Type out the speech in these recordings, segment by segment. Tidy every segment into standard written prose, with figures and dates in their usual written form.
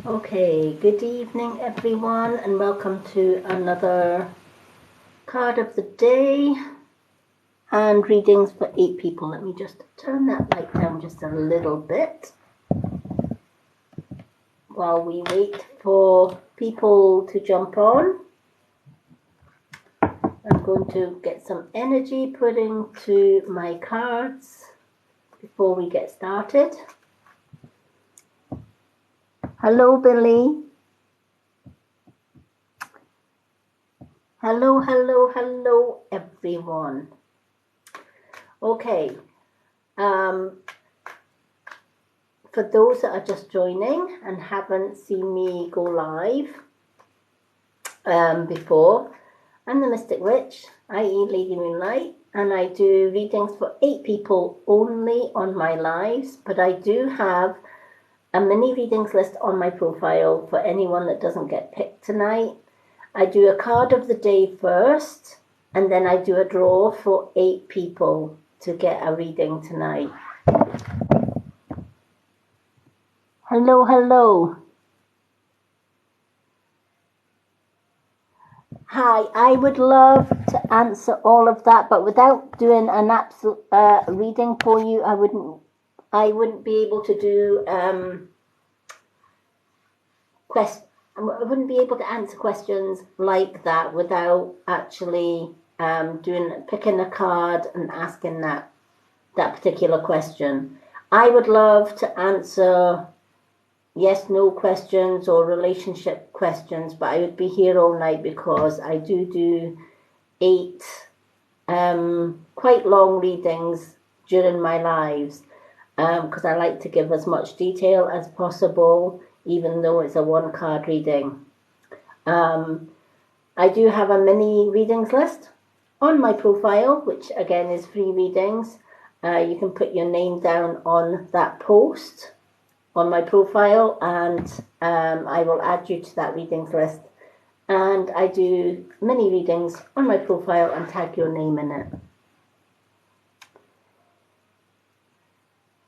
Okay, good evening everyone and welcome to another card of the day and readings for 8 people. Let me just turn that light down just a little bit while we wait for people to jump on. I'm going to get some energy put into my cards before we get started. Hello, Billy. Hello, everyone. Okay. For those that are just joining and haven't seen me go live before, I'm the Mystic Witch, i.e. Lady Moonlight, and I do readings for 8 people only on my lives, but I do have a mini readings list on my profile for anyone that doesn't get picked tonight. I do a card of the day first, and then I do a draw for 8 people to get a reading tonight. Hello. Hi, I would love to answer all of that, but without doing an absolute reading for you, I wouldn't be able to do I wouldn't be able to answer questions like that without actually picking a card and asking that particular question. I would love to answer yes, no questions or relationship questions, but I would be here all night because I do 8 quite long readings during my lives because I like to give as much detail as possible, even though it's a 1 card reading. I do have a mini readings list on my profile, which again is free readings. You can put your name down on that post on my profile and I will add you to that readings list, and I do mini readings on my profile and tag your name in it.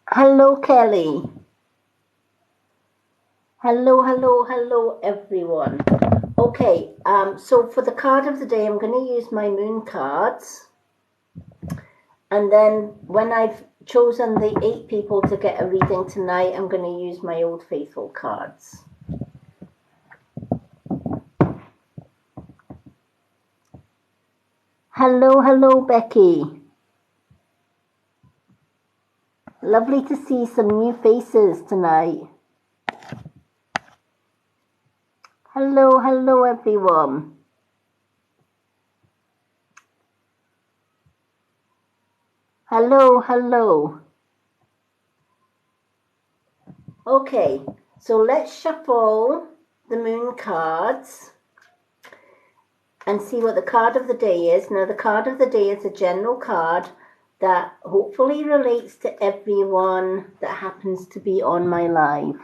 Hello, Kelly. Hello, everyone. Okay, so for the card of the day, I'm going to use my moon cards, and then when I've chosen the 8 people to get a reading tonight, I'm going to use my Old Faithful cards. Hello, Becky. Lovely to see some new faces tonight. Hello, everyone. Hello. Okay, so let's shuffle the moon cards and see what the card of the day is. Now, the card of the day is a general card that hopefully relates to everyone that happens to be on my live.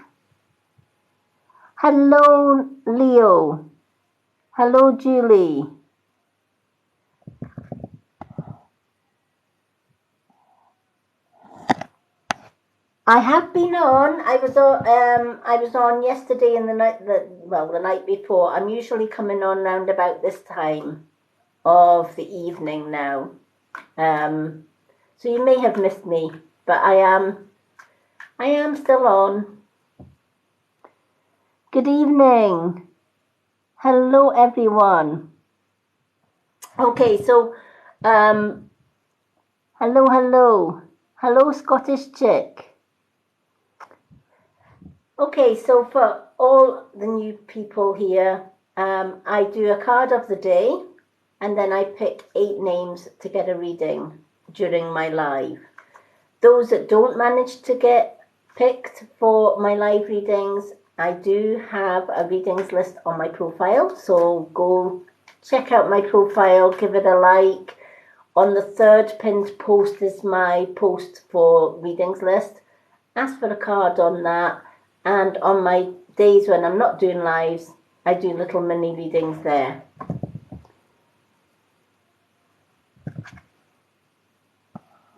Hello, Leo. Hello, Julie. I have been on. I was on yesterday and the night before. I'm usually coming on round about this time of the evening now. So you may have missed me, but I am still on. Good evening. Hello, everyone. Okay, so hello, Scottish chick. Okay, so for all the new people here, I do a card of the day, and then I pick 8 names to get a reading during my live. Those that don't manage to get picked for my live readings, I do have a readings list on my profile, so go check out my profile, give it a like. On the 3rd pinned post is my post for readings list. Ask for a card on that, and on my days when I'm not doing lives, I do little mini readings there.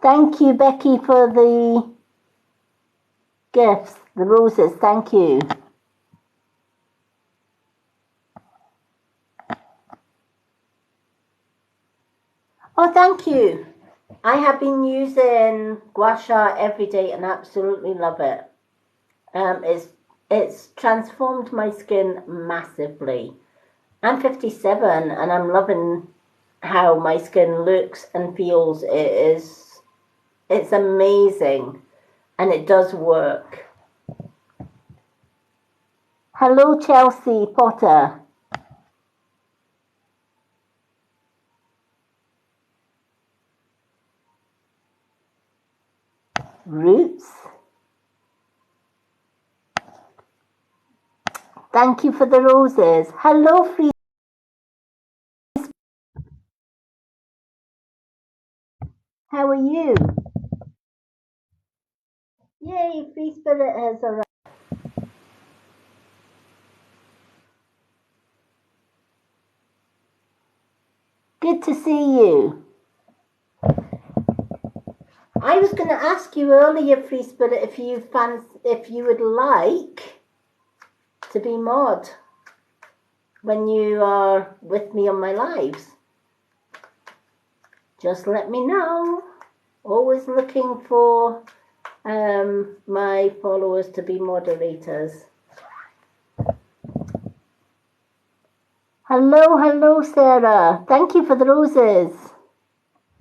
Thank you, Becky, for the gifts, the roses. Thank you. Oh, thank you. I have been using gua sha every day and absolutely love it. It's transformed my skin massively. I'm 57 and I'm loving how my skin looks and feels. It's amazing and it does work. Hello, Chelsea Potter. Roots. Thank you for the roses. Hello, Free. How are you? Yay, Free Spirit has arrived. Good to see you. I was going to ask you earlier, Free Spirit, if you would like to be mod when you are with me on my lives. Just let me know. Always looking for my followers to be moderators. Hello, Sarah. Thank you for the roses.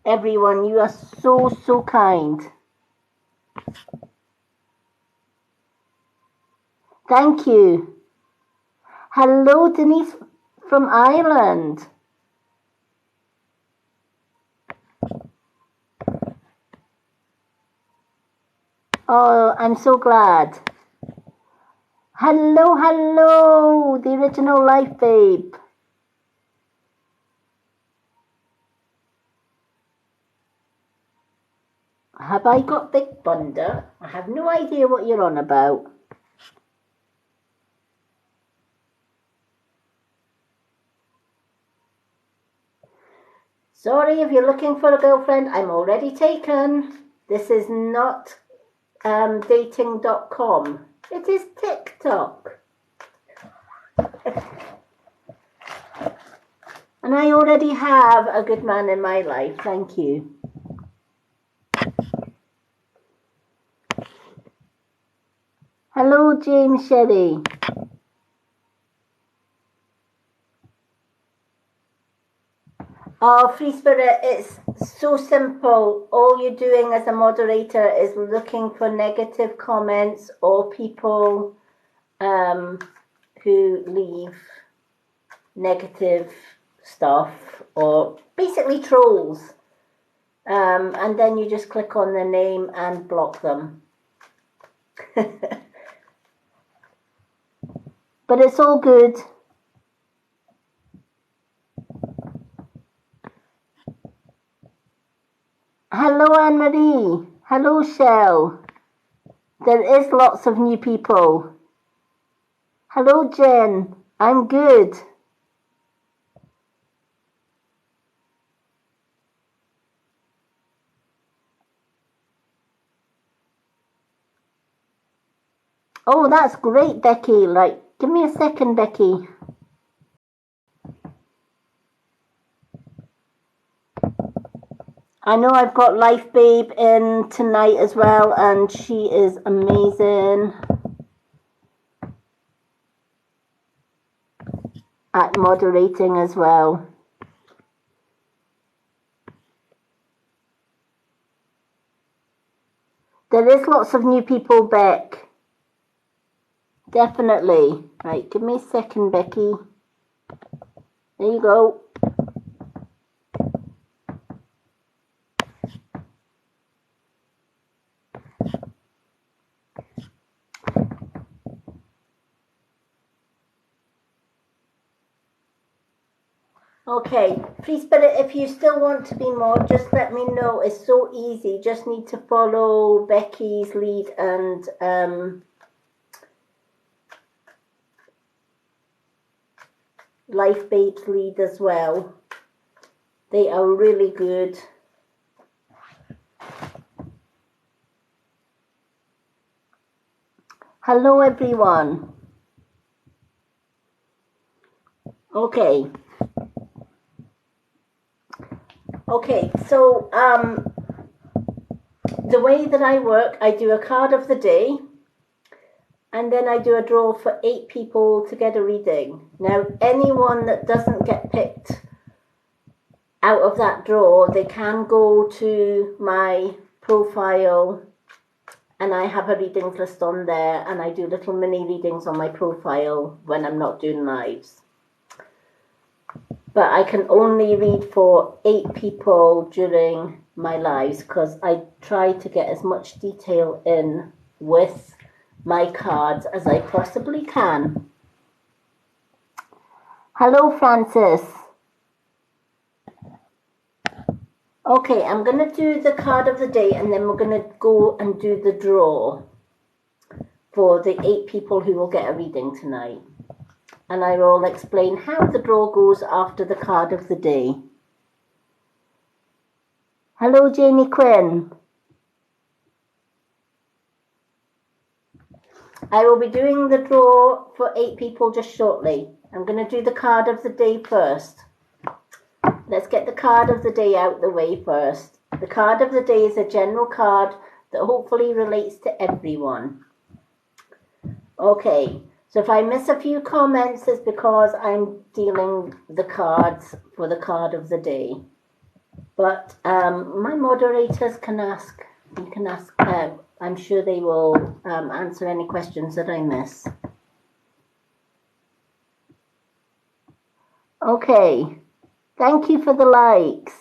Everyone, you are so kind. Thank you. Hello, Denise from Ireland. Oh, I'm so glad. Hello, the original life babe. Have I got Big Bunda? I have no idea what you're on about. Sorry, if you're looking for a girlfriend, I'm already taken. This is not dating.com. It is TikTok. And I already have a good man in my life. Thank you. Hello, James Sherry. Oh, Free Spirit, it's so simple. All you're doing as a moderator is looking for negative comments or people who leave negative stuff or basically trolls. And then you just click on their name and block them. But it's all good. Hello, Anne-Marie. Hello, Shell. There is lots of new people. Hello, Jen. I'm good. Oh, that's great, Becky. Right, give me a second, Becky. I know I've got Life Babe in tonight as well, and she is amazing at moderating as well. There is lots of new people, Beck. Definitely. Right, give me a second, Becky. There you go. Okay, Free Spirit, if you still want to be more, just let me know. It's so easy. Just need to follow Becky's lead and Life Babe's lead as well. They are really good. Hello, everyone. Okay. Okay, so the way that I work, I do a card of the day, and then I do a draw for 8 people to get a reading. Now, anyone that doesn't get picked out of that draw, they can go to my profile, and I have a readings list on there, and I do little mini readings on my profile when I'm not doing lives. But I can only read for 8 people during my lives because I try to get as much detail in with my cards as I possibly can. Hello, Francis. Okay, I'm going to do the card of the day, and then we're going to go and do the draw for the 8 people who will get a reading tonight. And I will explain how the draw goes after the card of the day. Hello, Janie Quinn. I will be doing the draw for 8 people just shortly. I'm going to do the card of the day first. Let's get the card of the day out the way first. The card of the day is a general card that hopefully relates to everyone. Okay, so if I miss a few comments, it's because I'm dealing the cards for the card of the day. But my moderators can ask, you can ask, I'm sure they will answer any questions that I miss. Okay, thank you for the likes.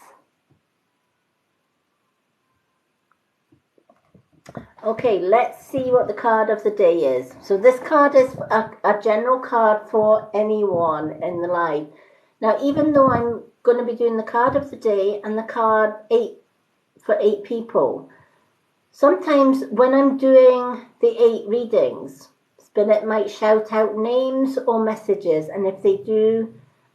Okay, let's see what the card of the day is. So this card is a general card for anyone in the live. Now, even though I'm going to be doing the card of the day and the card 8 for 8 people, sometimes when I'm doing the 8 readings, Spirit might shout out names or messages, and if they do,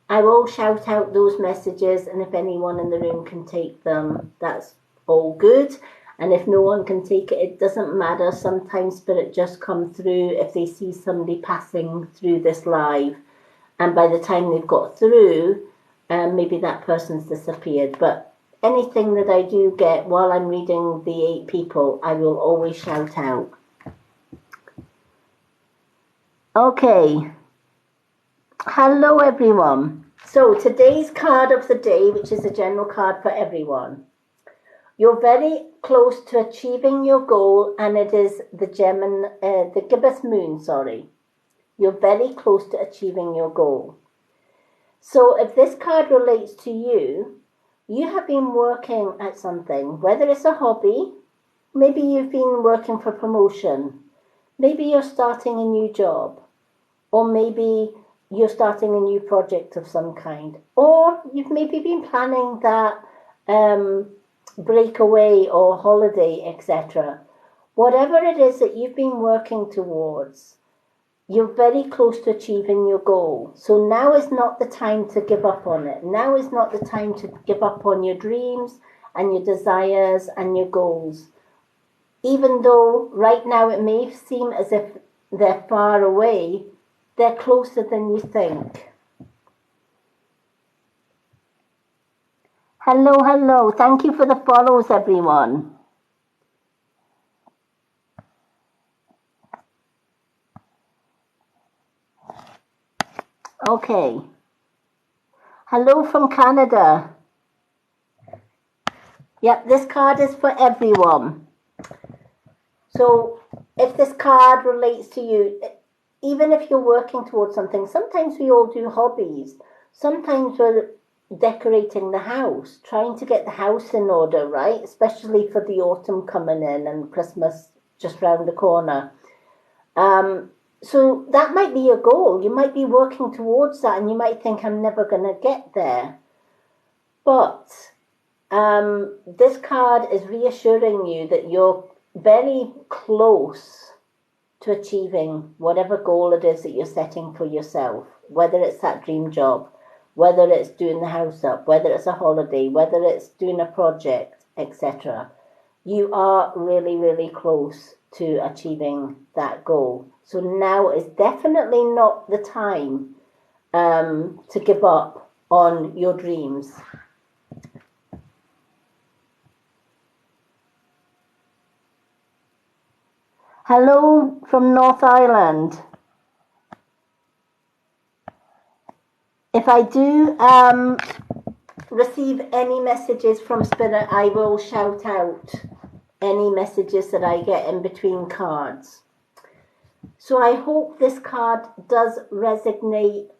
I will shout out those messages, and if anyone in the room can take them, that's all good. And if no one can take it, it doesn't matter. Sometimes Spirit just come through if they see somebody passing through this live, and by the time they've got through, maybe that person's disappeared. But anything that I do get while I'm reading the 8 people, I will always shout out. Okay. Hello, everyone. So today's card of the day, which is a general card for everyone. You're very close to achieving your goal, and it is the gibbous moon, sorry. You're very close to achieving your goal. So if this card relates to you, you have been working at something, whether it's a hobby, maybe you've been working for promotion, maybe you're starting a new job, or maybe you're starting a new project of some kind, or you've maybe been planning that breakaway or holiday, etc. Whatever it is that you've been working towards, you're very close to achieving your goal. So now is not the time to give up on it. Now is not the time to give up on your dreams and your desires and your goals. Even though right now it may seem as if they're far away, they're closer than you think. Hello, hello. Thank you for the follows, everyone. Okay. Hello from Canada. Yep, this card is for everyone. So if this card relates to you, even if you're working towards something, sometimes we all do hobbies. Sometimes we're decorating the house, trying to get the house in order, right? Especially for the autumn coming in and Christmas just round the corner. So that might be your goal. You might be working towards that, and you might think, I'm never going to get there. But this card is reassuring you that you're very close to achieving whatever goal it is that you're setting for yourself, whether it's that dream job, whether it's doing the house up, whether it's a holiday, whether it's doing a project, etc. You are really, really close to achieving that goal. So now is definitely not the time to give up on your dreams. Hello from North Island. If I do receive any messages from Spirit, I will shout out any messages that I get in between cards. So I hope this card does resonate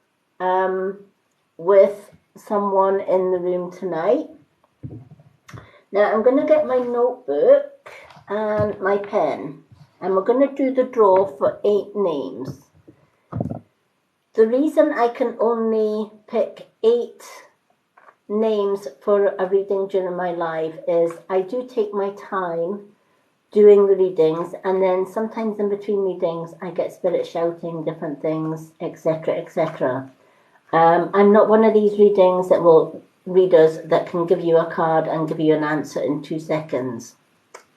with someone in the room tonight. Now I'm going to get my notebook and my pen, and we're going to do the draw for 8 names. The reason I can only pick 8 names for a reading during my live is I do take my time doing the readings, and then sometimes in between readings I get Spirit shouting different things, etc., etc. I'm not one of these readers that can give you a card and give you an answer in 2 seconds.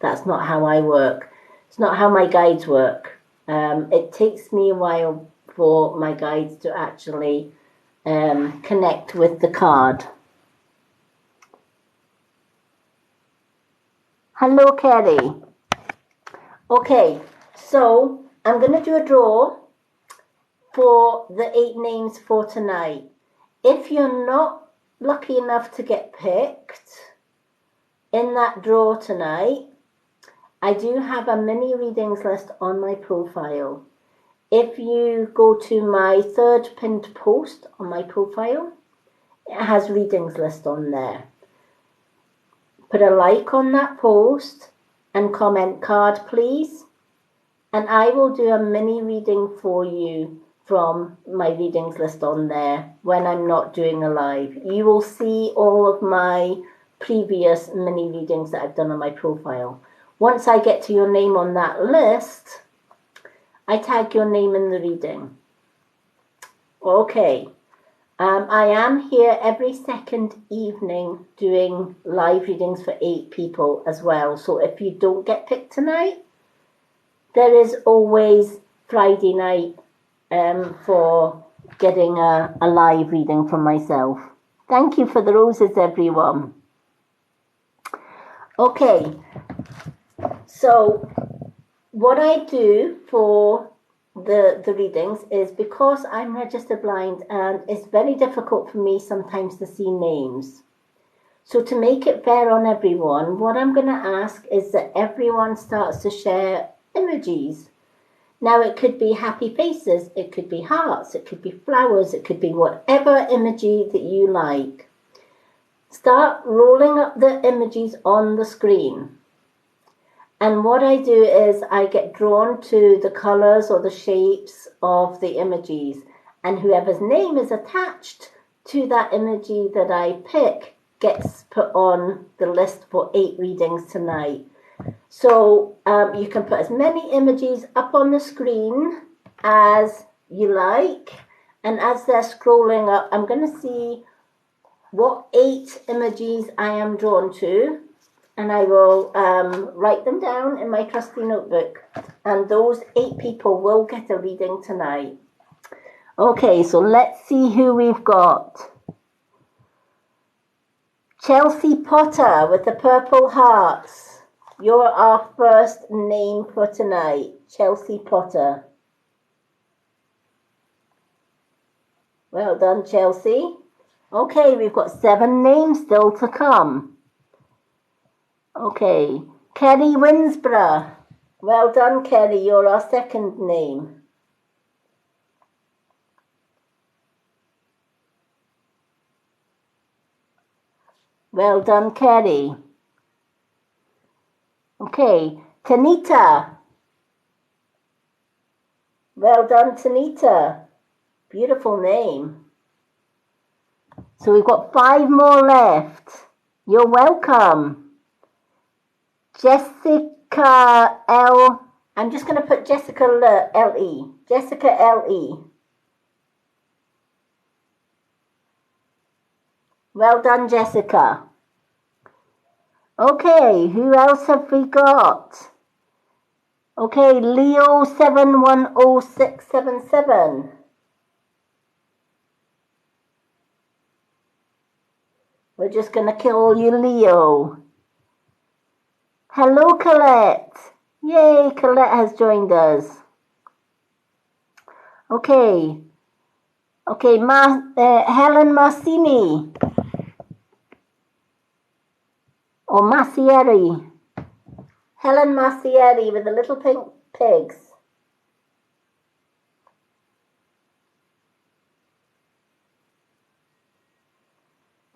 That's not how I work. It's not how my guides work. It takes me a while for my guides to actually connect with the card. Hello, Kerry. Okay, so I'm going to do a draw for the 8 names for tonight. If you're not lucky enough to get picked in that draw tonight, I do have a mini readings list on my profile. If you go to my 3rd pinned post on my profile, it has readings list on there. Put a like on that post and comment card, please, and I will do a mini reading for you from my readings list on there when I'm not doing a live. You will see all of my previous mini readings that I've done on my profile. Once I get to your name on that list, I tag your name in the reading. Okay. I am here every second evening doing live readings for 8 people as well. So if you don't get picked tonight, there is always Friday night for getting a live reading from myself. Thank you for the roses, everyone. Okay, so what I do for the readings is, because I'm registered blind and it's very difficult for me sometimes to see names. So to make it fair on everyone, what I'm going to ask is that everyone starts to share emojis. Now it could be happy faces, it could be hearts, it could be flowers, it could be whatever emoji that you like. Start rolling up the emojis on the screen. And what I do is I get drawn to the colors or the shapes of the emojis, and whoever's name is attached to that emoji that I pick gets put on the list for 8 readings tonight. So you can put as many emojis up on the screen as you like, and as they're scrolling up, I'm going to see what 8 emojis I am drawn to, and I will write them down in my trusty notebook, and those 8 people will get a reading tonight. Okay, so let's see who we've got. Chelsea Potter with the purple hearts. You're our first name for tonight, Chelsea Potter. Well done, Chelsea. Okay, we've got 7 names still to come. Okay, Kerry Winsborough. Well done, Kerry. You're our 2nd name. Well done, Kerry. Okay, Tanita. Well done, Tanita. Beautiful name. So we've got 5 more left. You're welcome. Jessica L. I'm just going to put Jessica L-E. Jessica L-E. Well done, Jessica. Okay, who else have we got? Okay, Leo 710677. We're just going to call you Leo. Hello, Colette. Yay, Colette has joined us. Okay. Okay, Helen Marcini. Or Massieri. Helen Massieri with the little pink pigs.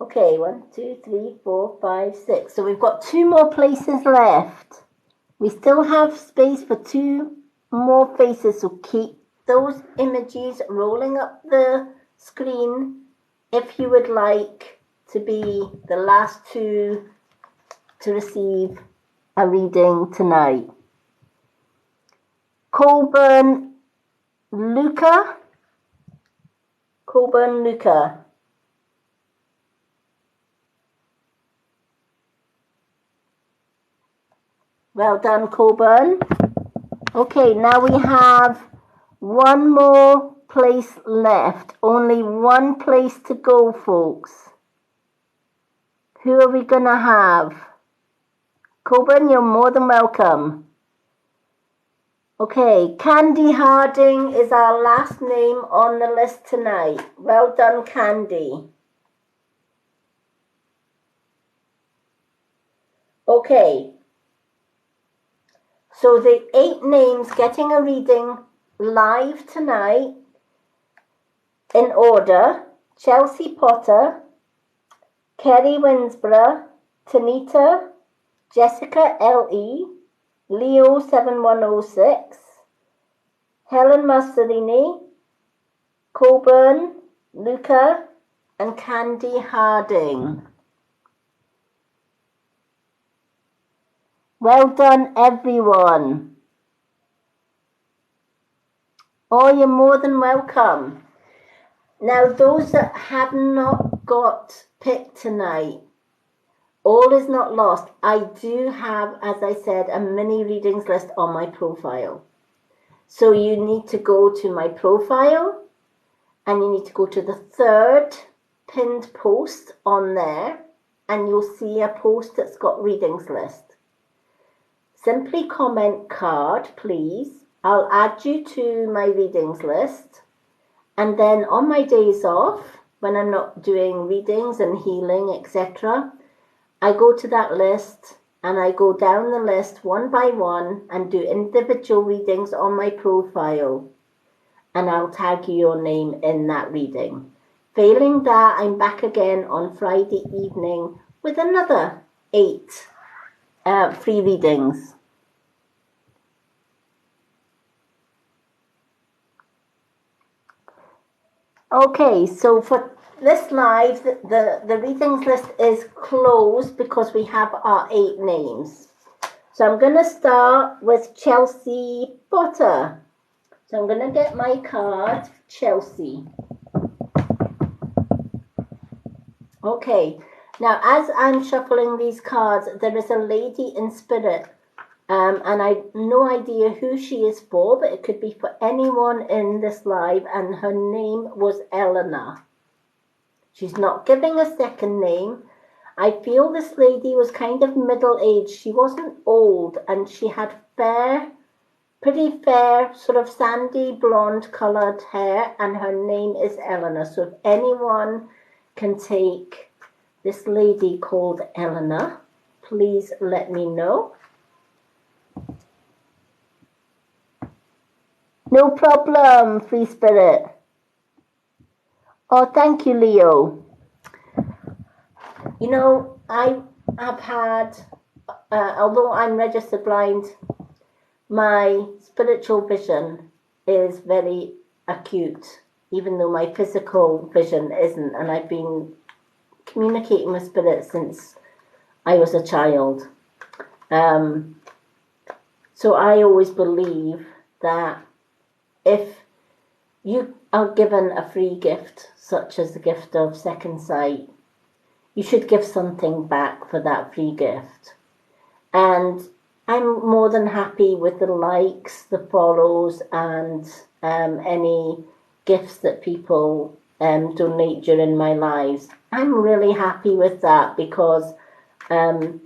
Okay, 1, 2, 3, 4, 5, 6. So we've got 2 more places left. We still have space for 2 more faces, so keep those images rolling up the screen if you would like to be the last 2 to receive a reading tonight. Colburn Luca. Colburn Luca. Well done, Colburn. Okay, now we have 1 more place left. Only 1 place to go, folks. Who are we going to have? Colburn, you're more than welcome. Okay, Candy Harding is our last name on the list tonight. Well done, Candy. Okay. So the 8 names getting a reading live tonight in order: Chelsea Potter, Kerry Winsborough, Tanita, Jessica L.E., Leo 7106, Helen Mussolini, Colburn, Luca, and Candy Harding. Well done, everyone. Oh, you're more than welcome. Now, those that have not got picked tonight, all is not lost. I do have, as I said, a mini readings list on my profile. So you need to go to my profile and you need to go to the 3rd pinned post on there and you'll see a post that's got readings list. Simply comment card, please. I'll add you to my readings list. And then on my days off, when I'm not doing readings and healing, etc., I go to that list and I go down the list one by one and do individual readings on my profile. And I'll tag your name in that reading. Failing that, I'm back again on Friday evening with another 8 free readings. Okay, so for this live, the readings list is closed because we have our 8 names. So I'm going to start with Chelsea Potter. So I'm going to get my card, Chelsea. Okay, now as I'm shuffling these cards, there is a lady in spirit. And I have no idea who she is for, but it could be for anyone in this live, and her name was Eleanor. She's not giving a second name. I feel this lady was kind of middle-aged. She wasn't old, and she had pretty fair, sort of sandy blonde coloured hair, and her name is Eleanor. So if anyone can take this lady called Eleanor, please let me know. No problem, Free Spirit. Oh, thank you, Leo. You know, I have had, although I'm registered blind, my spiritual vision is very acute, even though my physical vision isn't. And I've been communicating with spirit since I was a child. So I always believe that if you are given a free gift, such as the gift of second sight, you should give something back for that free gift. And I'm more than happy with the likes, the follows, and any gifts that people donate during my lives. I'm really happy with that because, you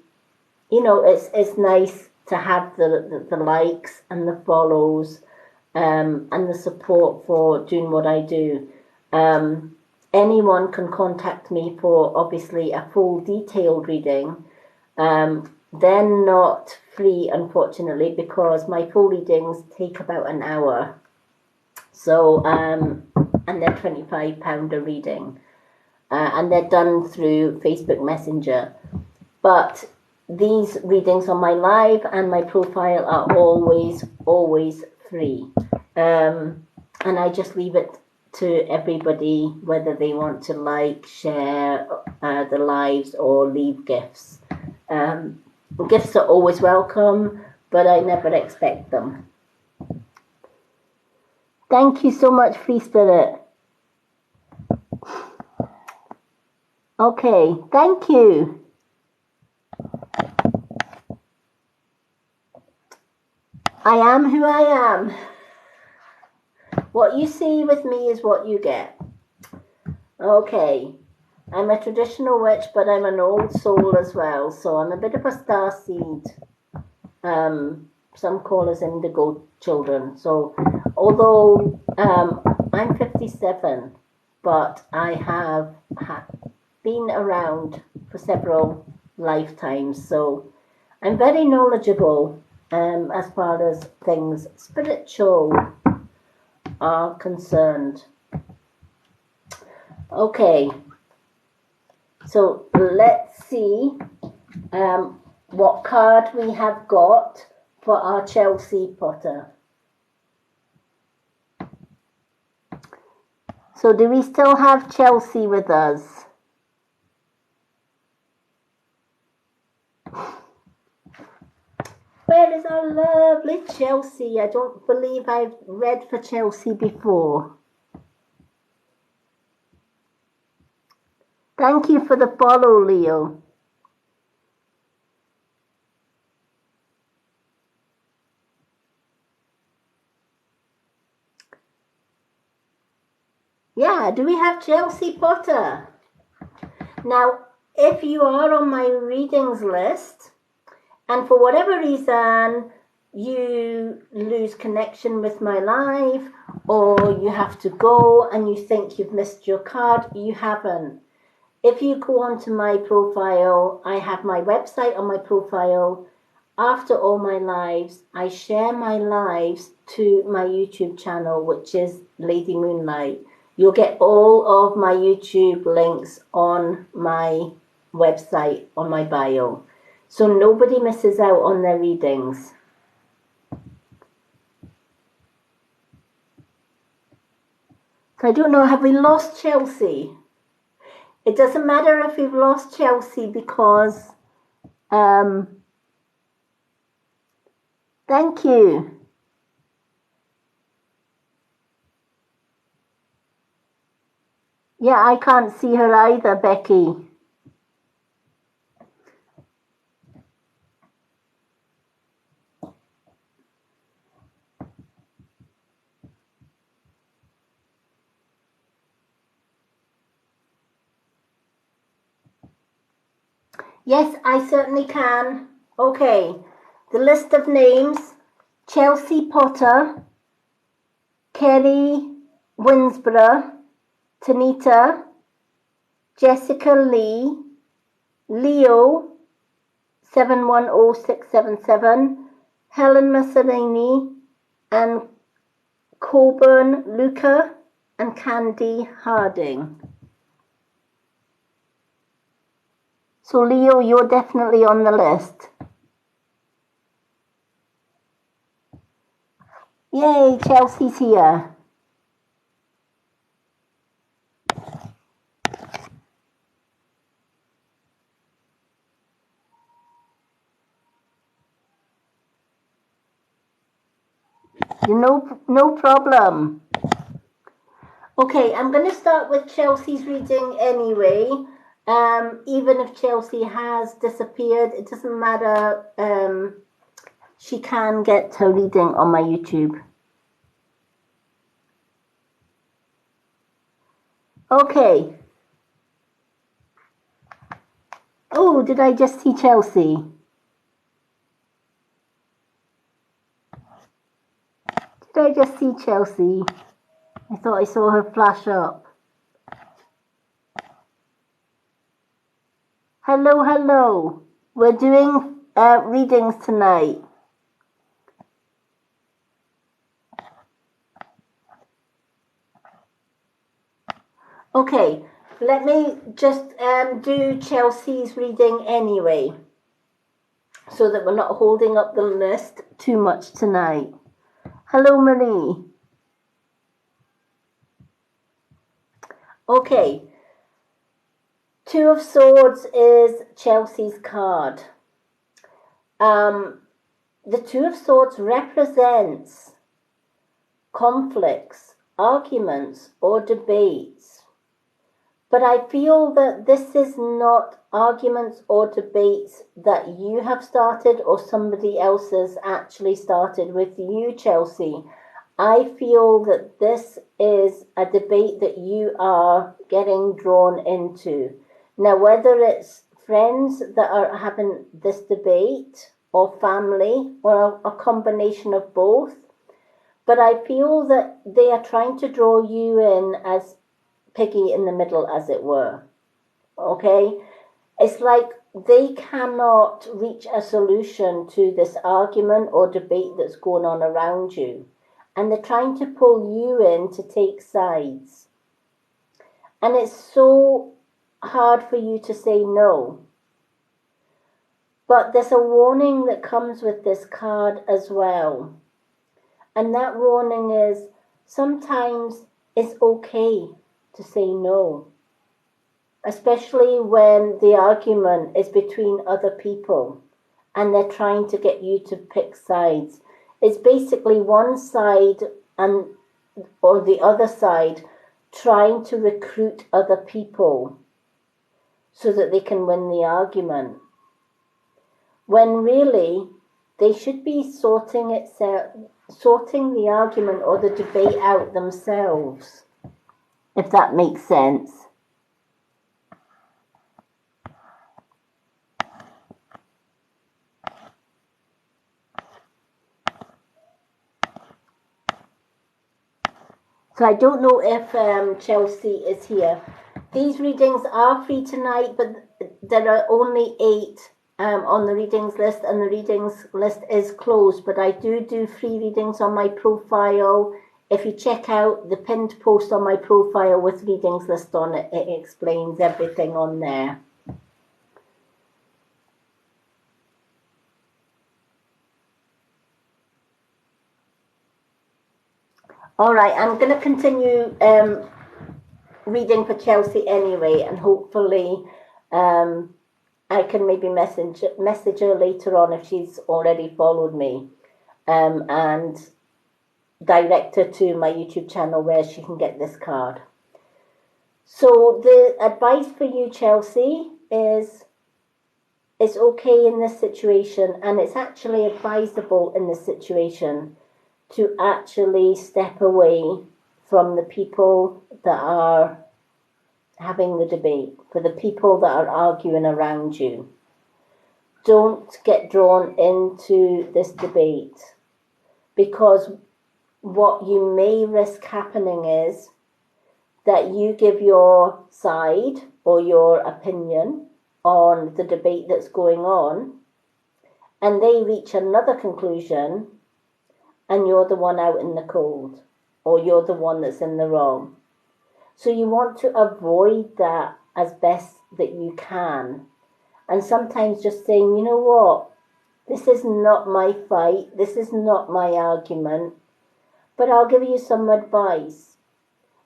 know, it's nice to have the likes and the follows and the support for doing what I do. Anyone can contact me for obviously a full detailed reading. They're not free, unfortunately, because my full readings take about an hour. So, and they're £25 a reading. And they're done through Facebook Messenger. But these readings on my live and my profile are always free. And I just leave it to everybody, whether they want to like, share the lives or leave gifts. Gifts are always welcome, but I never expect them. Thank you so much, Free Spirit. Okay, thank you. I am who I am. What you see with me is what you get. Okay, I'm a traditional witch, but I'm an old soul as well, so I'm a bit of a star seed. Some call us indigo children. So although I'm 57, but I have been around for several lifetimes, so I'm very knowledgeable as far as things spiritual are concerned. Okay, so let's see what card we have got for our Chelsea Potter. So do we still have Chelsea with us? Where is our lovely Chelsea? I don't believe I've read for Chelsea before. Thank you for the follow, Leo. Yeah, do we have Chelsea Potter? Now, if you are on my readings list, and for whatever reason you lose connection with my live, or you have to go and you think you've missed your card, you haven't. If you go onto my profile, I have my website on my profile. After all my lives, I share my lives to my YouTube channel, which is Lady Moonlight. You'll get all of my YouTube links on my website, on my bio. So nobody misses out on their readings. So I don't know, have we lost Chelsea? It doesn't matter if we've lost Chelsea because, thank you. Yeah, I can't see her either, Becky. Yes, I certainly can. Okay, the list of names: Chelsea Potter, Kerry Winsborough, Tanita, Jessica Lee, Leo 710677, Helen Massarini, and Coburn Luca, and Candy Harding. So Leo, you're definitely on the list. Yay, Chelsea's here. No problem. Okay, I'm going to start with Chelsea's reading anyway. Even if Chelsea has disappeared, it doesn't matter. She can get her reading on my YouTube. Okay. Oh, did I just see Chelsea? I just see Chelsea? I thought I saw her flash up. Hello, hello. We're doing readings tonight. Okay, let me just do Chelsea's reading anyway, so that we're not holding up the list too much tonight. Hello, Marie. Okay. Two of Swords is Chelsea's card. The Two of Swords represents conflicts, arguments, or debates. But I feel that this is not arguments or debates that you have started or somebody else has actually started with you, Chelsea. I feel that this is a debate that you are getting drawn into. Now, whether it's friends that are having this debate or family or a combination of both, but I feel that they are trying to draw you in as piggy in the middle, as it were. Okay? It's like they cannot reach a solution to this argument or debate that's going on around you. And they're trying to pull you in to take sides. And it's so hard for you to say no. But there's a warning that comes with this card as well. And that warning is sometimes it's okay to say no, especially when the argument is between other people and they're trying to get you to pick sides. It's basically one side or the other side trying to recruit other people so that they can win the argument, when really they should be sorting the argument or the debate out themselves, if that makes sense. So I don't know if Chelsea is here. These readings are free tonight, but there are only 8 on the readings list, and the readings list is closed. But I do free readings on my profile. If you check out the pinned post on my profile with readings list on it, it explains everything on there. All right, I'm going to continue reading for Chelsea anyway, and hopefully I can maybe message her later on if she's already followed me, and direct her to my YouTube channel where she can get this card. So the advice for you, Chelsea, is it's okay in this situation, and it's actually advisable in this situation to actually step away from the people that are having the debate, for the people that are arguing around you. Don't get drawn into this debate, because what you may risk happening is that you give your side or your opinion on the debate that's going on, and they reach another conclusion, and you're the one out in the cold, or you're the one that's in the wrong. So you want to avoid that as best that you can. And sometimes just saying, you know what, this is not my fight, this is not my argument, but I'll give you some advice.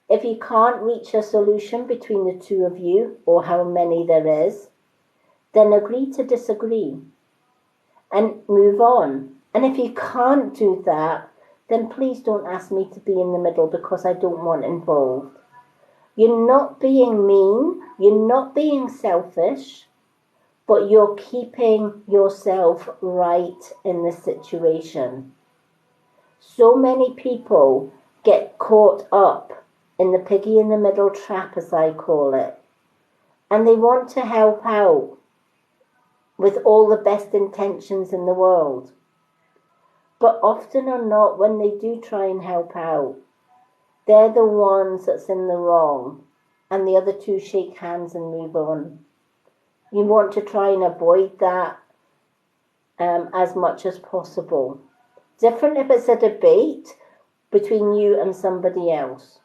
If you can't reach a solution between the two of you, or how many there is, then agree to disagree and move on. And if you can't do that, then please don't ask me to be in the middle, because I don't want involved. You're not being mean, you're not being selfish, but you're keeping yourself right in the situation. So many people get caught up in the piggy in the middle trap, as I call it, and they want to help out with all the best intentions in the world. But often or not, when they do try and help out, they're the ones that's in the wrong, and the other two shake hands and move on. You want to try and avoid that as much as possible. Different if it's a debate between you and somebody else.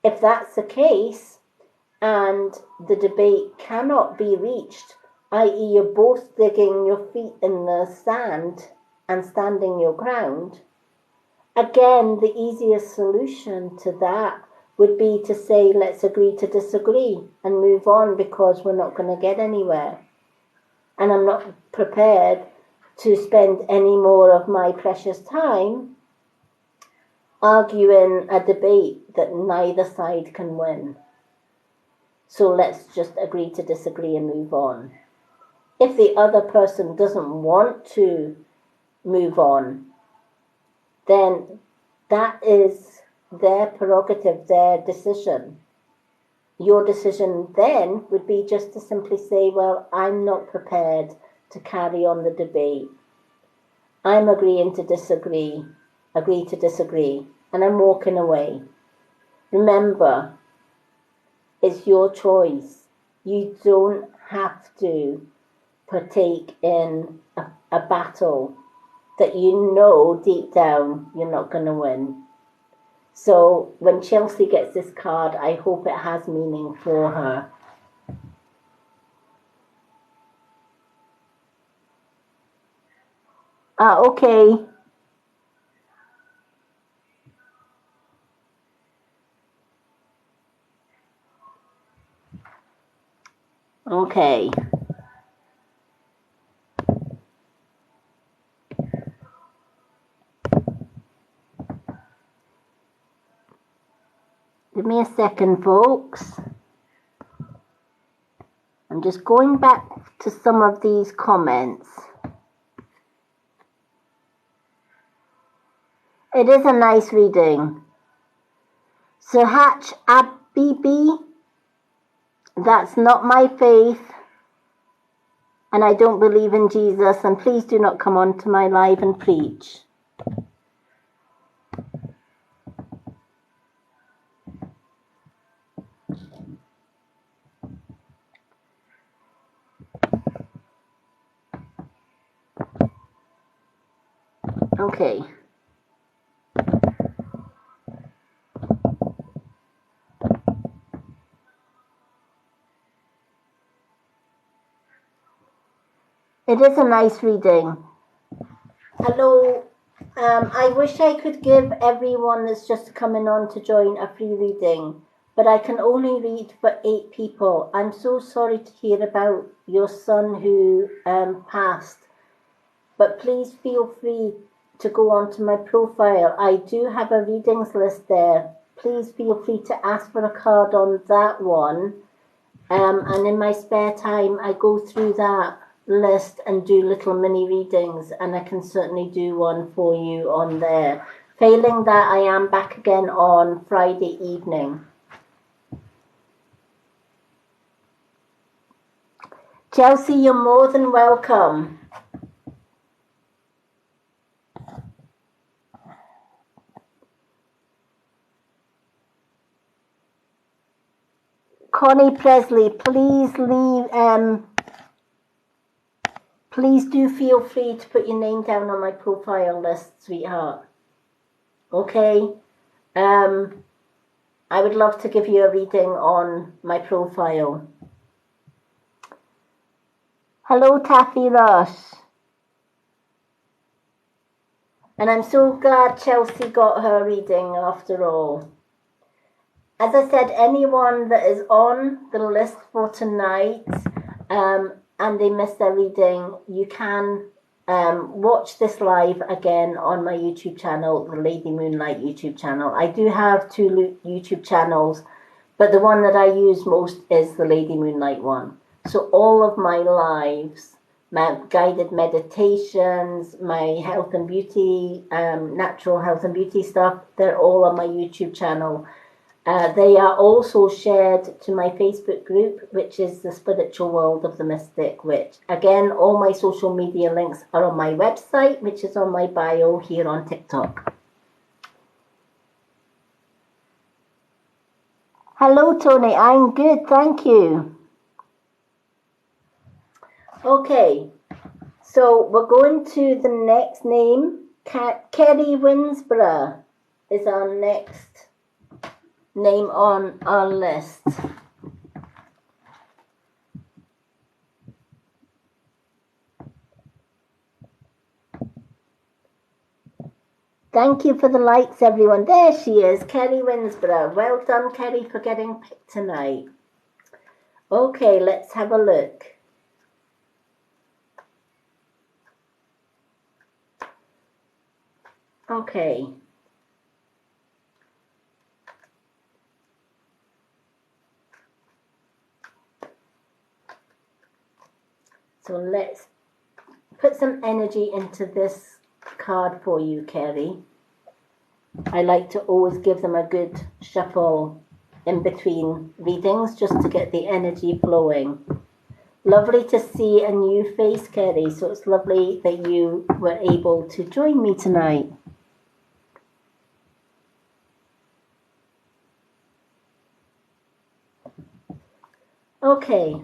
If that's the case, and the debate cannot be reached, i.e. you're both digging your feet in the sand and standing your ground, again, the easiest solution to that would be to say, let's agree to disagree and move on, because we're not going to get anywhere. And I'm not prepared to spend any more of my precious time arguing a debate that neither side can win. So let's just agree to disagree and move on. If the other person doesn't want to move on, then that is their prerogative, their decision. Your decision then would be just to simply say, well, I'm not prepared to carry on the debate. I'm agreeing to disagree, and I'm walking away. Remember, it's your choice. You don't have to partake in a battle that you know deep down you're not going to win. So when Chelsea gets this card, I hope it has meaning for her. Okay. Okay. Give me a second, folks. I'm just going back to some of these comments. It is a nice reading. Sir Hatch Abibi, that's not my faith, and I don't believe in Jesus, and please do not come on to my live and preach. Okay. It is a nice reading. Hello. I wish I could give everyone that's just coming on to join a free reading, but I can only read for 8 people. I'm so sorry to hear about your son who passed, but please feel free to go onto my profile. I do have a readings list there. Please feel free to ask for a card on that one. And in my spare time, I go through that list and do little mini readings, and I can certainly do one for you on there. Failing that, I am back again on Friday evening. Chelsea, you're more than welcome. Connie Presley, please do feel free to put your name down on my profile list, sweetheart. Okay? I would love to give you a reading on my profile. Hello, Taffy Rush. And I'm so glad Chelsea got her reading after all. As I said, anyone that is on the list for tonight and they missed their reading, you can watch this live again on my YouTube channel, the Lady Moonlight YouTube channel. I do have 2 YouTube channels, but the one that I use most is the Lady Moonlight one. So all of my lives, my guided meditations, my health and beauty, natural health and beauty stuff, they're all on my YouTube channel. They are also shared to my Facebook group, which is the Spiritual World of the Mystic Witch. Again, all my social media links are on my website, which is on my bio here on TikTok. Hello, Tony. I'm good, thank you. Okay, so we're going to the next name. Kerry Winsborough is our next name on our list. Thank you for the likes, everyone. There she is, Kerry Winsborough. Well done, Kerry, for getting picked tonight. Okay, let's have a look. Okay. So let's put some energy into this card for you, Kerry. I like to always give them a good shuffle in between readings just to get the energy flowing. Lovely to see a new face, Kerry. So it's lovely that you were able to join me tonight. Okay.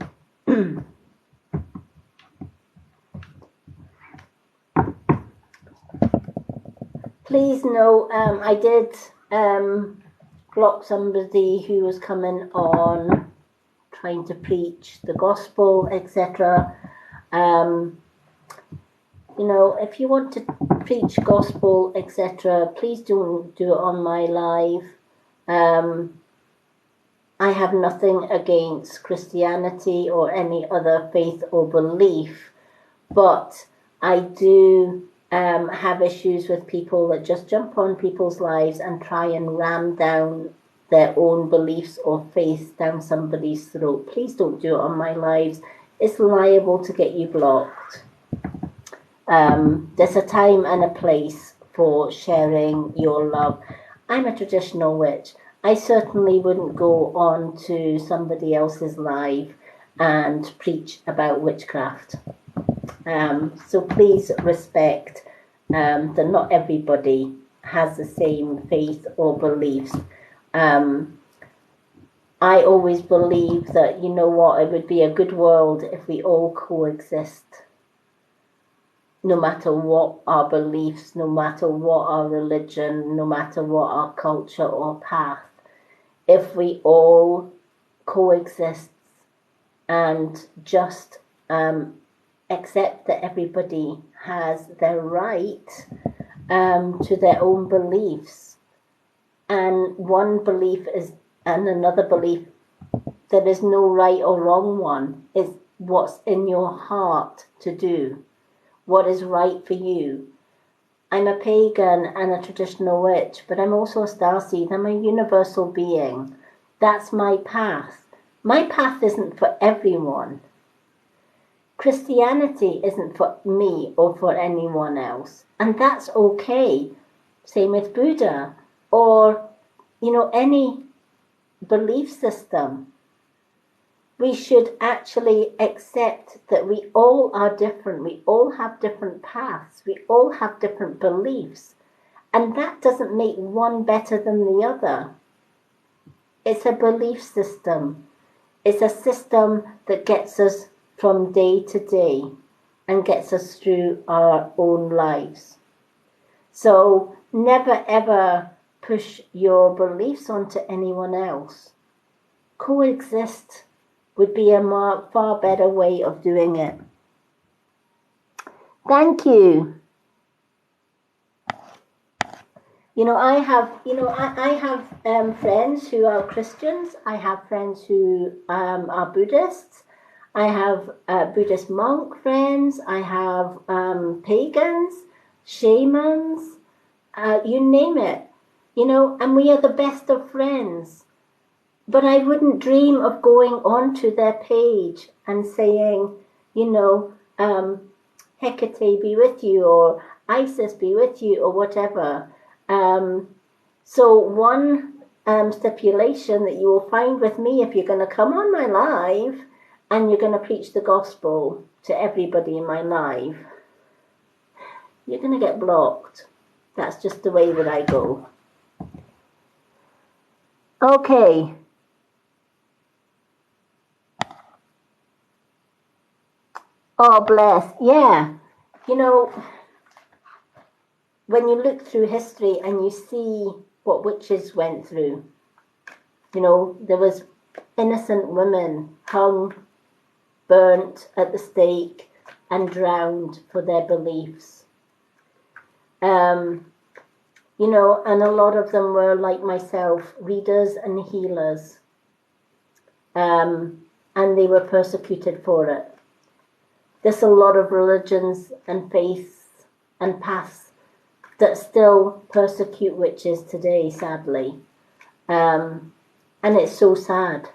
Please know, I did block somebody who was coming on trying to preach the gospel, etc. You know, if you want to preach gospel, etc., please don't do it on my live. I have nothing against Christianity or any other faith or belief, but I do have issues with people that just jump on people's lives and try and ram down their own beliefs or faith down somebody's throat. Please don't do it on my lives. It's liable to get you blocked. There's a time and a place for sharing your love. I'm a traditional witch. I certainly wouldn't go on to somebody else's live and preach about witchcraft. So please respect that not everybody has the same faith or beliefs. I always believe that, you know what, it would be a good world if we all coexist. No matter what our beliefs, no matter what our religion, no matter what our culture or path, if we all coexist and just accept that everybody has their right to their own beliefs, and one belief is and another belief, there is no right or wrong one. It's what's in your heart to do, what is right for you. I'm a pagan and a traditional witch, but I'm also a starseed. I'm a universal being. That's my path. My path isn't for everyone. Christianity isn't for me or for anyone else. And that's okay. Same with Buddha or, you know, any belief system. We should actually accept that we all are different. We all have different paths. We all have different beliefs. And that doesn't make one better than the other. It's a belief system. It's a system that gets us from day to day and gets us through our own lives. So never ever push your beliefs onto anyone else. Coexist would be a far better way of doing it. Thank you. You know, I have friends who are Christians. I have friends who are Buddhists. I have Buddhist monk friends. I have pagans, shamans, you name it. You know, and we are the best of friends. But I wouldn't dream of going onto their page and saying, you know, Hecate be with you, or Isis be with you, or whatever. So one stipulation that you will find with me if you're going to come on my live and you're going to preach the gospel to everybody in my live. You're going to get blocked. That's just the way that I go. Okay. Oh, bless. Yeah. You know, when you look through history and you see what witches went through, you know, there was innocent women hung, burnt at the stake, and drowned for their beliefs. You know, and a lot of them were like myself, readers and healers. And they were persecuted for it. There's a lot of religions and faiths and paths that still persecute witches today, sadly. And it's so sad,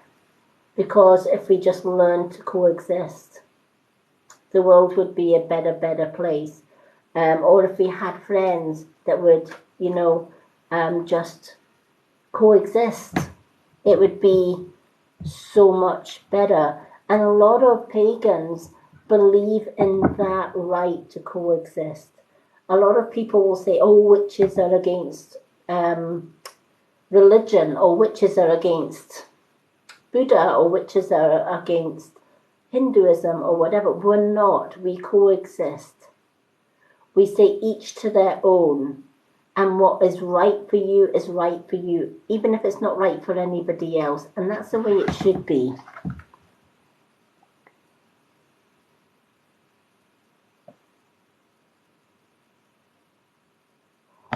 because if we just learn to coexist, the world would be a better place. Or if we had friends that would, you know, just coexist, it would be so much better. And a lot of pagans believe in that right to coexist. A lot of people will say, oh, witches are against religion, or witches are against Buddha, or witches are against Hinduism, or whatever. We're not. We coexist. We say each to their own. And what is right for you is right for you, even if it's not right for anybody else. And that's the way it should be.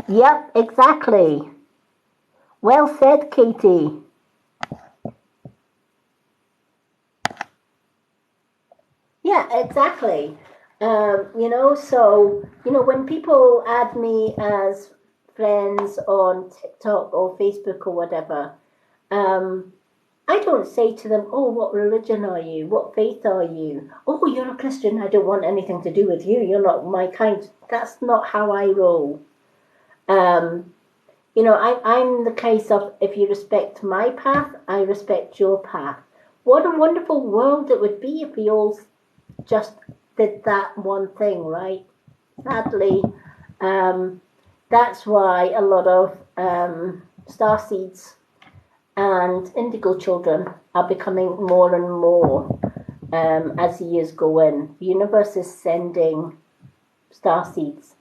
Yep, exactly. Well said, Katie. Yeah, exactly. You know, so, you know, when people add me as friends on TikTok or Facebook or whatever, I don't say to them, oh, what religion are you? What faith are you? Oh, you're a Christian. I don't want anything to do with you. You're not my kind. That's not how I roll. You know, I'm the case of, if you respect my path, I respect your path. What a wonderful world it would be if we all just did that one thing, right? Sadly, that's why a lot of starseeds and indigo children are becoming more and more as the years go in. The universe is sending starseeds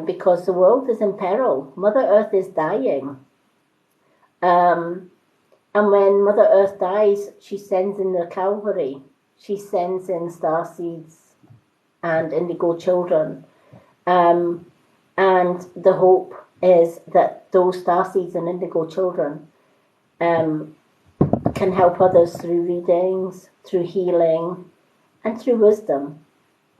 because the world is in peril. Mother Earth is dying. And when Mother Earth dies, she sends in the Calvary. She sends in starseeds and indigo children. And the hope is that those starseeds and indigo children can help others through readings, through healing, and through wisdom.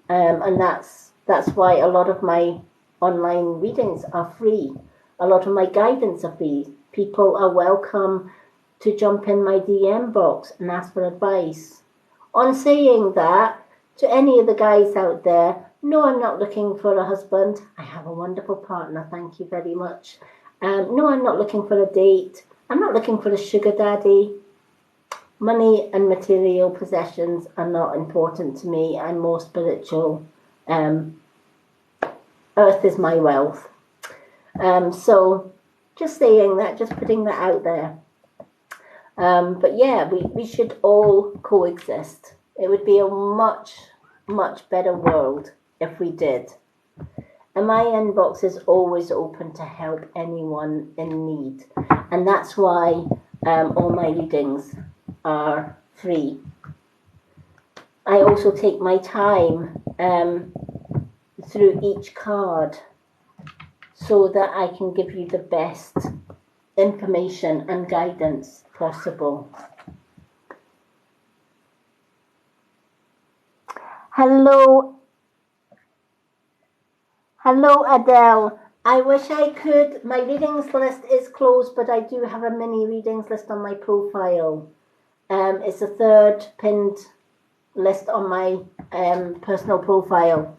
And that's why a lot of my online readings are free. A lot of my guidance are free. People are welcome to jump in my DM box and ask for advice. On saying that, to any of the guys out there, no, I'm not looking for a husband. I have a wonderful partner, thank you very much. No, I'm not looking for a date. I'm not looking for a sugar daddy. Money and material possessions are not important to me. I'm more spiritual. Earth is my wealth. So just saying that, just putting that out there. But yeah, we should all coexist. It would be a much better world if we did. And my inbox is always open to help anyone in need. And that's why all my readings are free. I also take my time through each card so that I can give you the best information and guidance possible. Hello, Adele. I wish I could. My readings list is closed, but I do have a mini readings list on my profile. It's the third pinned list on my personal profile.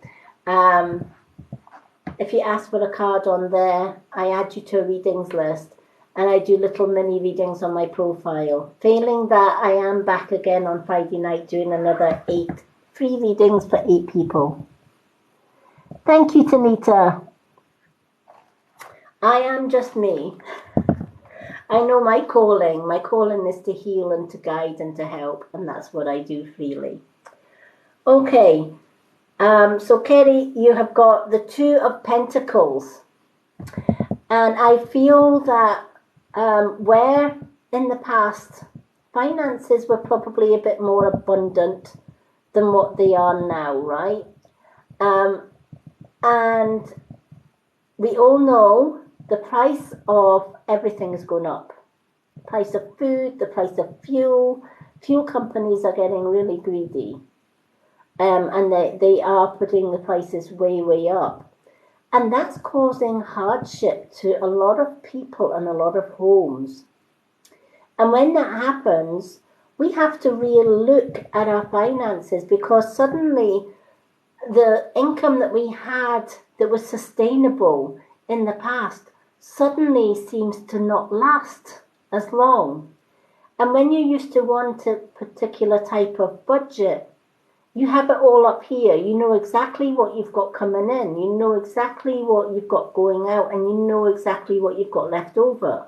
If you ask for a card on there, I add you to a readings list. and I do little mini readings on my profile. Failing that, I am back again on Friday night doing another 8 free readings for 8 people. Thank you, Tanita. I am just me. I know my calling. My calling is to heal and to guide and to help, and that's what I do freely. Okay, so Kerry, you have got the Two of Pentacles. And I feel that where in the past finances were probably a bit more abundant than what they are now, right? And we all know the price of everything is going up. The price of food, the price of fuel. Fuel companies are getting really greedy. And they are putting the prices way, way up. And that's causing hardship to a lot of people and a lot of homes. And when that happens, we have to really look at our finances, because suddenly the income that we had that was sustainable in the past suddenly seems to not last as long. And when you used to want a particular type of budget, you have it all up here. You know exactly what you've got coming in. You know exactly what you've got going out, and you know exactly what you've got left over.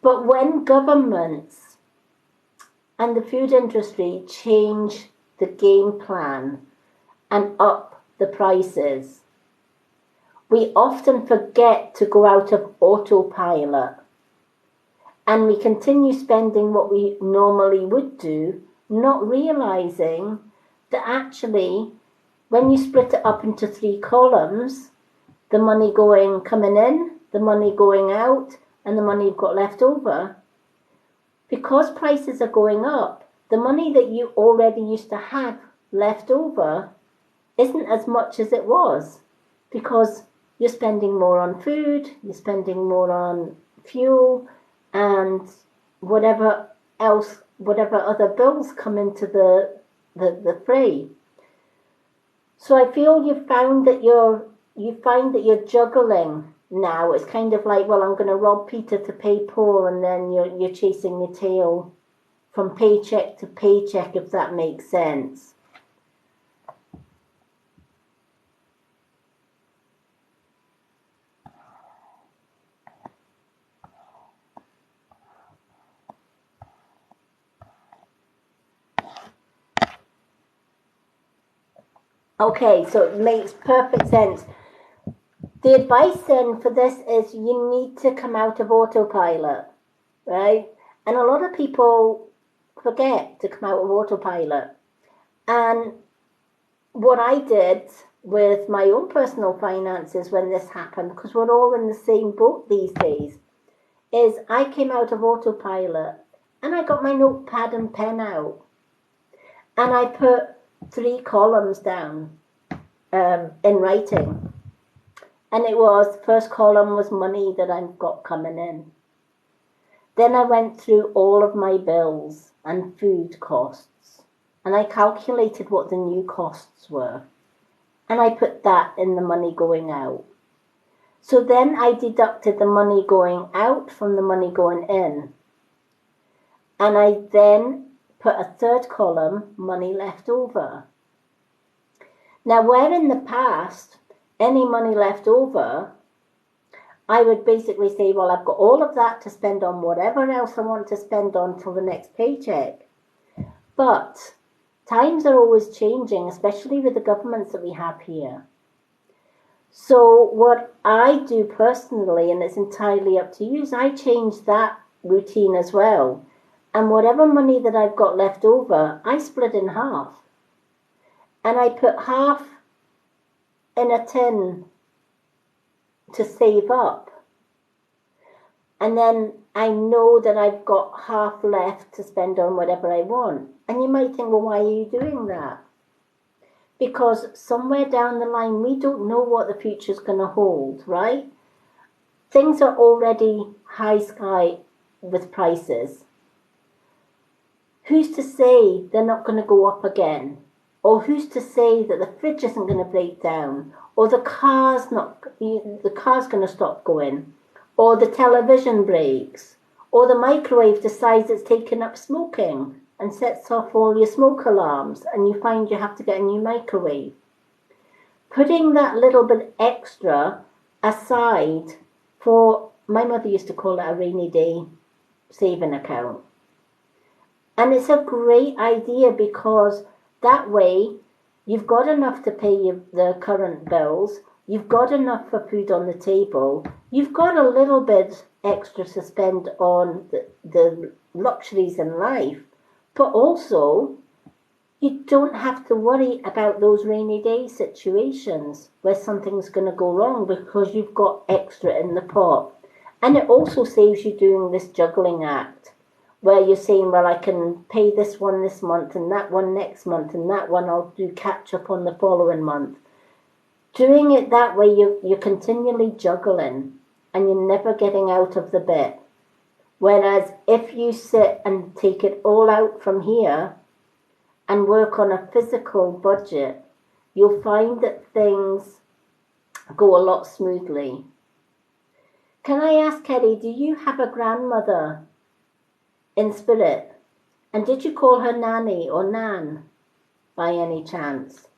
But when governments and the food industry change the game plan and up the prices, we often forget to go out of autopilot, and we continue spending what we normally would do, not realizing that actually when you split it up into 3 columns, the money coming in, the money going out, and the money you've got left over, because prices are going up, the money that you already used to have left over isn't as much as it was, because you're spending more on food, you're spending more on fuel, and whatever else, whatever other bills come into the fray. So I feel you find that you're juggling now. It's kind of like, well, I'm going to rob Peter to pay Paul, and then you're chasing your tail from paycheck to paycheck, if that makes sense. Okay, so it makes perfect sense. The advice then for this is you need to come out of autopilot, right? And a lot of people forget to come out of autopilot. And what I did with my own personal finances when this happened, because we're all in the same boat these days, is I came out of autopilot and I got my notepad and pen out. And I put 3 columns down in writing. And it was, first column was money that I've got coming in. Then I went through all of my bills and food costs, and I calculated what the new costs were. And I put that in the money going out. So then I deducted the money going out from the money going in. And I then put a 3rd column, money left over. Now, where in the past, any money left over, I would basically say, well, I've got all of that to spend on whatever else I want to spend on till the next paycheck. But times are always changing, especially with the governments that we have here. So what I do personally, and it's entirely up to you, is I change that routine as well. And whatever money that I've got left over, I split in half. And I put half in a tin to save up. And then I know that I've got half left to spend on whatever I want. And you might think, well, why are you doing that? Because somewhere down the line, we don't know what the future's going to hold, right? Things are already high sky with prices. Who's to say they're not going to go up again? Or who's to say that the fridge isn't going to break down? Or the car's going to stop going? or the television breaks, or the microwave decides it's taken up smoking and sets off all your smoke alarms, and you find you have to get a new microwave. Putting that little bit extra aside for, my mother used to call it a rainy day saving account. And it's a great idea because that way you've got enough to pay the current bills, you've got enough for food on the table, you've got a little bit extra to spend on the luxuries in life, but also you don't have to worry about those rainy day situations where something's going to go wrong because you've got extra in the pot. And it also saves you doing this juggling act where you're saying, well, I can pay this one this month and that one next month and that one I'll do catch up on the following month. Doing it that way, you're continually juggling and you're never getting out of the bit. Whereas if you sit and take it all out from here and work on a physical budget, you'll find that things go a lot smoothly. Can I ask, Kerry, do you have a grandmother in spirit? And did you call her Nanny or Nan by any chance?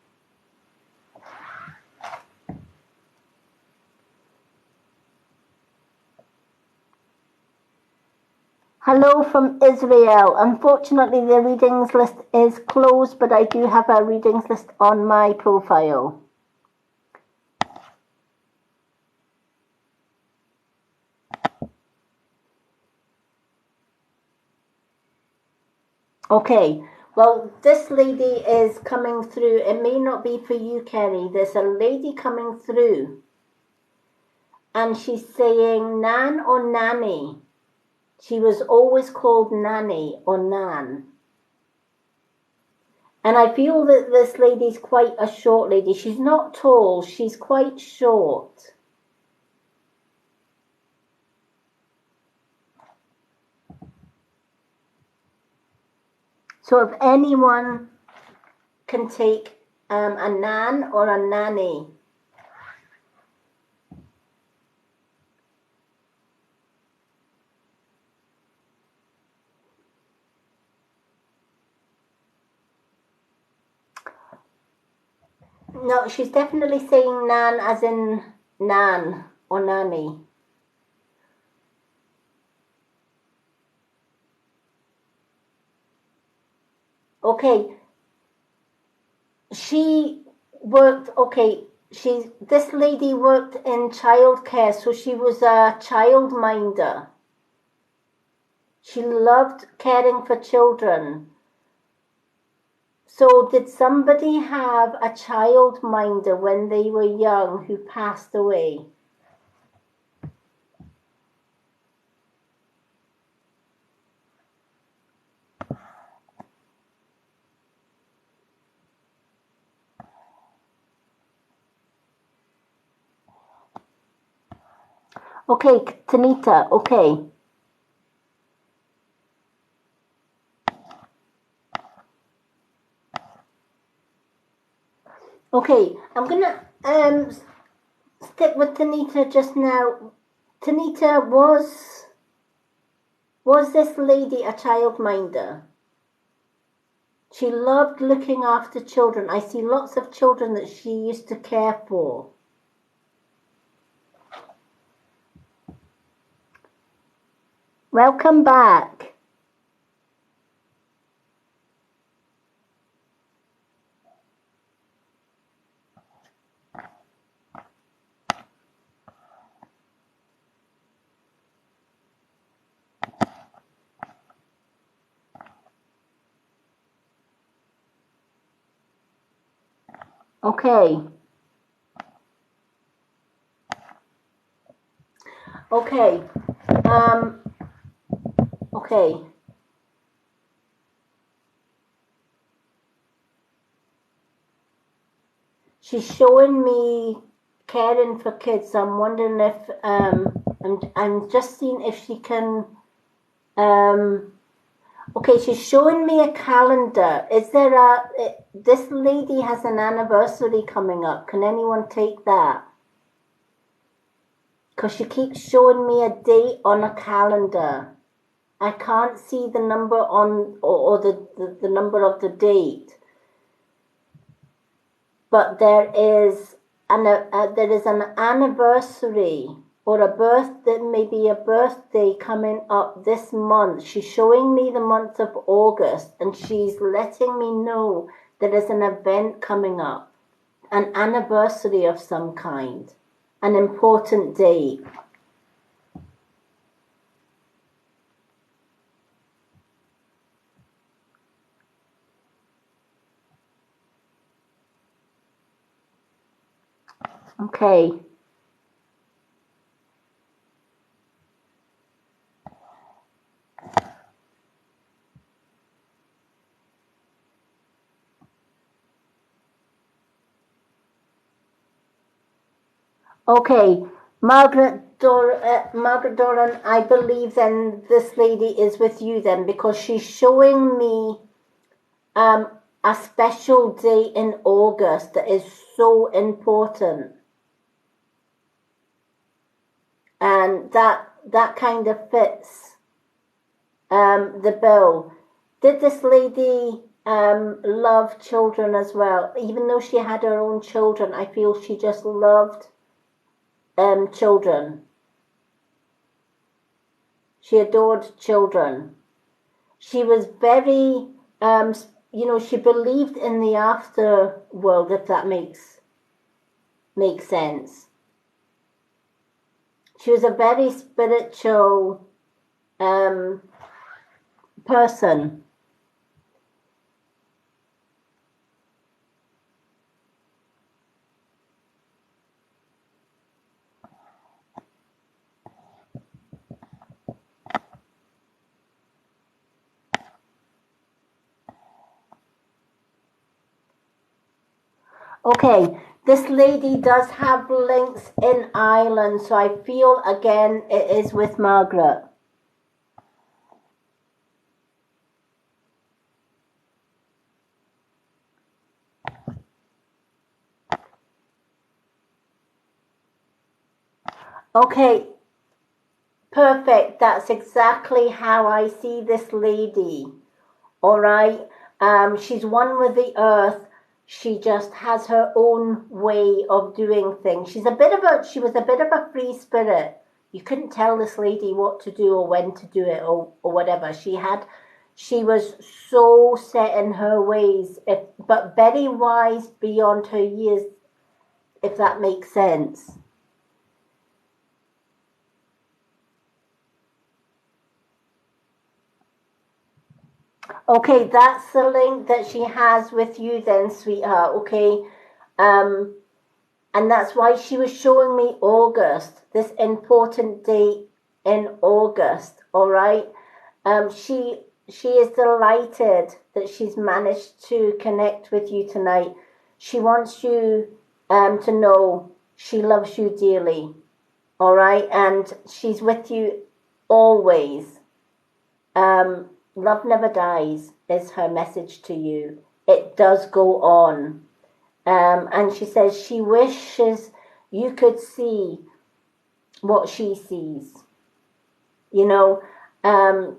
Hello from Israel. Unfortunately, the readings list is closed, but I do have a readings list on my profile. Okay, well, this lady is coming through. It may not be for you, Kerry. There's a lady coming through, and she's saying Nan or Nanny. She was always called Nanny or Nan. And I feel that this lady's quite a short lady. She's not tall, she's quite short. So if anyone can take a Nan or a Nanny. No, she's definitely saying Nan as in Nan or Nanny. Okay. She worked, this lady worked in childcare, so she was a childminder. She loved caring for children. So did somebody have a childminder when they were young who passed away? Okay, Tanita, okay. Okay, I'm gonna stick with Tanita just now. Tanita, was this lady a childminder? She loved looking after children. I see lots of children that she used to care for. Welcome back. Okay. Okay. Okay. She's showing me caring for kids. I'm wondering if I'm just seeing if she can okay, she's showing me a calendar. Is there this lady has an anniversary coming up. Can anyone take that? because she keeps showing me a date on a calendar. I can't see the number on or the number of the date, but there is an anniversary or a birthday, maybe a birthday coming up this month. She's showing me the month of August, and she's letting me know there is an event coming up, an anniversary of some kind, an important date. Okay. Okay, Margaret Doran, I believe then this lady is with you then, because she's showing me um, a special day in August that is so important. And that kind of fits the bill. Did this lady love children as well? Even though she had her own children, I feel she just loved children. She adored children. She was very, she believed in the after world, if that makes sense. She was a very spiritual person. Okay, this lady does have links in Ireland, so I feel again it is with Margaret. Okay, perfect. That's exactly how I see this lady. All right. She's one with the earth. She just has her own way of doing things. She was a bit of a free spirit. You couldn't tell this lady what to do or when to do it or whatever. She was so set in her ways, but very wise beyond her years, if that makes sense. Okay, that's the link that she has with you then, sweetheart. Okay. Um, and that's why she was showing me August, this important date in August. All right. She is delighted that she's managed to connect with you tonight. She wants you to know she loves you dearly. All right, and she's with you always. Love never dies is her message to you. It does go on. And she says she wishes you could see what she sees. You know, um,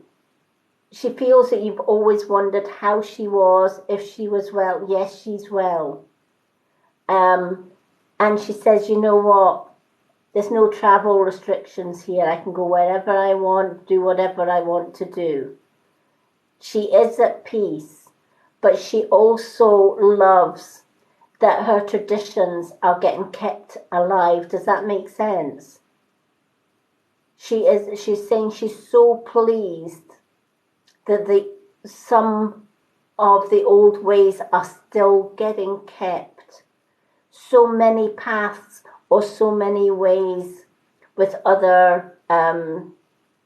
she feels that you've always wondered how she was, if she was well. Yes, she's well. Um, and she says, you know what? There's no travel restrictions here. I can go wherever I want, do whatever I want to do. She is at peace, but she also loves that her traditions are getting kept alive. Does that make sense? She's saying she's so pleased that some of the old ways are still getting kept. So many paths or so many ways with other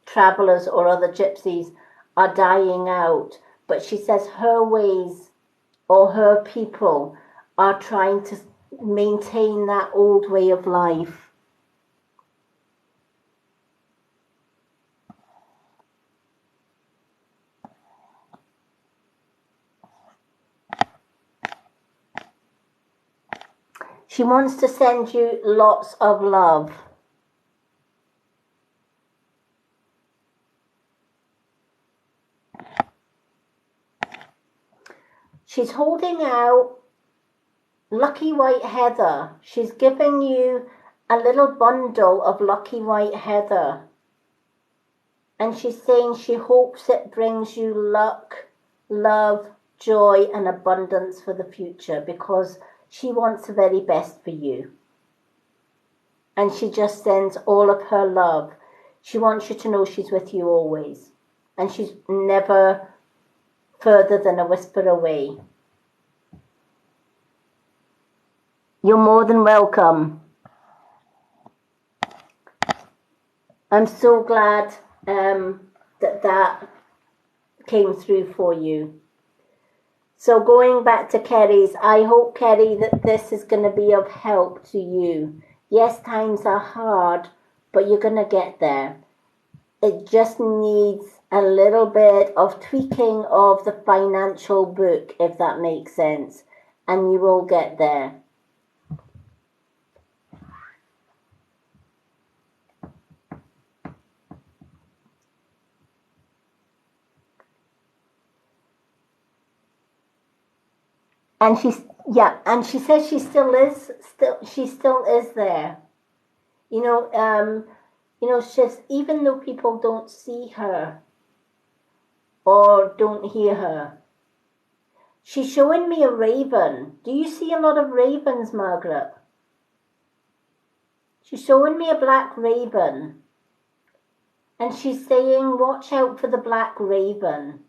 travelers or other gypsies are dying out. But she says her ways or her people are trying to maintain that old way of life. She wants to send you lots of love. She's holding out lucky white heather. She's giving you a little bundle of lucky white heather. And she's saying she hopes it brings you luck, love, joy, and abundance for the future, because she wants the very best for you. And she just sends all of her love. She wants you to know she's with you always. And she's never further than a whisper away. You're more than welcome. I'm so glad that came through for you. So going back to Kerry's, I hope, Kerry, that this is going to be of help to you. Yes, times are hard, but you're going to get there. It just needs a little bit of tweaking of the financial book, if that makes sense, and you will get there. And and she says she still is there. She's, even though people don't see her or don't hear her, she's showing me a raven. Do you see a lot of ravens, Margaret? She's showing me a black raven. And she's saying, watch out for the black raven.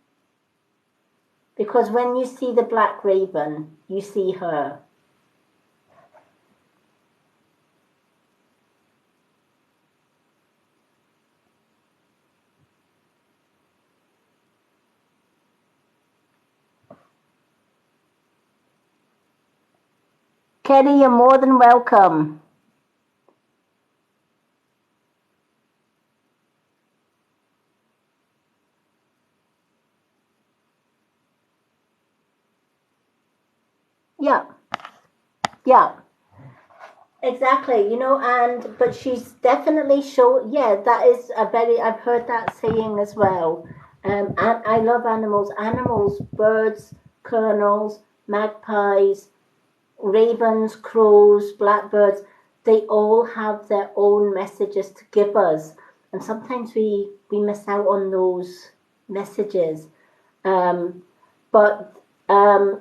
Because when you see the black raven, you see her. Kerry, you're more than welcome. Yeah, exactly. But she's definitely that is I've heard that saying as well. And I love animals, birds, kernels, magpies, ravens, crows, blackbirds. They all have their own messages to give us. And sometimes we miss out on those messages. But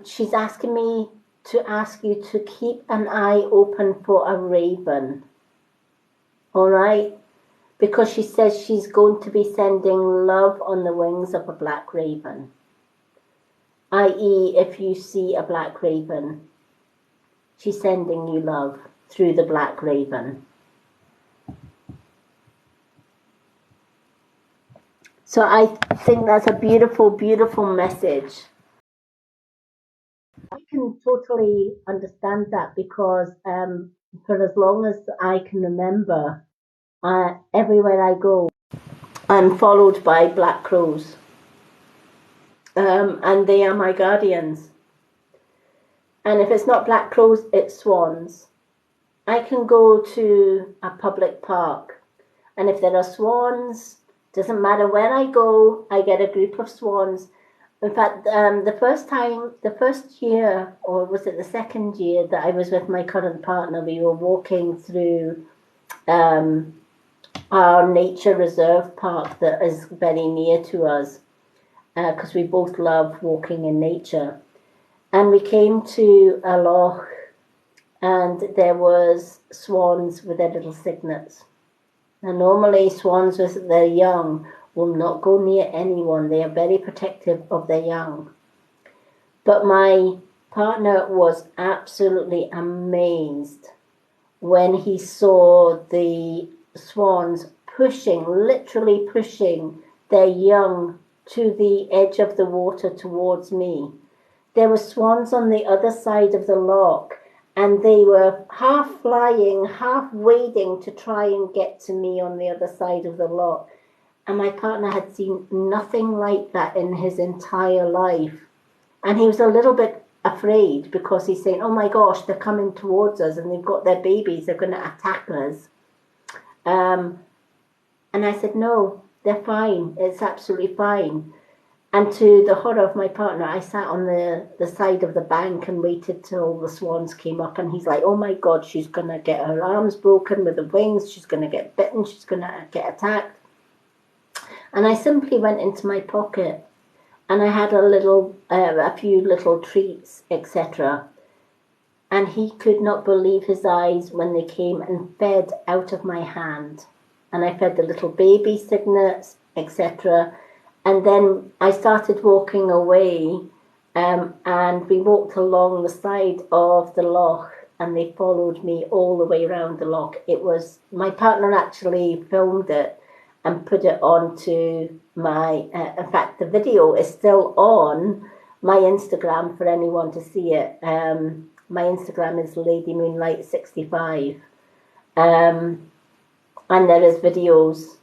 she's asking me to ask you to keep an eye open for a raven. All right? Because she says she's going to be sending love on the wings of a black raven. I.e., if you see a black raven, she's sending you love through the black raven. So I think that's a beautiful, beautiful message. I can totally understand that, because for as long as I can remember, everywhere I go, I'm followed by black crows. And they are my guardians. And if it's not black crows, it's swans. I can go to a public park, and if there are swans, doesn't matter where I go, I get a group of swans. In fact, the first year, or was it the second year that I was with my current partner, we were walking through our nature reserve park that is very near to us, because we both love walking in nature. And we came to a loch, and there was swans with their little cygnets. And normally swans, with their young, will not go near anyone. They are very protective of their young. But my partner was absolutely amazed when he saw the swans literally pushing their young to the edge of the water towards me. There were swans on the other side of the loch, and they were half flying, half wading to try and get to me on the other side of the loch. And my partner had seen nothing like that in his entire life. And he was a little bit afraid, because he's saying, oh my gosh, they're coming towards us and they've got their babies, they're going to attack us. And I said, no, they're fine. It's absolutely fine. And to the horror of my partner, I sat on the side of the bank and waited till the swans came up. And he's like, oh my God, she's going to get her arms broken with the wings. She's going to get bitten. She's going to get attacked. And I simply went into my pocket and I had a few little treats, etc. And he could not believe his eyes when they came and fed out of my hand. And I fed the little baby cygnets, etc. And then I started walking away, and we walked along the side of the loch, and they followed me all the way around the loch. It was, my partner actually filmed it and put it onto my, in fact, the video is still on my Instagram for anyone to see it. My Instagram is Lady Moonlight 65. And there is videos.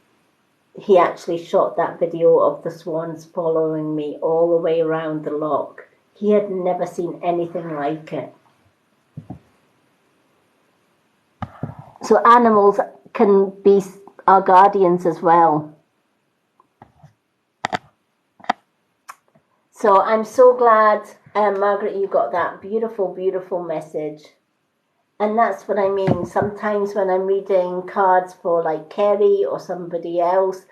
He actually shot that video of the swans following me all the way around the loch. He had never seen anything like it. So animals can be our guardians as well. So I'm so glad, Margaret, you got that beautiful, beautiful message. And that's what I mean. Sometimes when I'm reading cards for like Kerry or somebody else,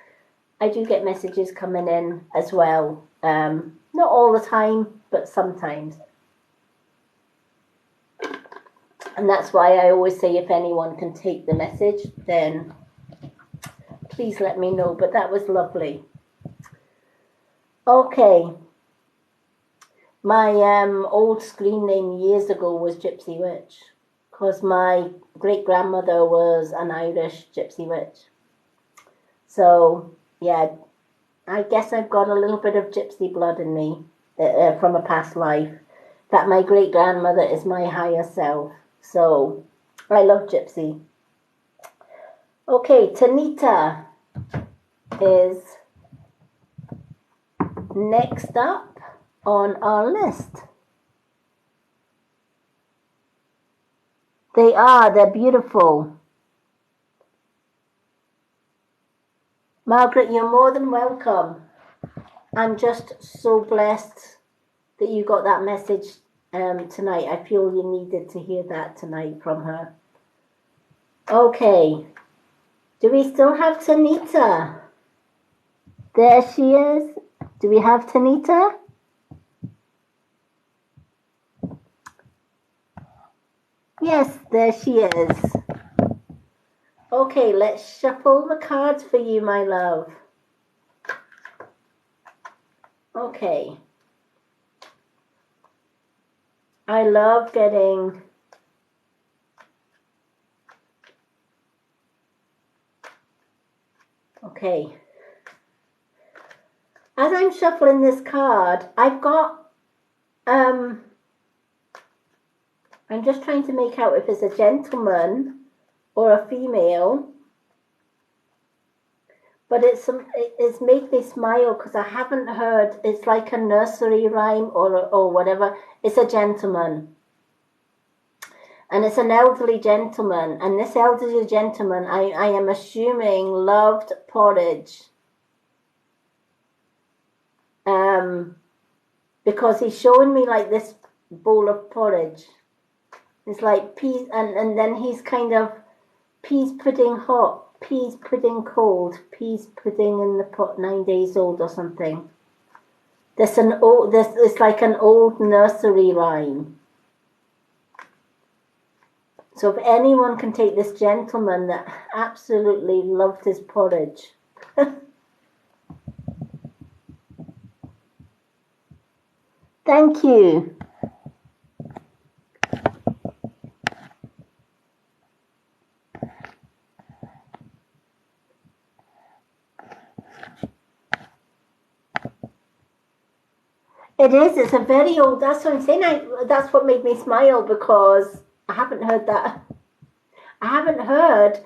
I do get messages coming in as well. Not all the time, but sometimes. And that's why I always say if anyone can take the message, then please let me know. But that was lovely. Okay. My old screen name years ago was Gypsy Witch, because my great-grandmother was an Irish Gypsy Witch. So, yeah, I guess I've got a little bit of gypsy blood in me from a past life. In fact, my great-grandmother is my higher self. So, I love gypsy. Okay, Tanita is next up on our list. They're beautiful. Margaret, you're more than welcome. I'm just so blessed that you got that message tonight. I feel you needed to hear that tonight from her. Okay. Do we still have Tanita? There she is. Do we have Tanita? Yes, there she is. Okay, let's shuffle the cards for you, my love. Okay. I love getting okay. As I'm shuffling this card, I've got I'm just trying to make out if it's a gentleman or a female. But it's made me smile because I haven't heard, it's like a nursery rhyme or whatever. It's a gentleman. And it's an elderly gentleman. And this elderly gentleman, I am assuming, loved porridge. Because he's showing me like this bowl of porridge. It's like peas, and then he's kind of peas pudding hot, peas pudding cold, peas pudding in the pot 9 days old or something. It's like an old nursery rhyme. So if anyone can take this gentleman that absolutely loved his porridge. Thank you. It is. It's a very old. That's what I'm saying. That's what made me smile because I haven't heard that. I haven't heard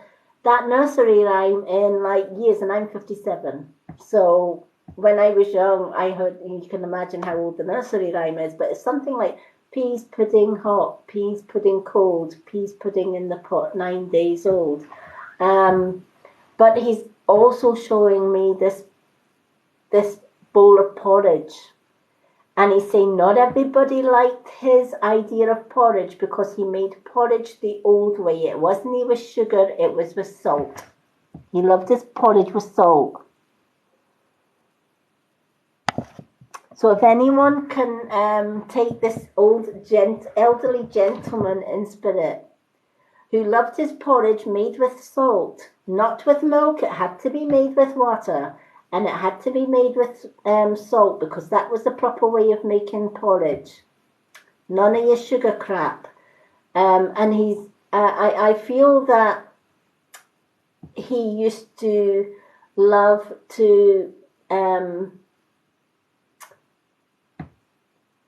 that nursery rhyme in like years, and I'm 57. So when I was young, I heard. You can imagine how old the nursery rhyme is, but it's something like peas pudding hot, peas pudding cold, peas pudding in the pot 9 days old. But he's also showing me this bowl of porridge. And he's saying not everybody liked his idea of porridge because he made porridge the old way. It wasn't with sugar, it was with salt. He loved his porridge with salt. So if anyone can take this elderly gentleman in spirit who loved his porridge made with salt, not with milk, it had to be made with water, and it had to be made with salt because that was the proper way of making porridge. None of your sugar crap. And I feel that he used to love to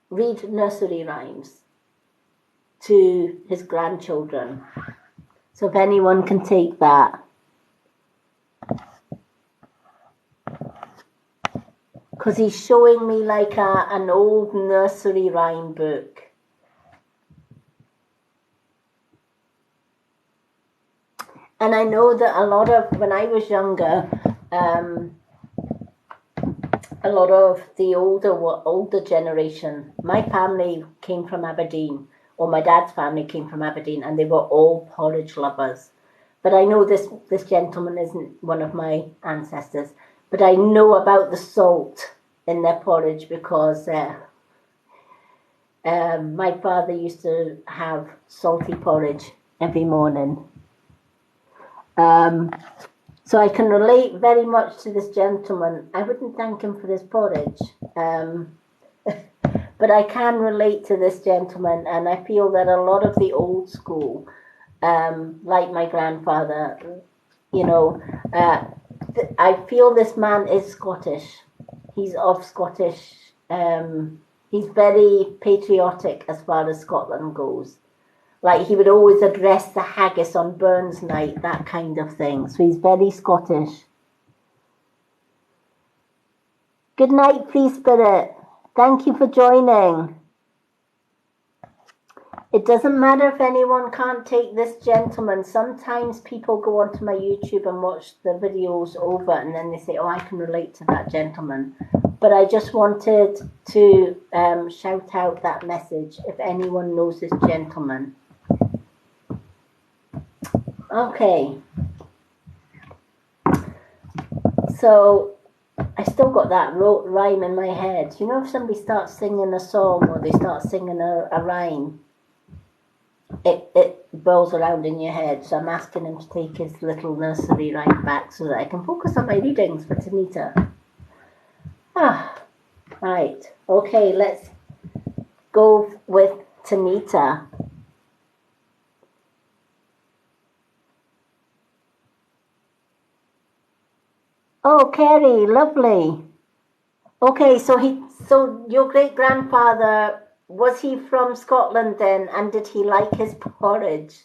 read nursery rhymes to his grandchildren. So if anyone can take that. Because he's showing me like an old nursery rhyme book. And I know that a lot of, when I was younger, a lot of the older generation, my family came from Aberdeen, or my dad's family came from Aberdeen, and they were all porridge lovers. But I know this gentleman isn't one of my ancestors, but I know about the salt in their porridge because my father used to have salty porridge every morning. So I can relate very much to this gentleman. I wouldn't thank him for his porridge, but I can relate to this gentleman, and I feel that a lot of the old school, like my grandfather, you know, I feel this man is Scottish. He's of Scottish. He's very patriotic as far as Scotland goes. Like he would always address the haggis on Burns night, that kind of thing. So he's very Scottish. Good night, Free Spirit. Thank you for joining. It doesn't matter if anyone can't take this gentleman. Sometimes people go onto my YouTube and watch the videos over and then they say, oh, I can relate to that gentleman. But I just wanted to shout out that message if anyone knows this gentleman. Okay. So I still got that rhyme in my head. You know, if somebody starts singing a song or they start singing a rhyme, it whirls around in your head. So I'm asking him to take his little nursery rhyme back so that I can focus on my readings for Tanita. Right. Okay, let's go with Tanita. Oh, Kerry, lovely. Okay, so your great grandfather, was he from Scotland then, and did he like his porridge?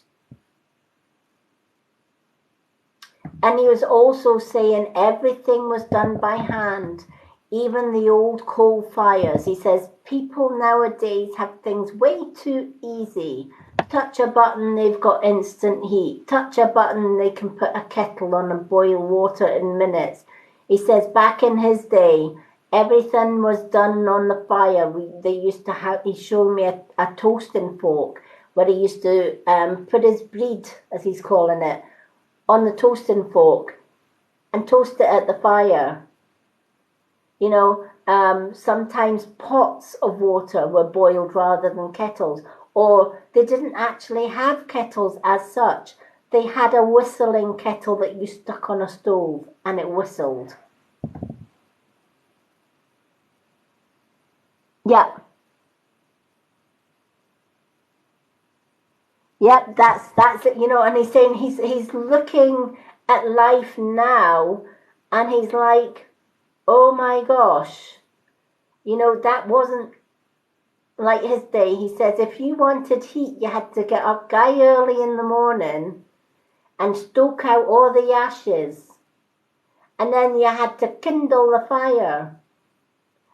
And he was also saying everything was done by hand, even the old coal fires. He says people nowadays have things way too easy. Touch a button, they've got instant heat. Touch a button, they can put a kettle on and boil water in minutes. He says back in his day, everything was done on the fire. They used to have, he showed me a toasting fork where he used to put his bread, as he's calling it, on the toasting fork and toast it at the fire. You know, sometimes pots of water were boiled rather than kettles, or they didn't actually have kettles as such. They had a whistling kettle that you stuck on a stove and it whistled. Yeah. Yep, that's it, you know, and he's saying he's looking at life now and he's like, oh my gosh, you know, that wasn't like his day. He says if you wanted heat, you had to get up guy early in the morning and stoke out all the ashes. And then you had to kindle the fire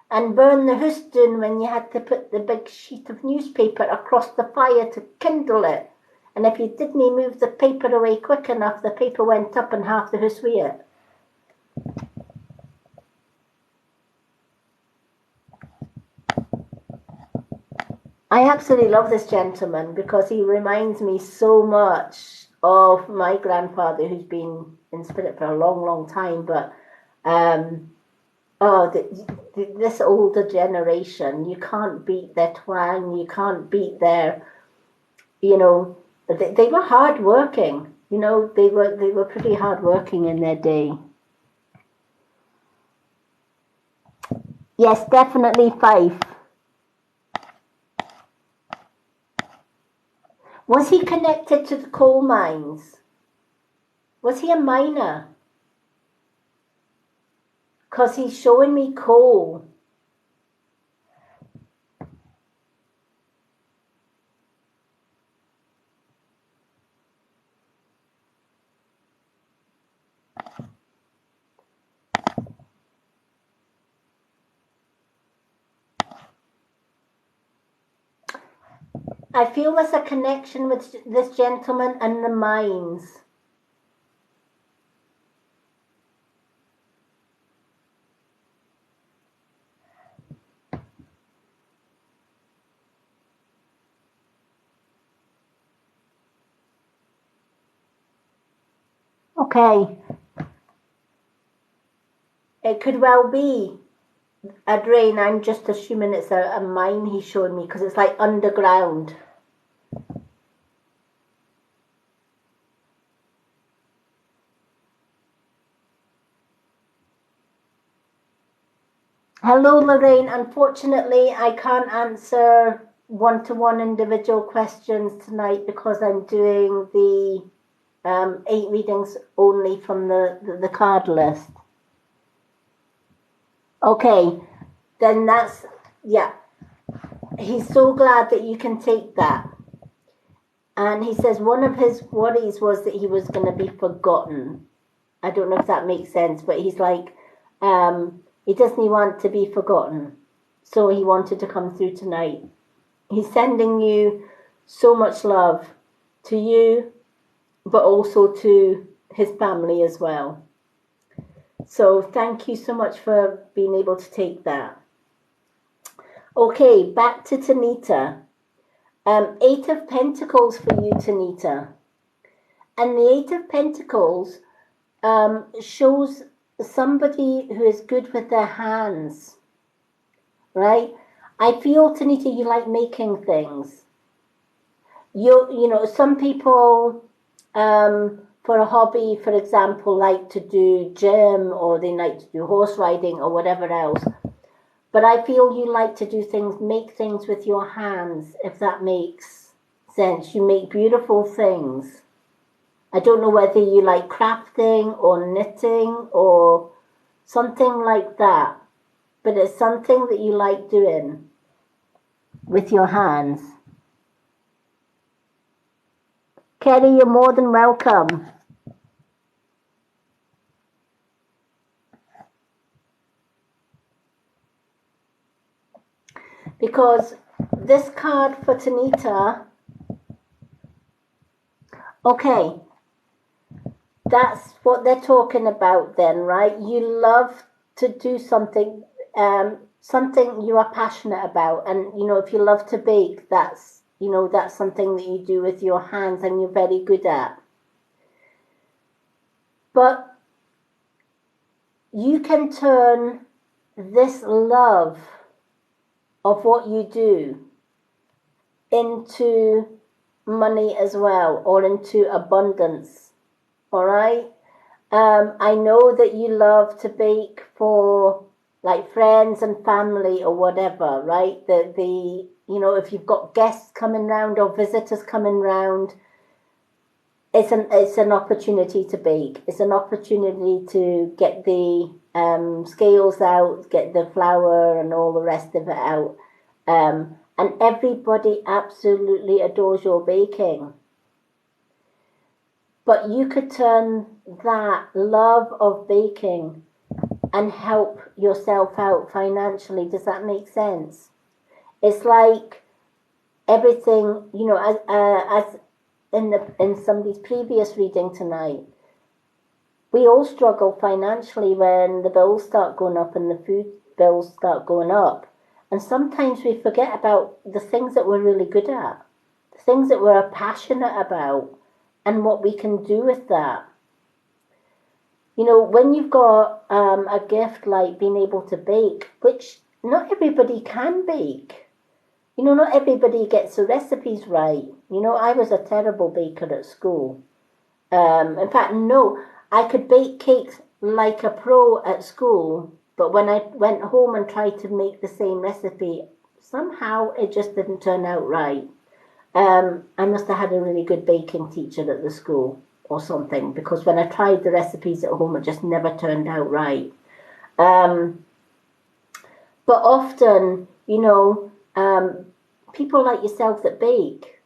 and burn the hoosdun when you had to put the big sheet of newspaper across the fire to kindle it. And if you didn't move the paper away quick enough, the paper went up and half the hoose with it. I absolutely love this gentleman because he reminds me so much of my grandfather, who's been in spirit for a long, long time. But um, oh, this older generation, you can't beat their twang, you can't beat their, you know, they were hard working. They were pretty hard working in their day. Yes, definitely Fife. Was he connected to the coal mines? Was he a miner? Because he's showing me coal. I feel there's a connection with this gentleman and the mines. Okay. It could well be a drain. I'm just assuming it's a mine he's showing me because it's like underground. Hello, Lorraine. Unfortunately, I can't answer one-to-one individual questions tonight because I'm doing the 8 readings only from the card list. Okay, then that's, yeah. He's so glad that you can take that. And he says one of his worries was that he was going to be forgotten. I don't know if that makes sense, but he's like, he doesn't want to be forgotten. So he wanted to come through tonight. He's sending you so much love to you, but also to his family as well. So thank you so much for being able to take that. Okay, back to Tanita. 8 of Pentacles for you, Tanita. And the 8 of Pentacles shows somebody who is good with their hands, right? I feel, Tanita, you like making things. Some people, for a hobby, for example, like to do gym or they like to do horse riding or whatever else. But I feel you like to do things, make things with your hands, if that makes sense. You make beautiful things. I don't know whether you like crafting or knitting or something like that, but it's something that you like doing with your hands. Kelly, you're more than welcome. Because this card for Tanita, okay, that's what they're talking about then, right? You love to do something, something you are passionate about. And, if you love to bake, that's something that you do with your hands and you're very good at. But you can turn this love of what you do into money as well, or into abundance. All right. I know that you love to bake for like friends and family or whatever, right? If you've got guests coming round or visitors coming round, it's an opportunity to bake. It's an opportunity to get the scales out, get the flour and all the rest of it out. And everybody absolutely adores your baking. But you could turn that love of baking and help yourself out financially. Does that make sense? It's like everything, as in somebody's previous reading tonight, we all struggle financially when the bills start going up and the food bills start going up. And sometimes we forget about the things that we're really good at, the things that we're passionate about, and what we can do with that. When you've got a gift like being able to bake, which not everybody can bake. Not everybody gets the recipes right. I was a terrible baker at school. In fact, no, I could bake cakes like a pro at school, but when I went home and tried to make the same recipe, somehow it just didn't turn out right. I must have had a really good baking teacher at the school or something, because when I tried the recipes at home, it just never turned out right. But often, people like yourself that bake,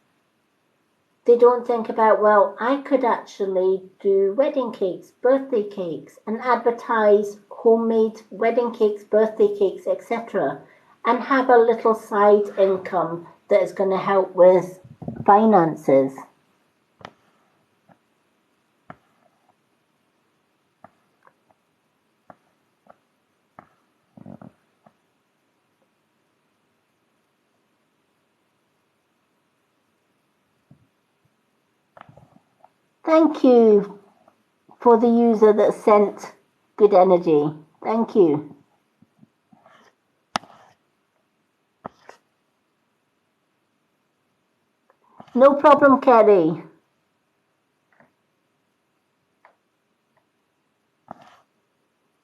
they don't think about, well, I could actually do wedding cakes, birthday cakes, and advertise homemade wedding cakes, birthday cakes, etc., and have a little side income that is going to help with finances. Thank you for the user that sent good energy. Thank you. No problem, Kerry.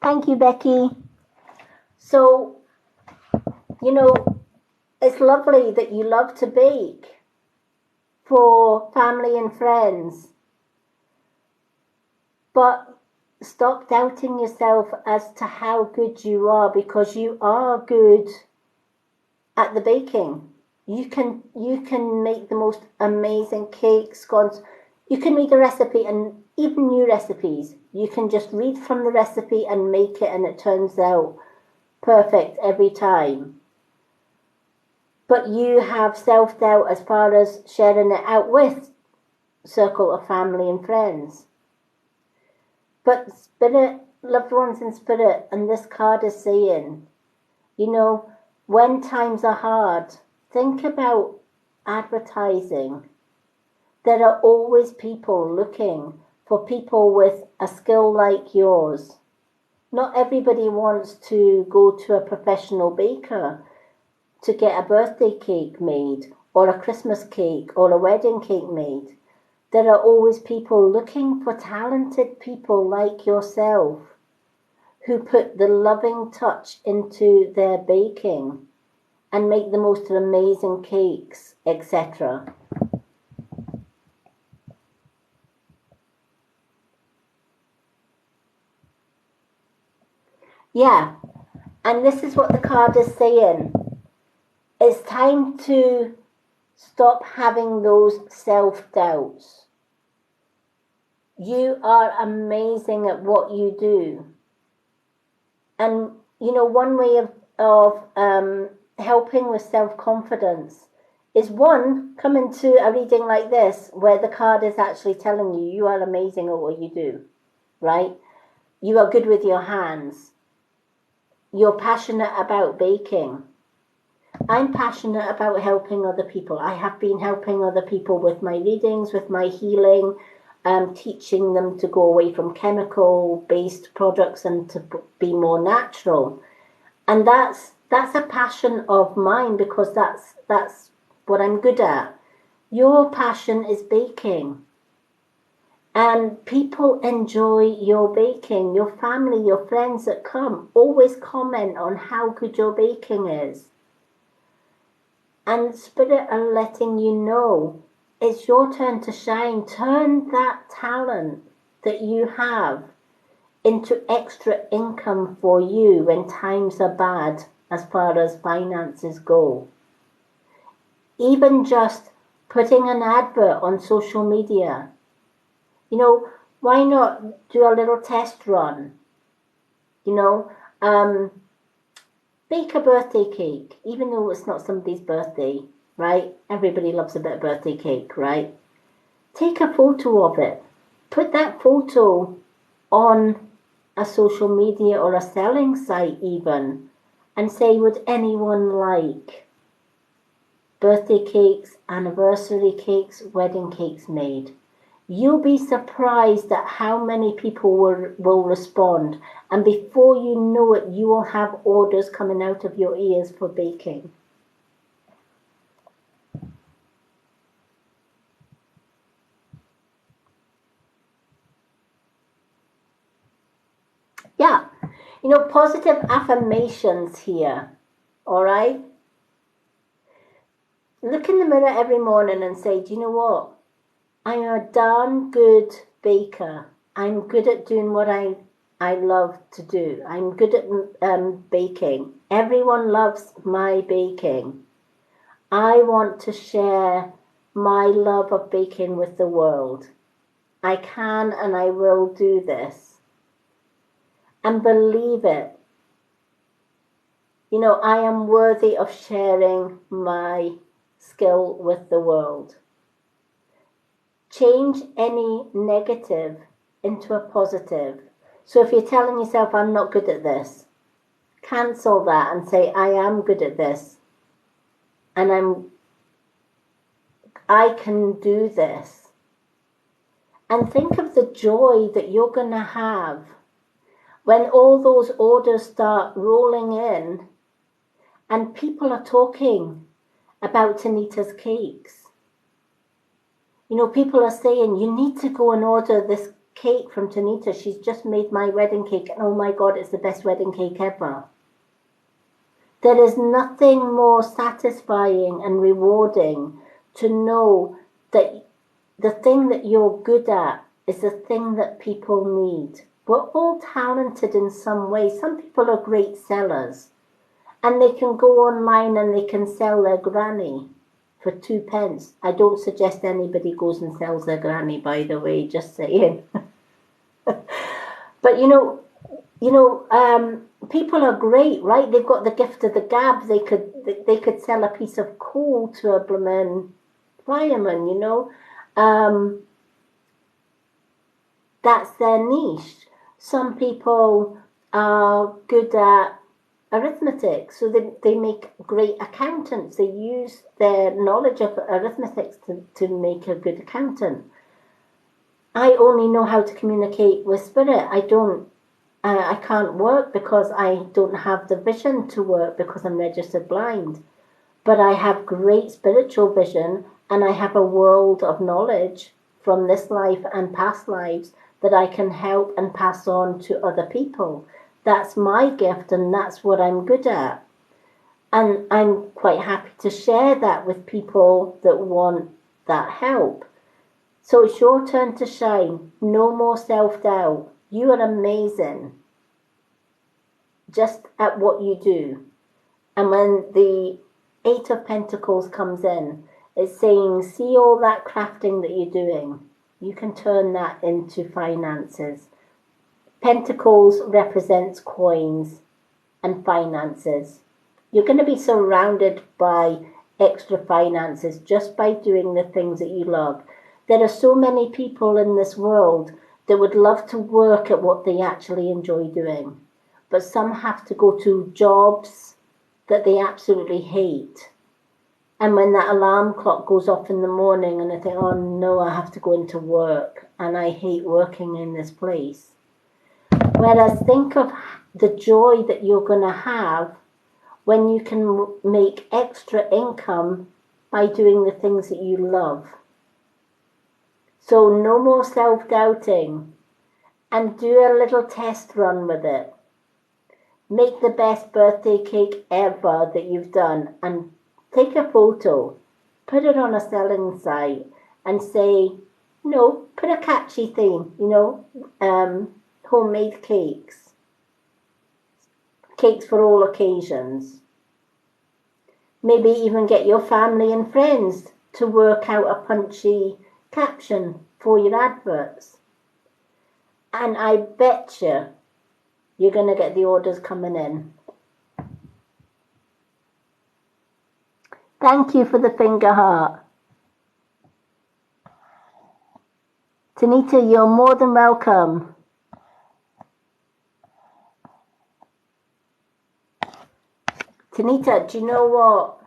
Thank you, Becky. So, it's lovely that you love to bake for family and friends. But stop doubting yourself as to how good you are, because you are good at the baking. You can make the most amazing cakes, scones. You can read a recipe, and even new recipes, you can just read from the recipe and make it, and it turns out perfect every time. But you have self-doubt as far as sharing it out with circle of family and friends. But spirit, loved ones in spirit, and this card is saying, when times are hard, think about advertising. There are always people looking for people with a skill like yours. Not everybody wants to go to a professional baker to get a birthday cake made, or a Christmas cake, or a wedding cake made. There are always people looking for talented people like yourself who put the loving touch into their baking and make the most amazing cakes, etc. Yeah, and this is what the card is saying. It's time to stop having those self-doubts. You are amazing at what you do. And, one way of helping with self-confidence is, one, coming to a reading like this, where the card is actually telling you, you are amazing at what you do, right? You are good with your hands. You're passionate about baking. I'm passionate about helping other people. I have been helping other people with my readings, with my healing, teaching them to go away from chemical-based products and to be more natural. And that's a passion of mine, because that's what I'm good at. Your passion is baking. And people enjoy your baking. Your family, your friends that come, always comment on how good your baking is. And Spirit are letting you know it's your turn to shine. Turn that talent that you have into extra income for you when times are bad as far as finances go. Even just putting an advert on social media. Why not do a little test run? Bake a birthday cake, even though it's not somebody's birthday, right? Everybody loves a bit of birthday cake, right? Take a photo of it. Put that photo on a social media or a selling site even, and say, would anyone like birthday cakes, anniversary cakes, wedding cakes made? You'll be surprised at how many people will respond. And before you know it, you will have orders coming out of your ears for baking. Yeah, positive affirmations here, all right? Look in the mirror every morning and say, do you know what? I'm a darn good baker. I'm good at doing what I love to do. I'm good at baking. Everyone loves my baking. I want to share my love of baking with the world. I can and I will do this. And believe it. I am worthy of sharing my skill with the world. Change any negative into a positive. So if you're telling yourself, I'm not good at this, cancel that and say, I am good at this. And I can do this. And think of the joy that you're going to have when all those orders start rolling in and people are talking about Tanita's cakes. People are saying, you need to go and order this cake from Tanita. She's just made my wedding cake. And oh my God, it's the best wedding cake ever. There is nothing more satisfying and rewarding to know that the thing that you're good at is the thing that people need. We're all talented in some way. Some people are great sellers. And they can go online and they can sell their granny for 2 pence. I don't suggest anybody goes and sells their granny, by the way, just saying. But people are great, right? They've got the gift of the gab. They could sell a piece of coal to a blooming fireman, that's their niche. Some people are good at arithmetic, so they make great accountants. They use their knowledge of arithmetic to make a good accountant. I only know how to communicate with spirit. I can't work because I don't have the vision to work because I'm registered blind. But I have great spiritual vision and I have a world of knowledge from this life and past lives that I can help and pass on to other people. That's my gift and that's what I'm good at. And I'm quite happy to share that with people that want that help. So it's your turn to shine. No more self-doubt. You are amazing just at what you do. And when the Eight of Pentacles comes in, it's saying, see all that crafting that you're doing. You can turn that into finances. Pentacles represents coins and finances. You're going to be surrounded by extra finances just by doing the things that you love. There are so many people in this world that would love to work at what they actually enjoy doing. But some have to go to jobs that they absolutely hate. And when that alarm clock goes off in the morning and they think, oh no, I have to go into work and I hate working in this place. Whereas think of the joy that you're going to have when you can make extra income by doing the things that you love. So no more self-doubting, and do a little test run with it. Make the best birthday cake ever that you've done and take a photo, put it on a selling site and say, put a catchy theme, homemade cakes for all occasions. Maybe even get your family and friends to work out a punchy caption for your adverts. And I bet you're going to get the orders coming in. Thank you for the finger heart. Tanita, you're more than welcome. Tanita, do you know what?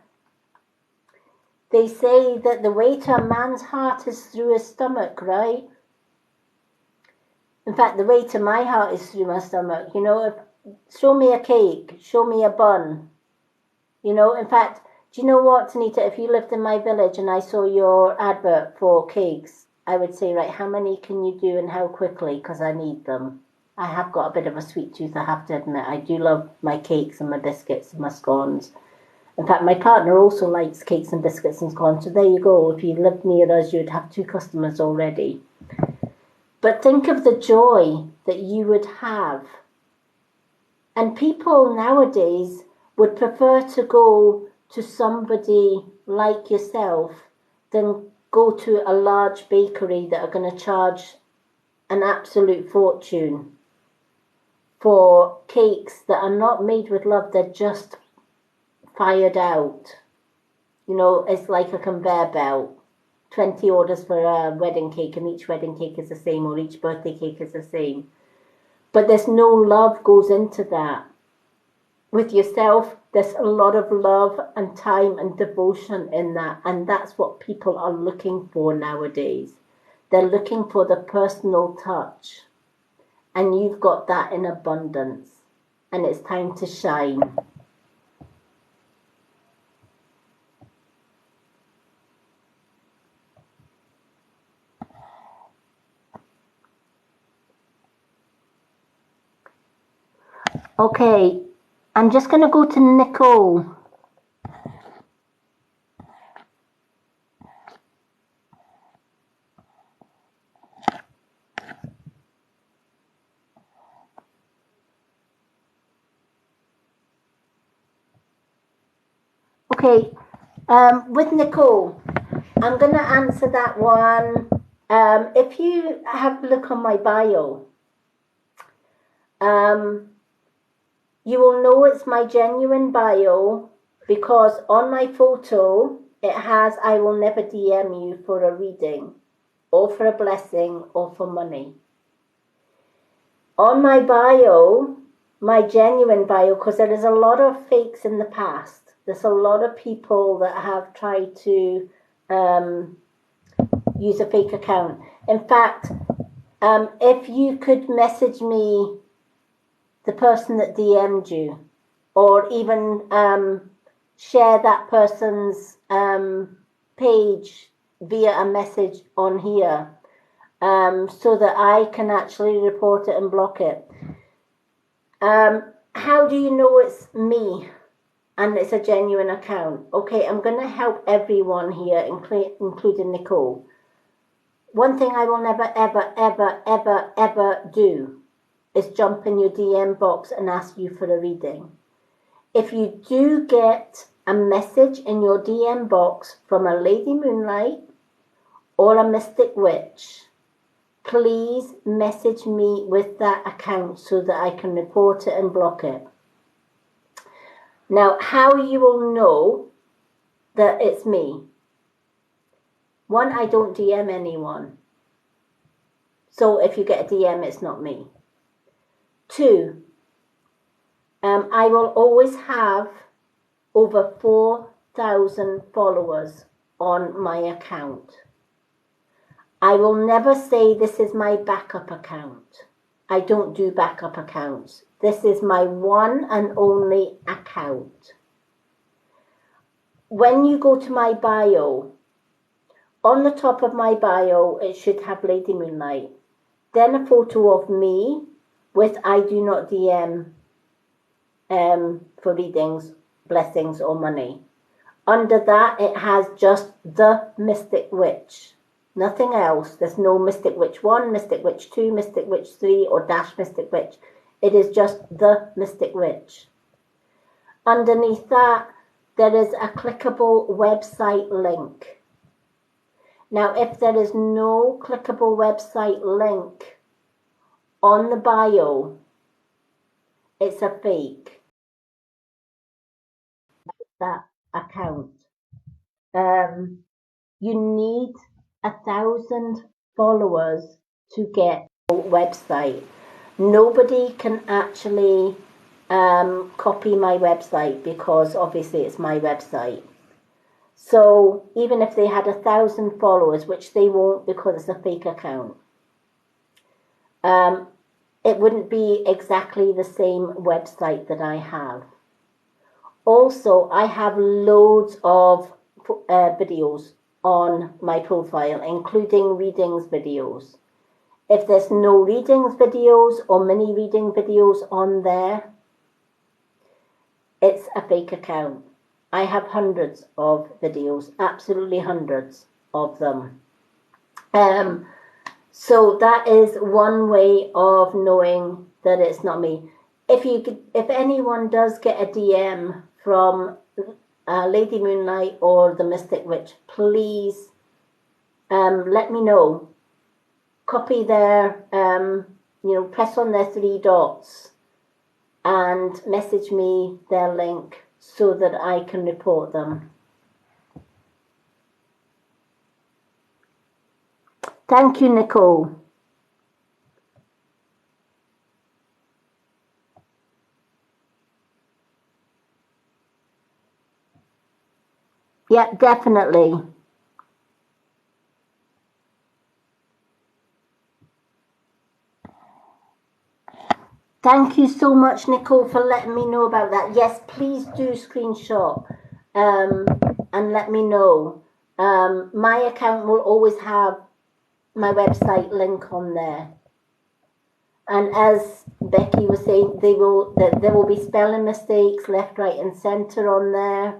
They say that the way to a man's heart is through his stomach, right? In fact, the way to my heart is through my stomach. You know, show me a cake, show me a bun. You know, in fact, do you know what, Tanita? If you lived in my village and I saw your advert for cakes, I would say, right, how many can you do and how quickly? Because I need them. I have got a bit of a sweet tooth, I have to admit. I do love my cakes and my biscuits and my scones. In fact, my partner also likes cakes and biscuits and scones. So there you go. If you lived near us, you'd have 2 customers already. But think of the joy that you would have. And people nowadays would prefer to go to somebody like yourself than go to a large bakery that are going to charge an absolute fortune for cakes that are not made with love. They're just fired out. You know, it's like a conveyor belt. 20 orders for a wedding cake, and each wedding cake is the same, or each birthday cake is the same. But there's no love goes into that. With yourself, there's a lot of love and time and devotion in that, and that's what people are looking for nowadays. They're looking for the personal touch, and you've got that in abundance, and it's time to shine. Okay, I'm just going to go to Nicole. Okay, with Nicole, I'm going to answer that one. If you have a look on my bio, you will know it's my genuine bio because on my photo, it has, I will never DM you for a reading or for a blessing or for money. On my bio, my genuine bio, because there is a lot of fakes in the past. There's a lot of people that have tried to use a fake account. In fact, if you could message me the person that DM'd you, or even share that person's page via a message on here, so that I can actually report it and block it. How do you know it's me and it's a genuine account? Okay, I'm going to help everyone here, including Nicole. One thing I will never, ever, ever, ever, ever do is jump in your DM box and ask you for a reading. If you do get a message in your DM box from a Lady Moonlight or a Mystic Witch, please message me with that account so that I can report it and block it. Now, how you will know that it's me? One, I don't DM anyone. So if you get a DM, it's not me. Two, I will always have over 4,000 followers on my account. I will never say this is my backup account. I don't do backup accounts. This is my one and only account. When you go to my bio, on the top of my bio, it should have Lady Moonlight. Then a photo of me with I do not DM for readings, blessings or money. Under that, it has just the Mystic Witch. Nothing else. There's no Mystic Witch 1, Mystic Witch 2, Mystic Witch 3 or Dash Mystic Witch. It is just the Mystic Witch. Underneath that, there is a clickable website link. Now, if there is no clickable website link on the bio, it's a fake. That account. You need 1,000 followers to get a website. Nobody can actually copy my website, because obviously it's my website. So even if they had 1,000 followers, which they won't because it's a fake account, it wouldn't be exactly the same website that I have. Also, I have loads of videos on my profile, including readings videos. If there's no readings videos or mini reading videos on there, it's a fake account. I have hundreds of videos, absolutely hundreds of them. So that is one way of knowing that it's not me. If anyone does get a DM from Lady Moonlight or the Mystic Witch, please let me know. Copy their, press on their 3 dots and message me their link so that I can report them. Thank you, Nicole. Yeah, definitely. Thank you so much, Nicole, for letting me know about that. Yes, please do screenshot and let me know. My account will always have my website link on there. And as Becky was saying, there will be spelling mistakes left, right, and centre on there.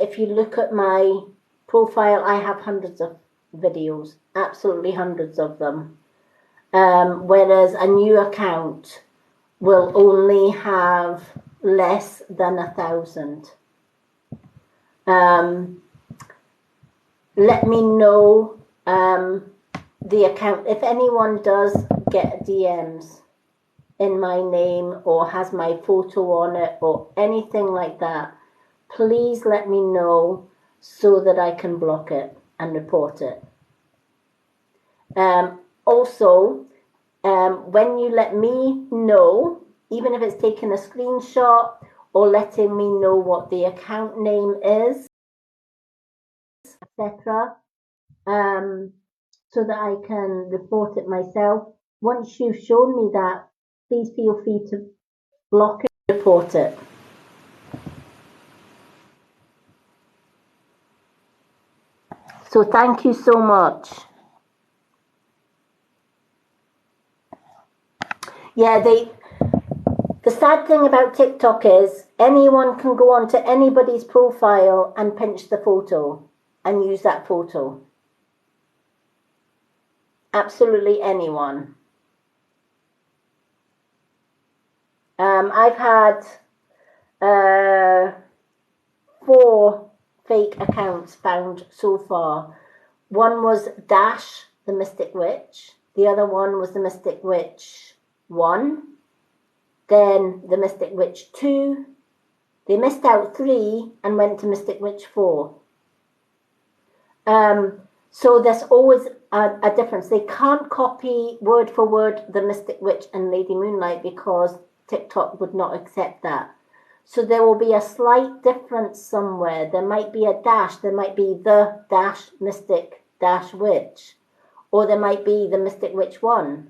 If you look at my profile, I have hundreds of videos, absolutely hundreds of them. Whereas a new account will only have less than 1,000. Let me know the account. If anyone does get DMs in my name or has my photo on it or anything like that, please let me know so that I can block it and report it. Also, when you let me know, even if it's taking a screenshot or letting me know what the account name is, etc., so that I can report it myself. Once you've shown me that, please feel free to block it and report it. So thank you so much. Yeah, the sad thing about TikTok is anyone can go onto anybody's profile and pinch the photo and use that photo. Absolutely anyone. I've had 4 fake accounts found so far. One was Dash, the Mystic Witch. The other one was the Mystic Witch 1. Then the Mystic Witch 2. They missed out 3 and went to Mystic Witch 4. So there's always a difference. They can't copy word for word the Mystic Witch and Lady Moonlight because TikTok would not accept that. So there will be a slight difference somewhere. There might be a dash. There might be the dash Mystic dash Witch. Or there might be the Mystic Witch 1.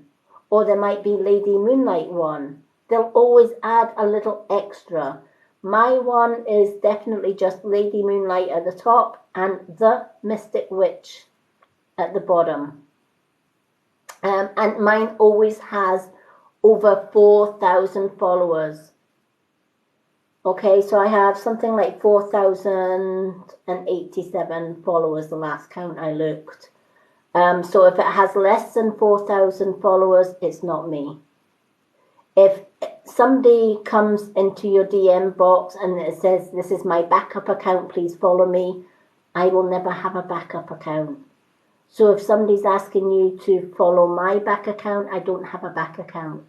Or there might be Lady Moonlight 1. They'll always add a little extra. My one is definitely just Lady Moonlight at the top and the Mystic Witch at the bottom. And mine always has over 4,000 followers. Okay, so I have something like 4,087 followers the last count I looked. So if it has less than 4,000 followers, it's not me. If somebody comes into your DM box and it says, this is my backup account, please follow me, I will never have a backup account. So if somebody's asking you to follow my back account, I don't have a back account.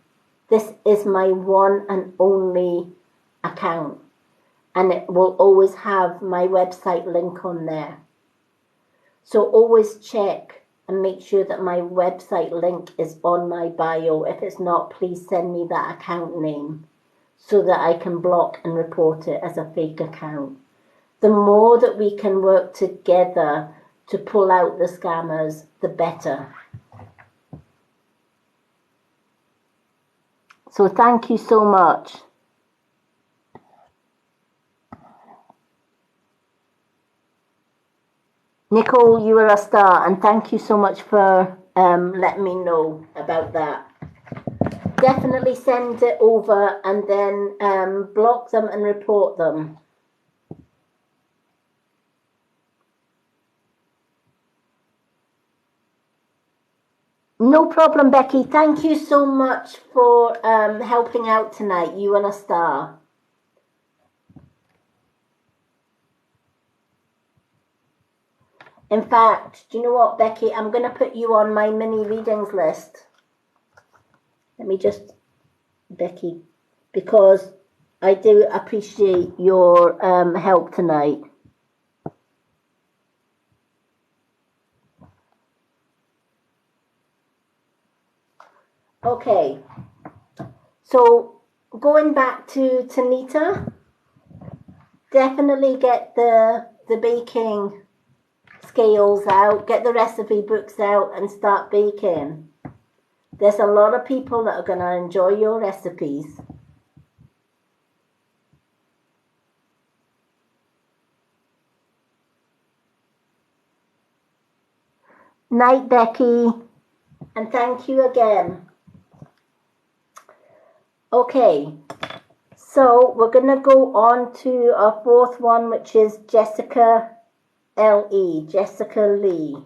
This is my one and only account. And it will always have my website link on there. So always check and make sure that my website link is on my bio. If it's not, please send me that account name so that I can block and report it as a fake account. The more that we can work together to pull out the scammers, the better. So thank you so much. Nicole, you are a star, and thank you so much for letting me know about that. Definitely send it over and then block them and report them. No problem, Becky. Thank you so much for helping out tonight. You are a star. In fact, do you know what, Becky? I'm going to put you on my mini readings list. Let me just, Becky, because I do appreciate your help tonight. Okay, so going back to Tanita, definitely get the baking scales out, get the recipe books out and start baking. There's a lot of people that are going to enjoy your recipes. Night, Becky, and thank you again. Okay, so we're going to go on to our fourth one, which is Jessica L.E., Jessica Lee.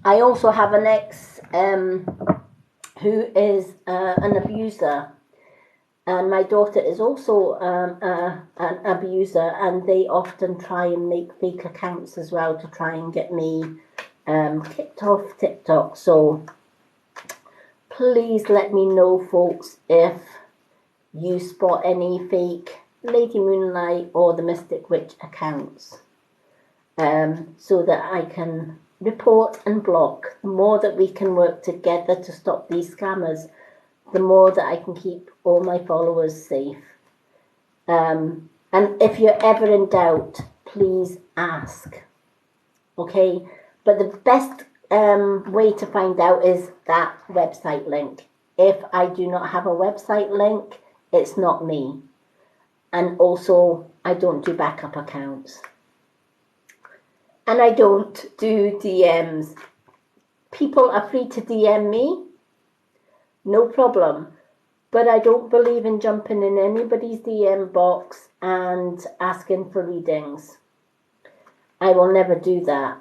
I also have an ex who is an abuser, and my daughter is also an abuser, and they often try and make fake accounts as well to try and get me kicked off TikTok. So please let me know, folks, if you spot any fake Lady Moonlight or the Mystic Witch accounts, so that I can report and block. The more that we can work together to stop these scammers, the more that I can keep all my followers safe. And if you're ever in doubt, please ask. Okay, but the best way to find out is that website link. If I do not have a website link, it's not me. And also, I don't do backup accounts. And I don't do DMs. People are free to DM me, no problem. But I don't believe in jumping in anybody's DM box and asking for readings. I will never do that.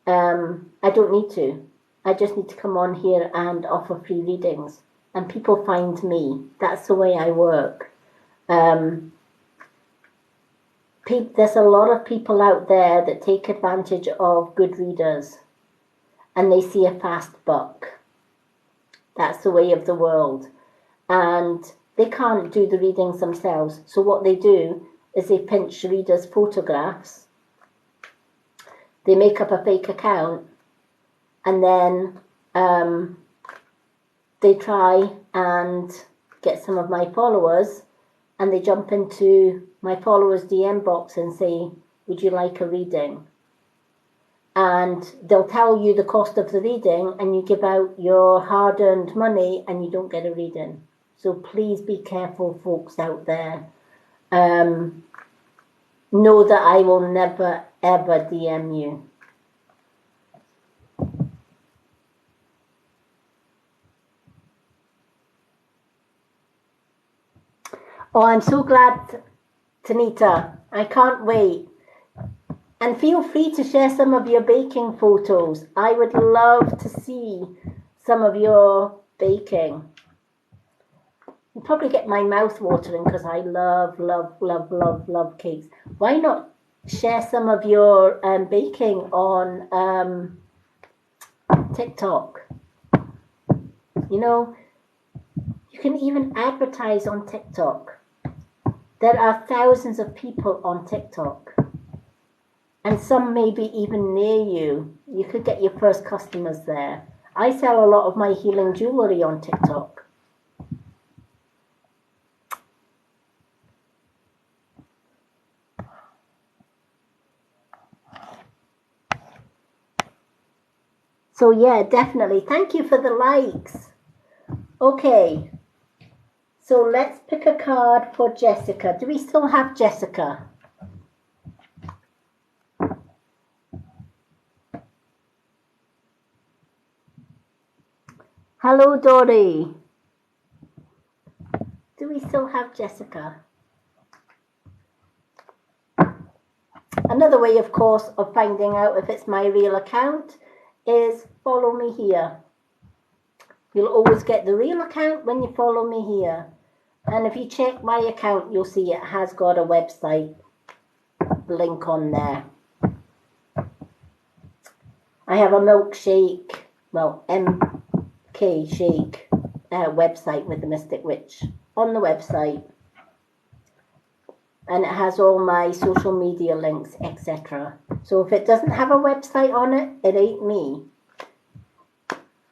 I don't need to. I just need to come on here and offer free readings. And people find me. That's the way I work. There's a lot of people out there that take advantage of good readers, and they see a fast buck. That's the way of the world. And they can't do the readings themselves. So what they do is they pinch readers' photographs, they make up a fake account, and then they try and get some of my followers, and they jump into my followers' DM box and say, would you like a reading? And they'll tell you the cost of the reading, and you give out your hard-earned money and you don't get a reading. So please be careful, folks out there. Know that I will never, ever DM you. Oh, I'm so glad, Tanita. I can't wait. And feel free to share some of your baking photos. I would love to see some of your baking. You'll probably get my mouth watering because I love, love, love, love, love cakes. Why not share some of your baking on TikTok? You know, you can even advertise on TikTok. There are thousands of people on TikTok. and some maybe even near you. You could get your first customers there. I sell a lot of my healing jewelry on TikTok. So yeah, definitely. Thank you for the likes. Okay. So let's pick a card for Jessica. Do we still have Jessica? Hello, Dory. Do we still have Jessica? Another way, of course, of finding out if it's my real account is follow me here. You'll always get the real account when you follow me here. And if you check my account, you'll see it has got a website link on there. I have a milkshake, well, MK Shake website with the Mystic Witch on the website. And it has all my social media links, etc. So if it doesn't have a website on it, it ain't me.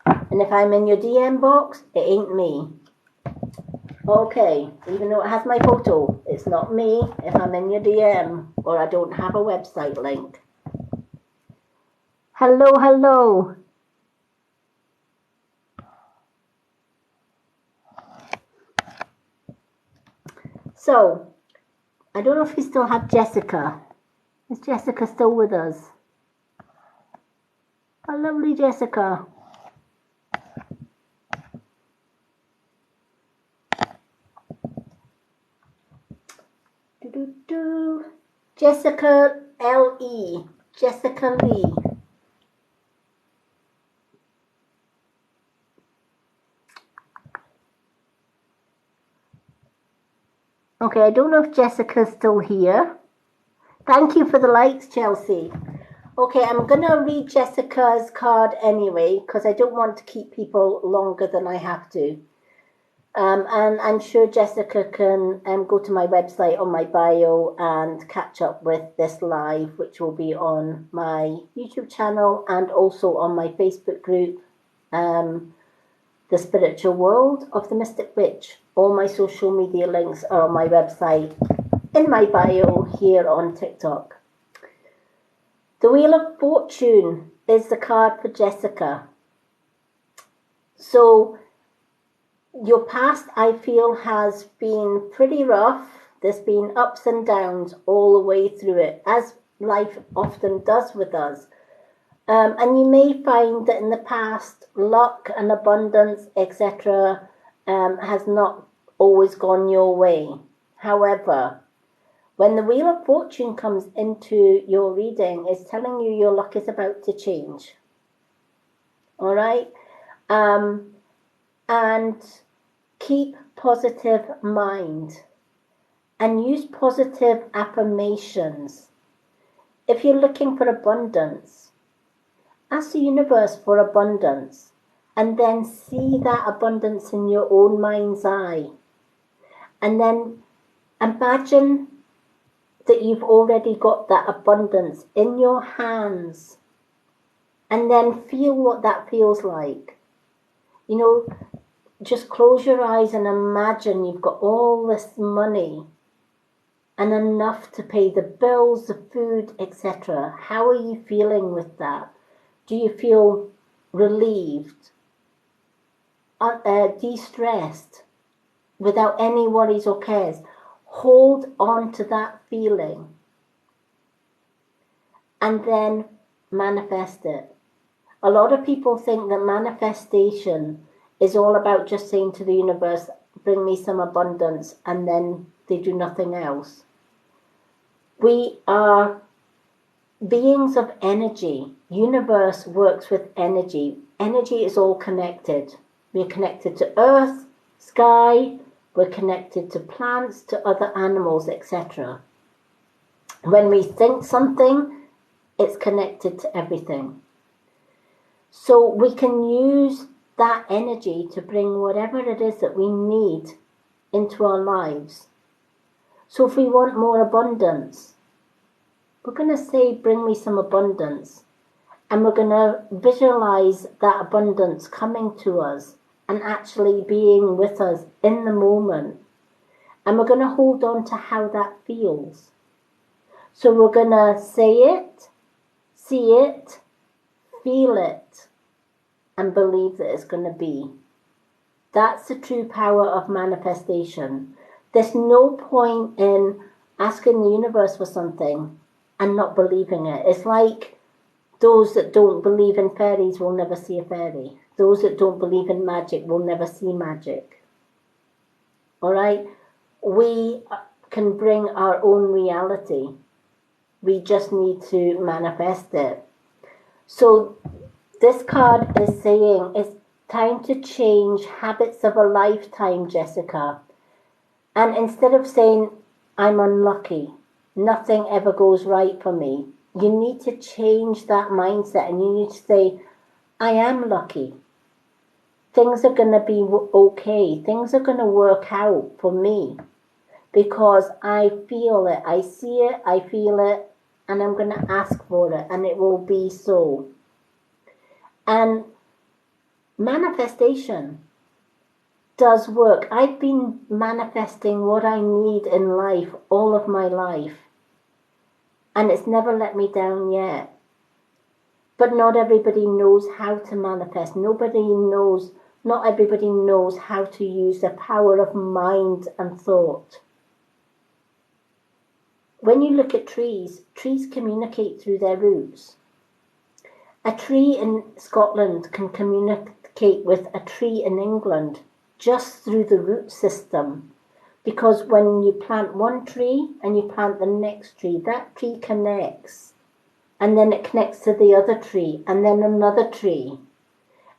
And if I'm in your DM box, it ain't me. Okay, even though it has my photo, it's not me if I'm in your DM or I don't have a website link. Hello, hello. So, I don't know if we still have Jessica. Is Jessica still with us? Oh, lovely Jessica. Jessica L.E. Jessica Lee. Okay, I don't know if Jessica's still here. Thank you for the likes, Chelsea. Okay, I'm going to read Jessica's card anyway, because I don't want to keep people longer than I have to. And I'm sure Jessica can go to my website on my bio and catch up with this live, which will be on my YouTube channel and also on my Facebook group, The Spiritual World of the Mystic Witch. All my social media links are on my website, in my bio here on TikTok. The Wheel of Fortune is the card for Jessica. So your past, I feel, has been pretty rough. There's been ups and downs all the way through it, as life often does with us. And you may find that in the past, luck and abundance, etc., has not always gone your way. However, when the Wheel of Fortune comes into your reading, it's telling you your luck is about to change. All right? And keep positive mind and use positive affirmations. If you're looking for abundance, ask the universe for abundance and then see that abundance in your own mind's eye. And then imagine that you've already got that abundance in your hands. And then feel what that feels like. You know, just close your eyes and imagine you've got all this money and enough to pay the bills, the food, etc. How are you feeling with that? Do you feel relieved, de-stressed, without any worries or cares? Hold on to that feeling and then manifest it. A lot of people think that manifestation is all about just saying to the universe, bring me some abundance, and then they do nothing else. We are beings of energy. Universe works with energy. Energy is all connected. We're connected to earth, sky, we're connected to plants, to other animals, etc. When we think something, it's connected to everything. So we can use that energy to bring whatever it is that we need into our lives. So if we want more abundance, we're going to say, bring me some abundance. And we're going to visualize that abundance coming to us and actually being with us in the moment. And we're going to hold on to how that feels. So we're going to say it, see it, feel it, and believe that it's going to be. That's the true power of manifestation. There's no point in asking the universe for something and not believing it. It's like those that don't believe in fairies will never see a fairy. Those that don't believe in magic will never see magic. All right? We can bring our own reality. We just need to manifest it. So this card is saying it's time to change habits of a lifetime, Jessica. And instead of saying, I'm unlucky, nothing ever goes right for me, you need to change that mindset and you need to say, I am lucky. Things are going to be okay. Things are going to work out for me because I feel it. I see it, I feel it, and I'm going to ask for it, and it will be so. And manifestation does work. I've been manifesting what I need in life all of my life, and it's never let me down yet. But not everybody knows how to manifest. Not everybody knows how to use the power of mind and thought. When you look at trees communicate through their roots. A tree in Scotland can communicate with a tree in England just through the root system. Because when you plant one tree and you plant the next tree, that tree connects. And then it connects to the other tree and then another tree.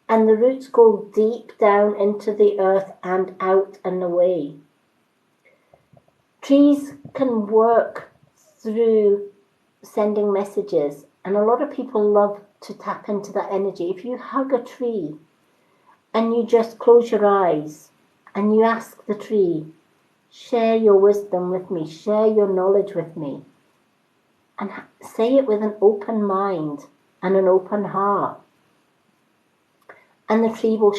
And the roots go deep down into the earth and out and away. Trees can work through sending messages, and a lot of people love to tap into that energy. If you hug a tree and you just close your eyes and you ask the tree, share your wisdom with me, share your knowledge with me, and say it with an open mind and an open heart, and the tree will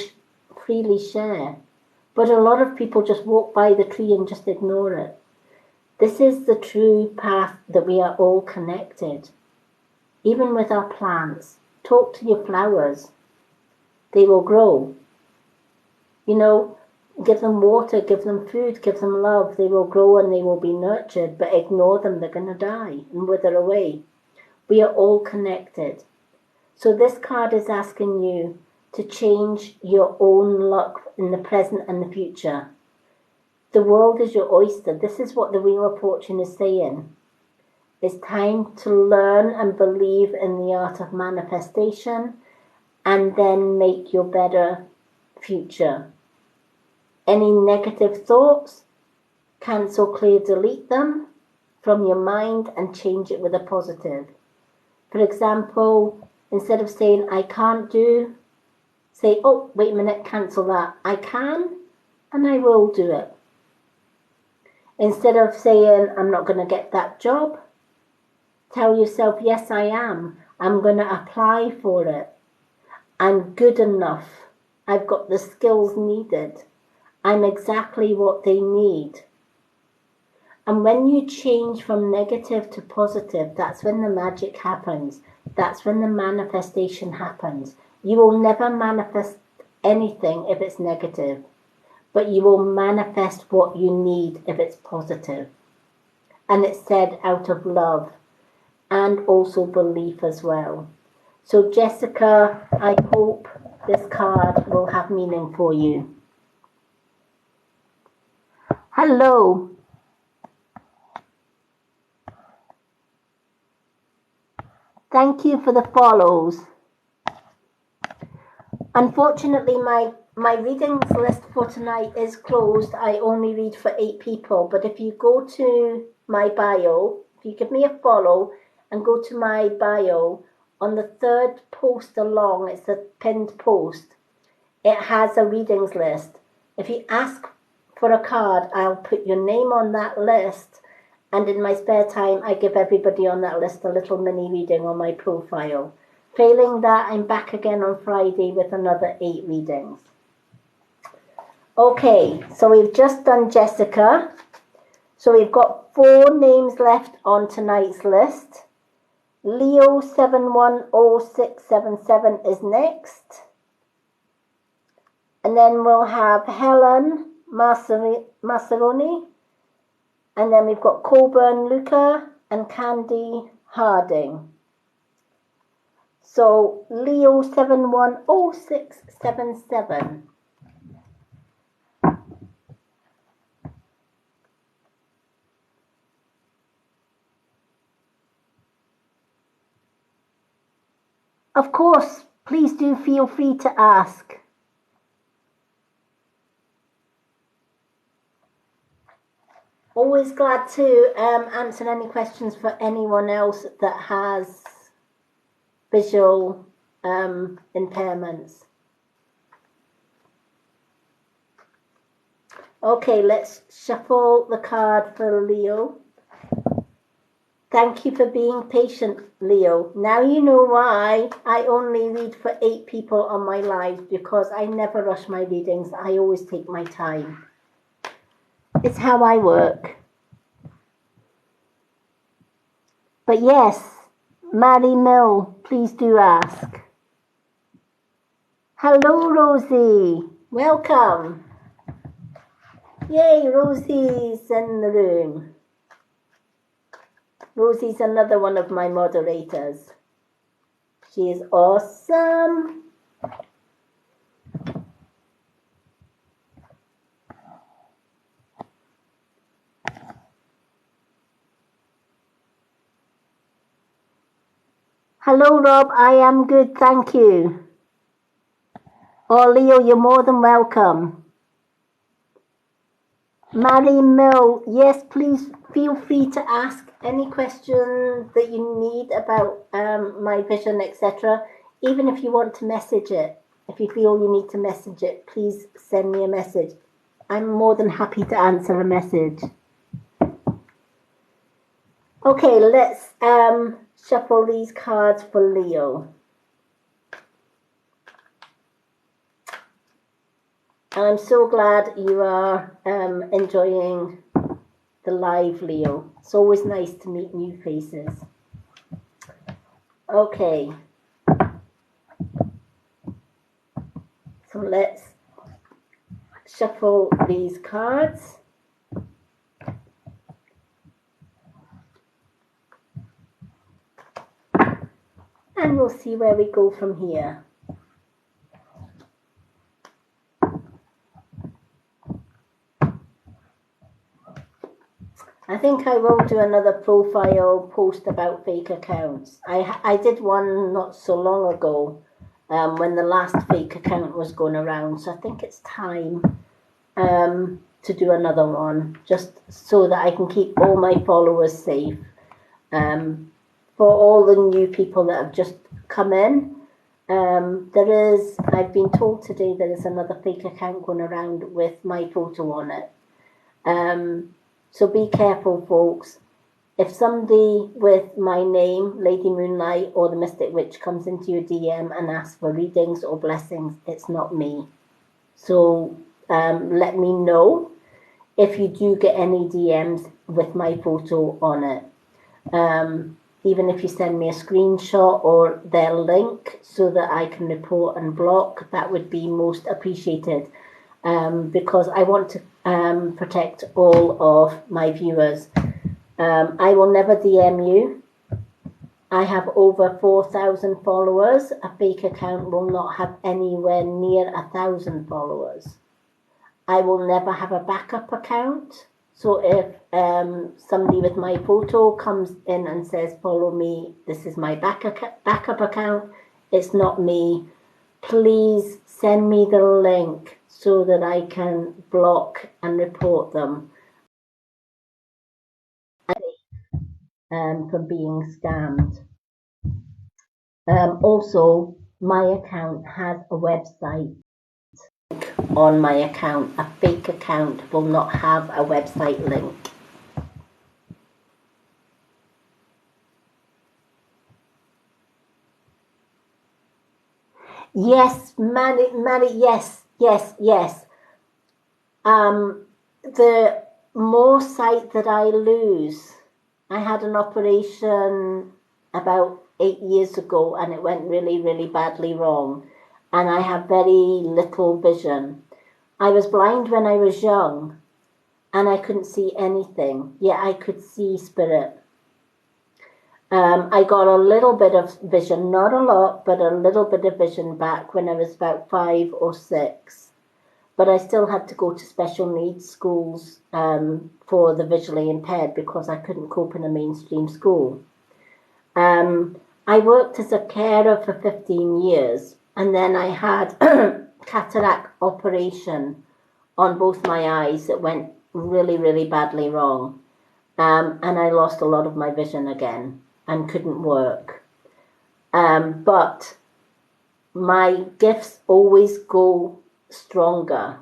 freely share. But a lot of people just walk by the tree and just ignore it. This is the true path that we are all connected. Even with our plants, talk to your flowers. They will grow. Give them water, give them food, give them love. They will grow and they will be nurtured, but ignore them, they're going to die and wither away. We are all connected. So this card is asking you to change your own luck in the present and the future. The world is your oyster. This is what the Wheel of Fortune is saying. It's time to learn and believe in the art of manifestation and then make your better future. Any negative thoughts, cancel, clear, delete them from your mind and change it with a positive. For example, instead of saying, I can't do, say, oh, wait a minute, cancel that. I can and I will do it. Instead of saying, I'm not going to get that job, tell yourself, yes, I am. I'm going to apply for it. I'm good enough. I've got the skills needed. I'm exactly what they need. And when you change from negative to positive, that's when the magic happens. That's when the manifestation happens. You will never manifest anything if it's negative, but you will manifest what you need if it's positive. And it's said out of love and also belief as well. So Jessica, I hope this card will have meaning for you. Hello. Thank you for the follows. Unfortunately, my readings list for tonight is closed. I only read for 8 people. But if you go to my bio, if you give me a follow and go to my bio, on the 3rd post along, it's a pinned post, it has a readings list. If you ask for a card, I'll put your name on that list And in my spare time, I give everybody on that list a little mini reading on my profile. Failing that, I'm back again on Friday with another 8 readings. Okay, so we've just done Jessica. So we've got 4 names left on tonight's list. Leo 710677 is next. And then we'll have Helen Massaroni. And then we've got Coburn Luca and Candy Harding. So Leo 710677. Of course, please do feel free to ask. Always glad to answer any questions for anyone else that has visual impairments. Okay, let's shuffle the card for Leo. Thank you for being patient, Leo. Now you know why I only read for 8 people on my live, because I never rush my readings. I always take my time. It's how I work. But yes, Mary Mill, please do ask. Hello, Rosie. Welcome. Yay, Rosie's in the room. Rosie's another one of my moderators. She is awesome. Hello, Rob. I am good, thank you. Oh, Leo, you're more than welcome. Mary Mill, yes, please feel free to ask any question that you need about my vision, etc. Even if you want to message it, if you feel you need to message it, please send me a message. I'm more than happy to answer a message. Okay, let's shuffle these cards for Leo. I'm so glad you are enjoying the live, Leo. It's always nice to meet new faces. Okay. So let's shuffle these cards. And we'll see where we go from here. I think I will do another profile post about fake accounts. I did one not so long ago when the last fake account was going around. So I think it's time to do another one, just so that I can keep all my followers safe. For all the new people that have just come in, I've been told today there is another fake account going around with my photo on it. So be careful, folks. If somebody with my name, Lady Moonlight or the Mystic Witch, comes into your DM and asks for readings or blessings, it's not me. So let me know if you do get any DMs with my photo on it. Even if you send me a screenshot or their link so that I can report and block, that would be most appreciated. Because I want to protect all of my viewers. I will never DM you. I have over 4,000 followers. A fake account will not have anywhere near 1,000 followers. I will never have a backup account. So if somebody with my photo comes in and says, follow me, this is my backup account, it's not me. Please send me the link so that I can block and report them for being scammed. Also, my account has a website. On my account, a fake account will not have a website link. Yes, Mary, yes, yes, yes. The more sight that I lose, I had an operation about 8 years ago and it went really, really badly wrong. And I have very little vision. I was blind when I was young and I couldn't see anything, yet I could see spirit. I got a little bit of vision, not a lot, but a little bit of vision back when I was about 5 or 6. But I still had to go to special needs schools for the visually impaired because I couldn't cope in a mainstream school. I worked as a carer for 15 years and then I had cataract operation on both my eyes that went really, really badly wrong. And I lost a lot of my vision again and couldn't work. But my gifts always go stronger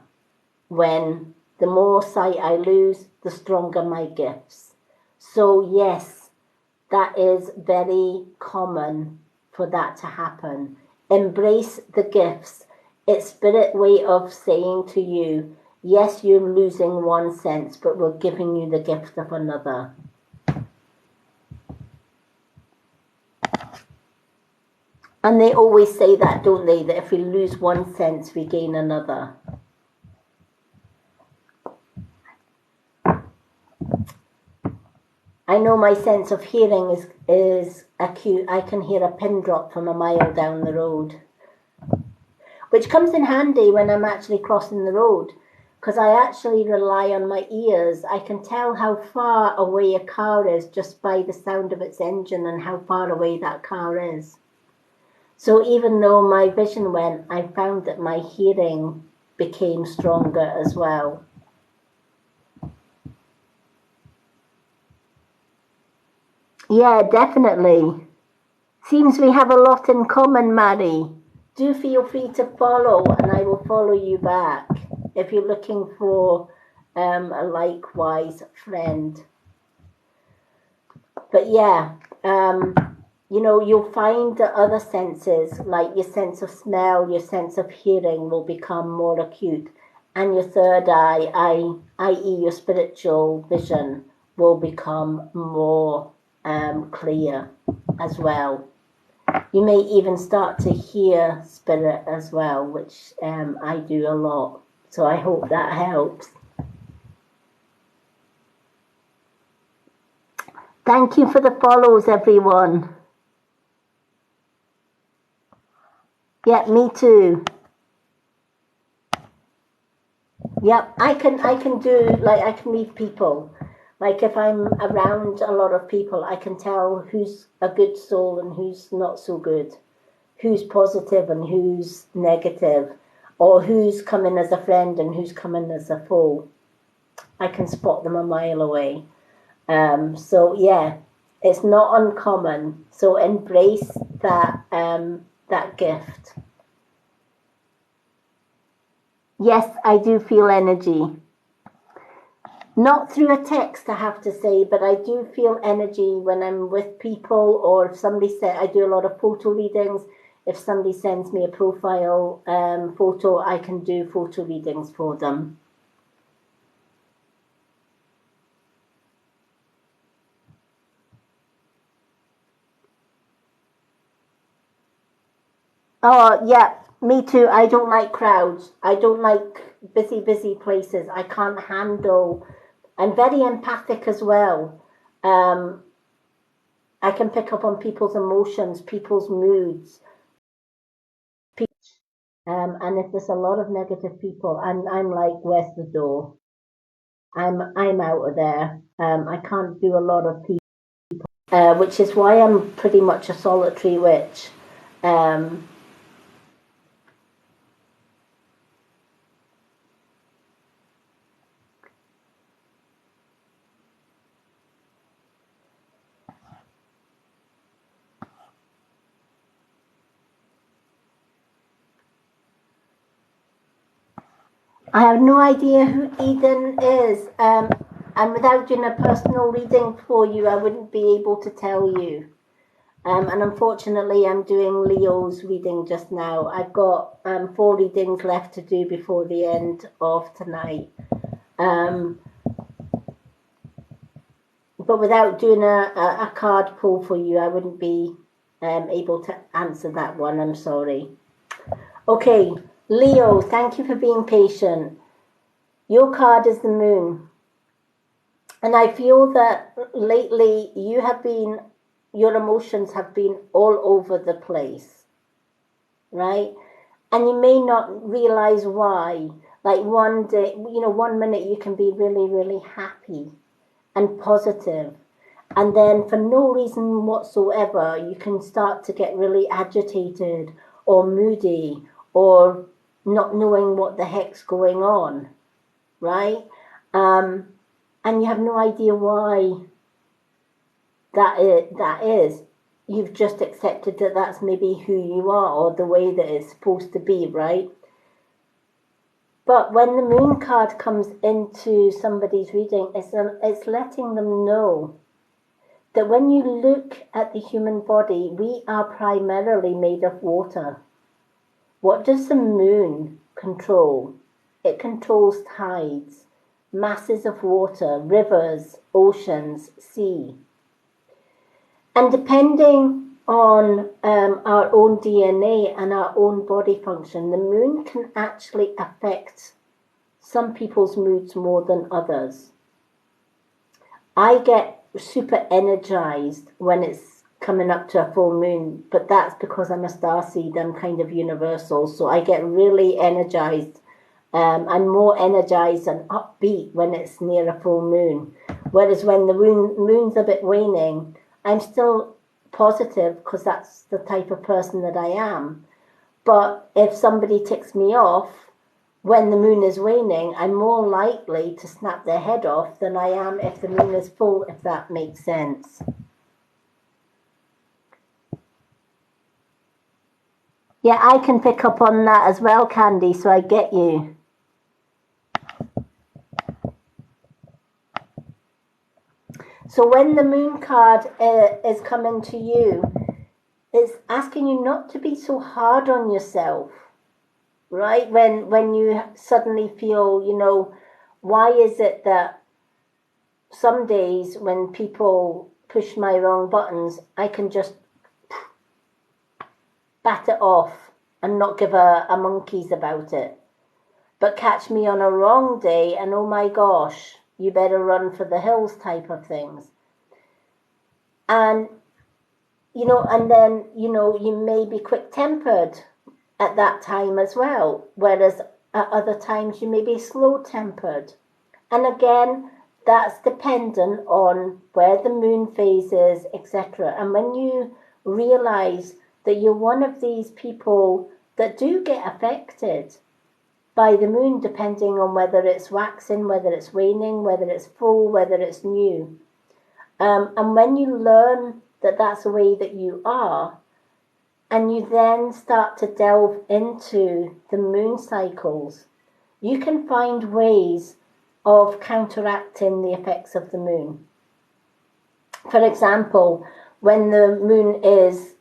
when the more sight I lose, the stronger my gifts. So yes, that is very common for that to happen. Embrace the gifts. It's Spirit way of saying to you, yes, you're losing one sense, but we're giving you the gift of another. And they always say that, don't they? That if we lose one sense, we gain another. I know my sense of hearing is acute. I can hear a pin drop from a mile down the road. Which comes in handy when I'm actually crossing the road, because I actually rely on my ears. I can tell how far away a car is just by the sound of its engine and how far away that car is. So even though my vision went, I found that my hearing became stronger as well. Yeah, definitely. Seems we have a lot in common, Mary. Do feel free to follow and I will follow you back if you're looking for a likewise friend. But yeah, you know, you'll find that other senses, like your sense of smell, your sense of hearing, will become more acute. And your third eye, i.e. your spiritual vision, will become more clear as well. You may even start to hear spirit as well, which I do a lot. So I hope that helps. Thank you for the follows, everyone. Yeah, me too. Yep, I can do, like, I can read people. Like if I'm around a lot of people, I can tell who's a good soul and who's not so good, who's positive and who's negative, or who's coming as a friend and who's coming as a foe. I can spot them a mile away. So yeah, it's not uncommon. So embrace that gift. Yes, I do feel energy. Not through a text, I have to say, but I do feel energy when I'm with people, or if somebody said, I do a lot of photo readings. If somebody sends me a profile photo, I can do photo readings for them. Oh, yeah, me too. I don't like crowds. I don't like busy places. I can't handle. I'm very empathic as well. I can pick up on people's emotions, people's moods. And if there's a lot of negative people, I'm like, where's the door? I'm out of there. I can't do a lot of people, which is why I'm pretty much a solitary witch. I have no idea who Eden is. And without doing a personal reading for you, I wouldn't be able to tell you. And unfortunately, I'm doing Leo's reading just now. I've got 4 readings left to do before the end of tonight. But without doing a card pull for you, I wouldn't be able to answer that one. I'm sorry. Okay, Leo, thank you for being patient. Your card is the moon. And I feel that lately your emotions have been all over the place, right? And you may not realize why. Like one day, 1 minute you can be really, really happy and positive. And then for no reason whatsoever, you can start to get really agitated or moody or not knowing what the heck's going on, right? And you have no idea why that is. You've just accepted that that's maybe who you are or the way that it's supposed to be, right? But when the moon card comes into somebody's reading, it's letting them know that when you look at the human body, we are primarily made of water. What does the moon control? It controls tides, masses of water, rivers, oceans, sea. And depending on our own DNA and our own body function, the moon can actually affect some people's moods more than others. I get super energized when it's coming up to a full moon, but that's because I'm a starseed. I'm kind of universal, so I get really energized. I'm more energized and upbeat when it's near a full moon. Whereas when the moon's a bit waning, I'm still positive because that's the type of person that I am. But if somebody ticks me off when the moon is waning, I'm more likely to snap their head off than I am if the moon is full, if that makes sense. Yeah, I can pick up on that as well, Candy, so I get you. So when the moon card is coming to you, it's asking you not to be so hard on yourself, right? When you suddenly feel, why is it that some days when people push my wrong buttons, I can just bat it off and not give a monkey's about it. But catch me on a wrong day and oh my gosh, you better run for the hills type of things. And and then, you may be quick-tempered at that time as well, whereas at other times you may be slow-tempered. And again, that's dependent on where the moon phase is, etc. And when you realize that you're one of these people that do get affected by the moon, depending on whether it's waxing, whether it's waning, whether it's full, whether it's new. And when you learn that that's the way that you are, and you then start to delve into the moon cycles, you can find ways of counteracting the effects of the moon. For example, when the moon is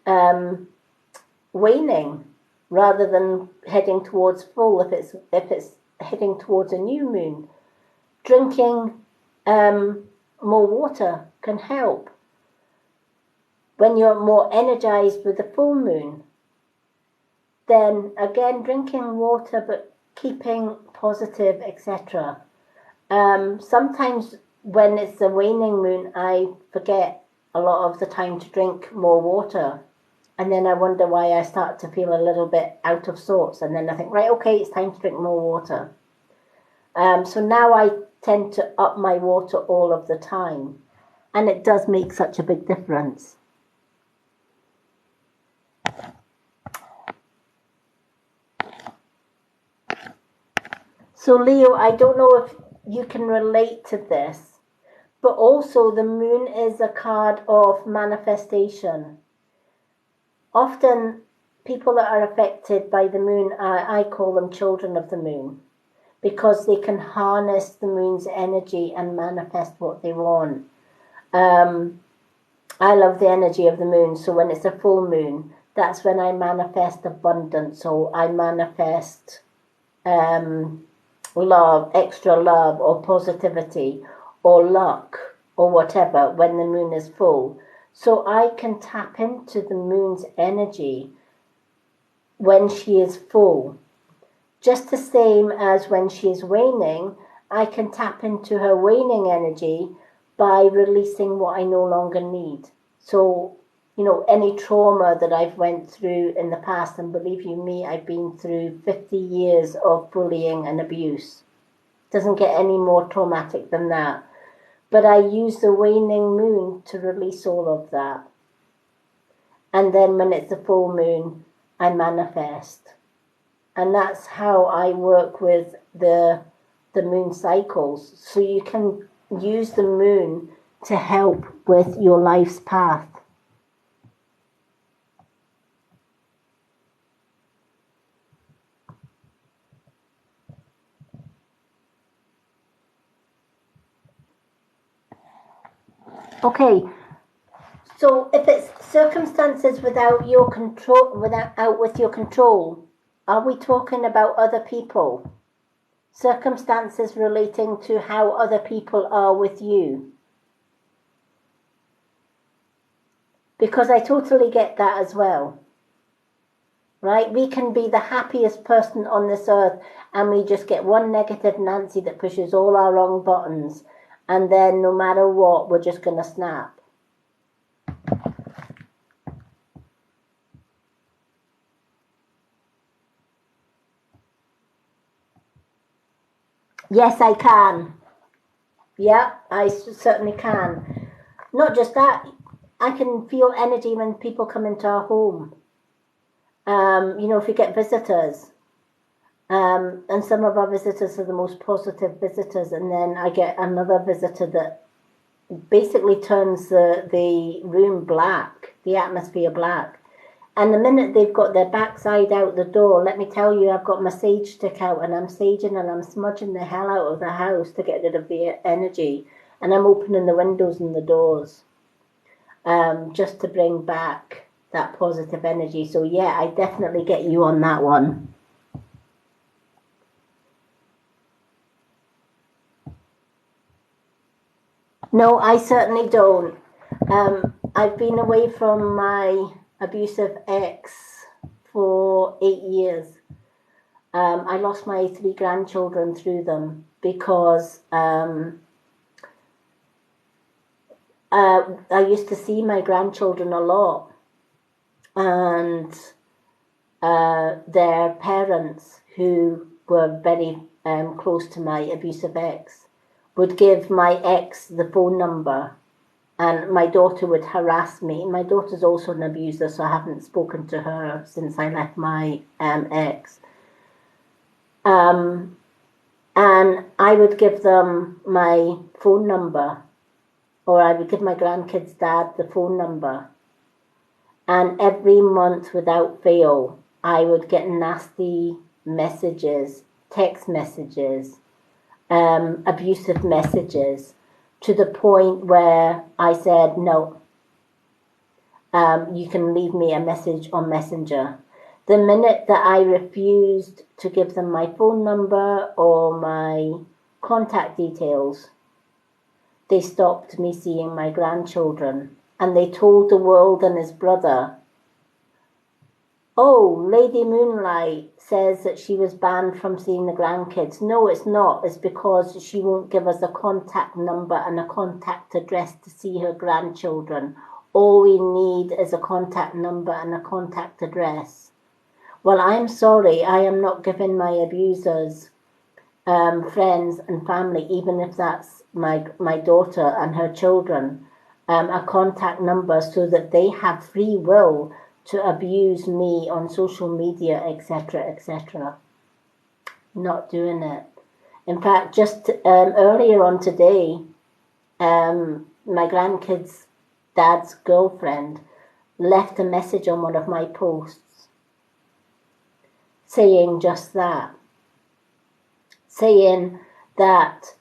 waning, rather than heading towards full, if it's heading towards a new moon, drinking more water can help. When you're more energized with the full moon, then again, drinking water but keeping positive, etc. Sometimes when it's a waning moon, I forget a lot of the time to drink more water. And then I wonder why I start to feel a little bit out of sorts. And then I think, right, okay, it's time to drink more water. So now I tend to up my water all of the time. And it does make such a big difference. So Leo, I don't know if you can relate to this, but also the moon is a card of manifestation. Often people that are affected by the moon, I call them children of the moon, because they can harness the moon's energy and manifest what they want. I love the energy of the moon. So when it's a full moon, that's when I manifest abundance, or I manifest love, extra love, or positivity, or luck, or whatever, when the moon is full. So I can tap into the moon's energy when she is full. Just the same as when she is waning, I can tap into her waning energy by releasing what I no longer need. So, any trauma that I've went through in the past, and believe you me, I've been through 50 years of bullying and abuse. Doesn't get any more traumatic than that. But I use the waning moon to release all of that. And then when it's a full moon, I manifest. And that's how I work with the moon cycles. So you can use the moon to help with your life's path. Okay, so if it's circumstances without your control, out with your control, are we talking about other people? Circumstances relating to how other people are with you? Because I totally get that as well. Right? We can be the happiest person on this earth, and we just get one negative Nancy that pushes all our wrong buttons, and then no matter what, we're just going to snap. Yes, I can. Yeah, I certainly can. Not just that, I can feel energy when people come into our home. If we get visitors, and some of our visitors are the most positive visitors, and then I get another visitor that basically turns the room black, the atmosphere black. And the minute they've got their backside out the door, let me tell you, I've got my sage stick out, and I'm saging and I'm smudging the hell out of the house to get rid of the energy. And I'm opening the windows and the doors, just to bring back that positive energy. So yeah, I definitely get you on that one. No, I certainly don't. I've been away from my abusive ex for 8 years. I lost my 3 grandchildren through them because I used to see my grandchildren a lot, and their parents, who were very close to my abusive ex, would give my ex the phone number, and my daughter would harass me. My daughter's also an abuser, so I haven't spoken to her since I left my ex. And I would give them my phone number, or I would give my grandkids' dad the phone number. And every month, without fail, I would get nasty messages, text messages, abusive messages, to the point where I said, no, you can leave me a message on Messenger. The minute that I refused to give them my phone number or my contact details, they stopped me seeing my grandchildren. And they told the world and his brother, oh, Lady Moonlight says that she was banned from seeing the grandkids. No, it's not. It's because she won't give us a contact number and a contact address to see her grandchildren. All we need is a contact number and a contact address. Well, I'm sorry, I am not giving my abusers friends and family, even if that's my daughter and her children, a contact number so that they have free will to abuse me on social media, etc., etc. Not doing it. In fact, just earlier on today, my grandkids' dad's girlfriend left a message on one of my posts saying just that. Saying that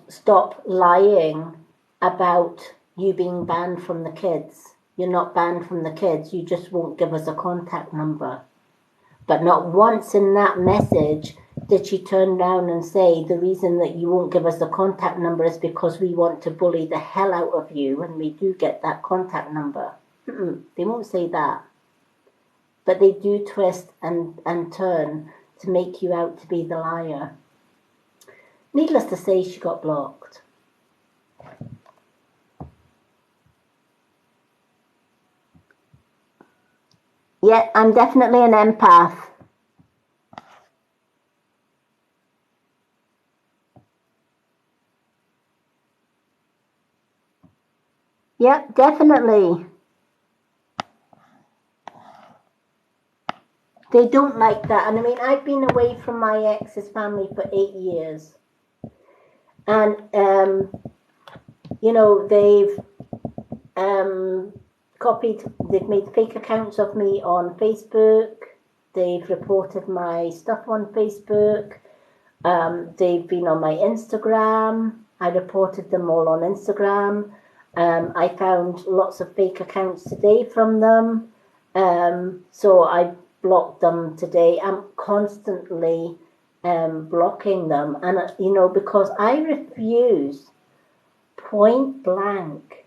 stop lying about you being banned from the kids. You're not banned from the kids, you just won't give us a contact number. But not once in that message did she turn around and say, the reason that you won't give us the contact number is because we want to bully the hell out of you when we do get that contact number. They won't say that. But they do twist and turn to make you out to be the liar. Needless to say, she got blocked. Yeah, I'm definitely an empath. Yep, definitely. They don't like that. And I mean, I've been away from my ex's family for 8 years. And, you know, they've they've made fake accounts of me on Facebook. They've reported my stuff on Facebook. They've been on my Instagram. I reported them all on Instagram. I found lots of fake accounts today from them. So I blocked them today. I'm constantly blocking them. And, you know, because I refuse point blank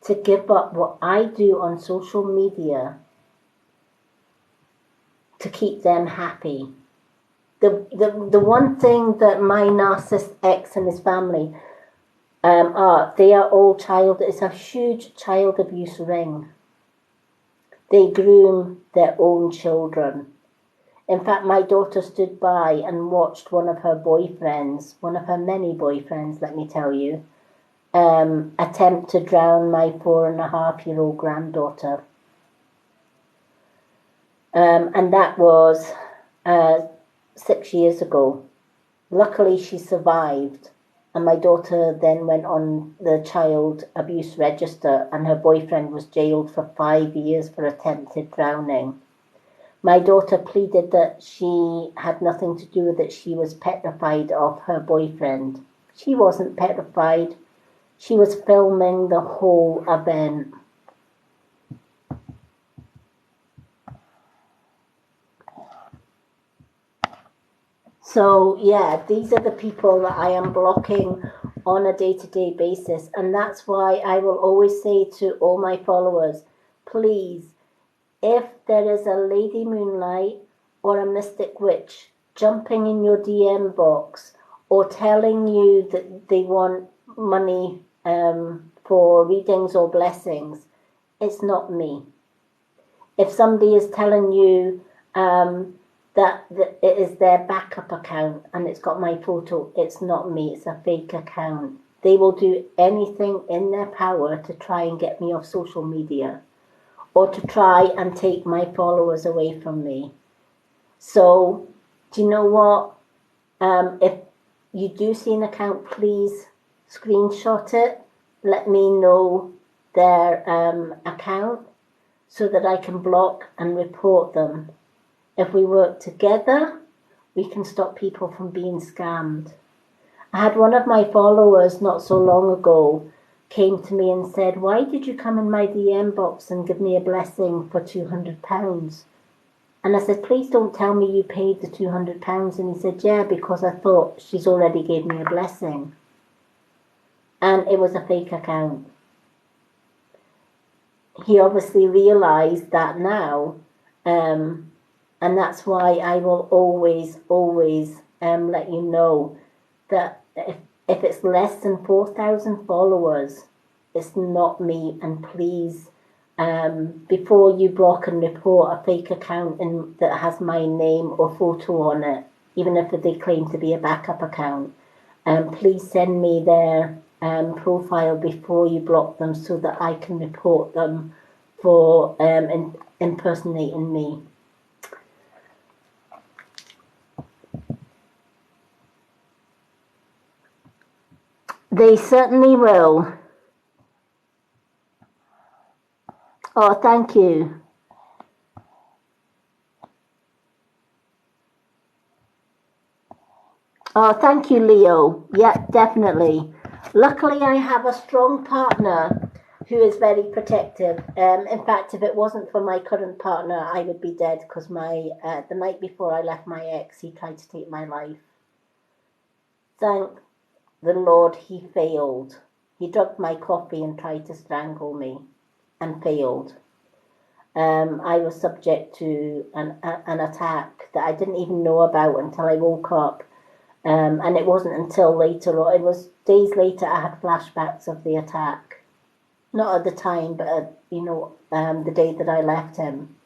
to give up what I do on social media to keep them happy. The one thing that my narcissist ex and his family they are all it's a huge child abuse ring. They groom their own children. In fact, my daughter stood by and watched one of her boyfriends, one of her many boyfriends, let me tell you, attempt to drown my 4.5-year-old granddaughter. And that was 6 years ago. Luckily, she survived. And my daughter then went on the child abuse register, and her boyfriend was jailed for 5 years for attempted drowning. My daughter pleaded that she had nothing to do with it. She was petrified of her boyfriend. She wasn't petrified. She was filming the whole event. So yeah, these are the people that I am blocking on a day-to-day basis. And that's why I will always say to all my followers, please, if there is a Lady Moonlight or a Mystic Witch jumping in your DM box or telling you that they want money for readings or blessings, it's not me. If somebody is telling you that it is their backup account and it's got my photo, it's not me, it's a fake account. They will do anything in their power to try and get me off social media or to try and take my followers away from me. So, do you know what? If you do see an account, please screenshot it. Let me know their account so that I can block and report them. If we work together, we can stop people from being scammed. I had one of my followers not so long ago came to me and said, why did you come in my DM box and give me a blessing for £200? And I said, please don't tell me you paid the £200. And he said, yeah, because I thought she's already gave me a blessing. And it was a fake account. He obviously realized that now, and that's why I will always let you know that if it's less than 4,000 followers, it's not me. And please, before you block and report a fake account that has my name or photo on it, even if they claim to be a backup account, please send me their profile before you block them so that I can report them for impersonating me. They certainly will. Oh, thank you. Oh, thank you, Leo. Yeah, definitely. Luckily, I have a strong partner who is very protective. In fact, if it wasn't for my current partner, I would be dead because the night before I left my ex, he tried to take my life. Thank the Lord he failed. He drugged my coffee and tried to strangle me and failed. I was subject to an attack that I didn't even know about until I woke up. And it wasn't until later, or it was days later, I had flashbacks of the attack. Not at the time, but the day that I left him.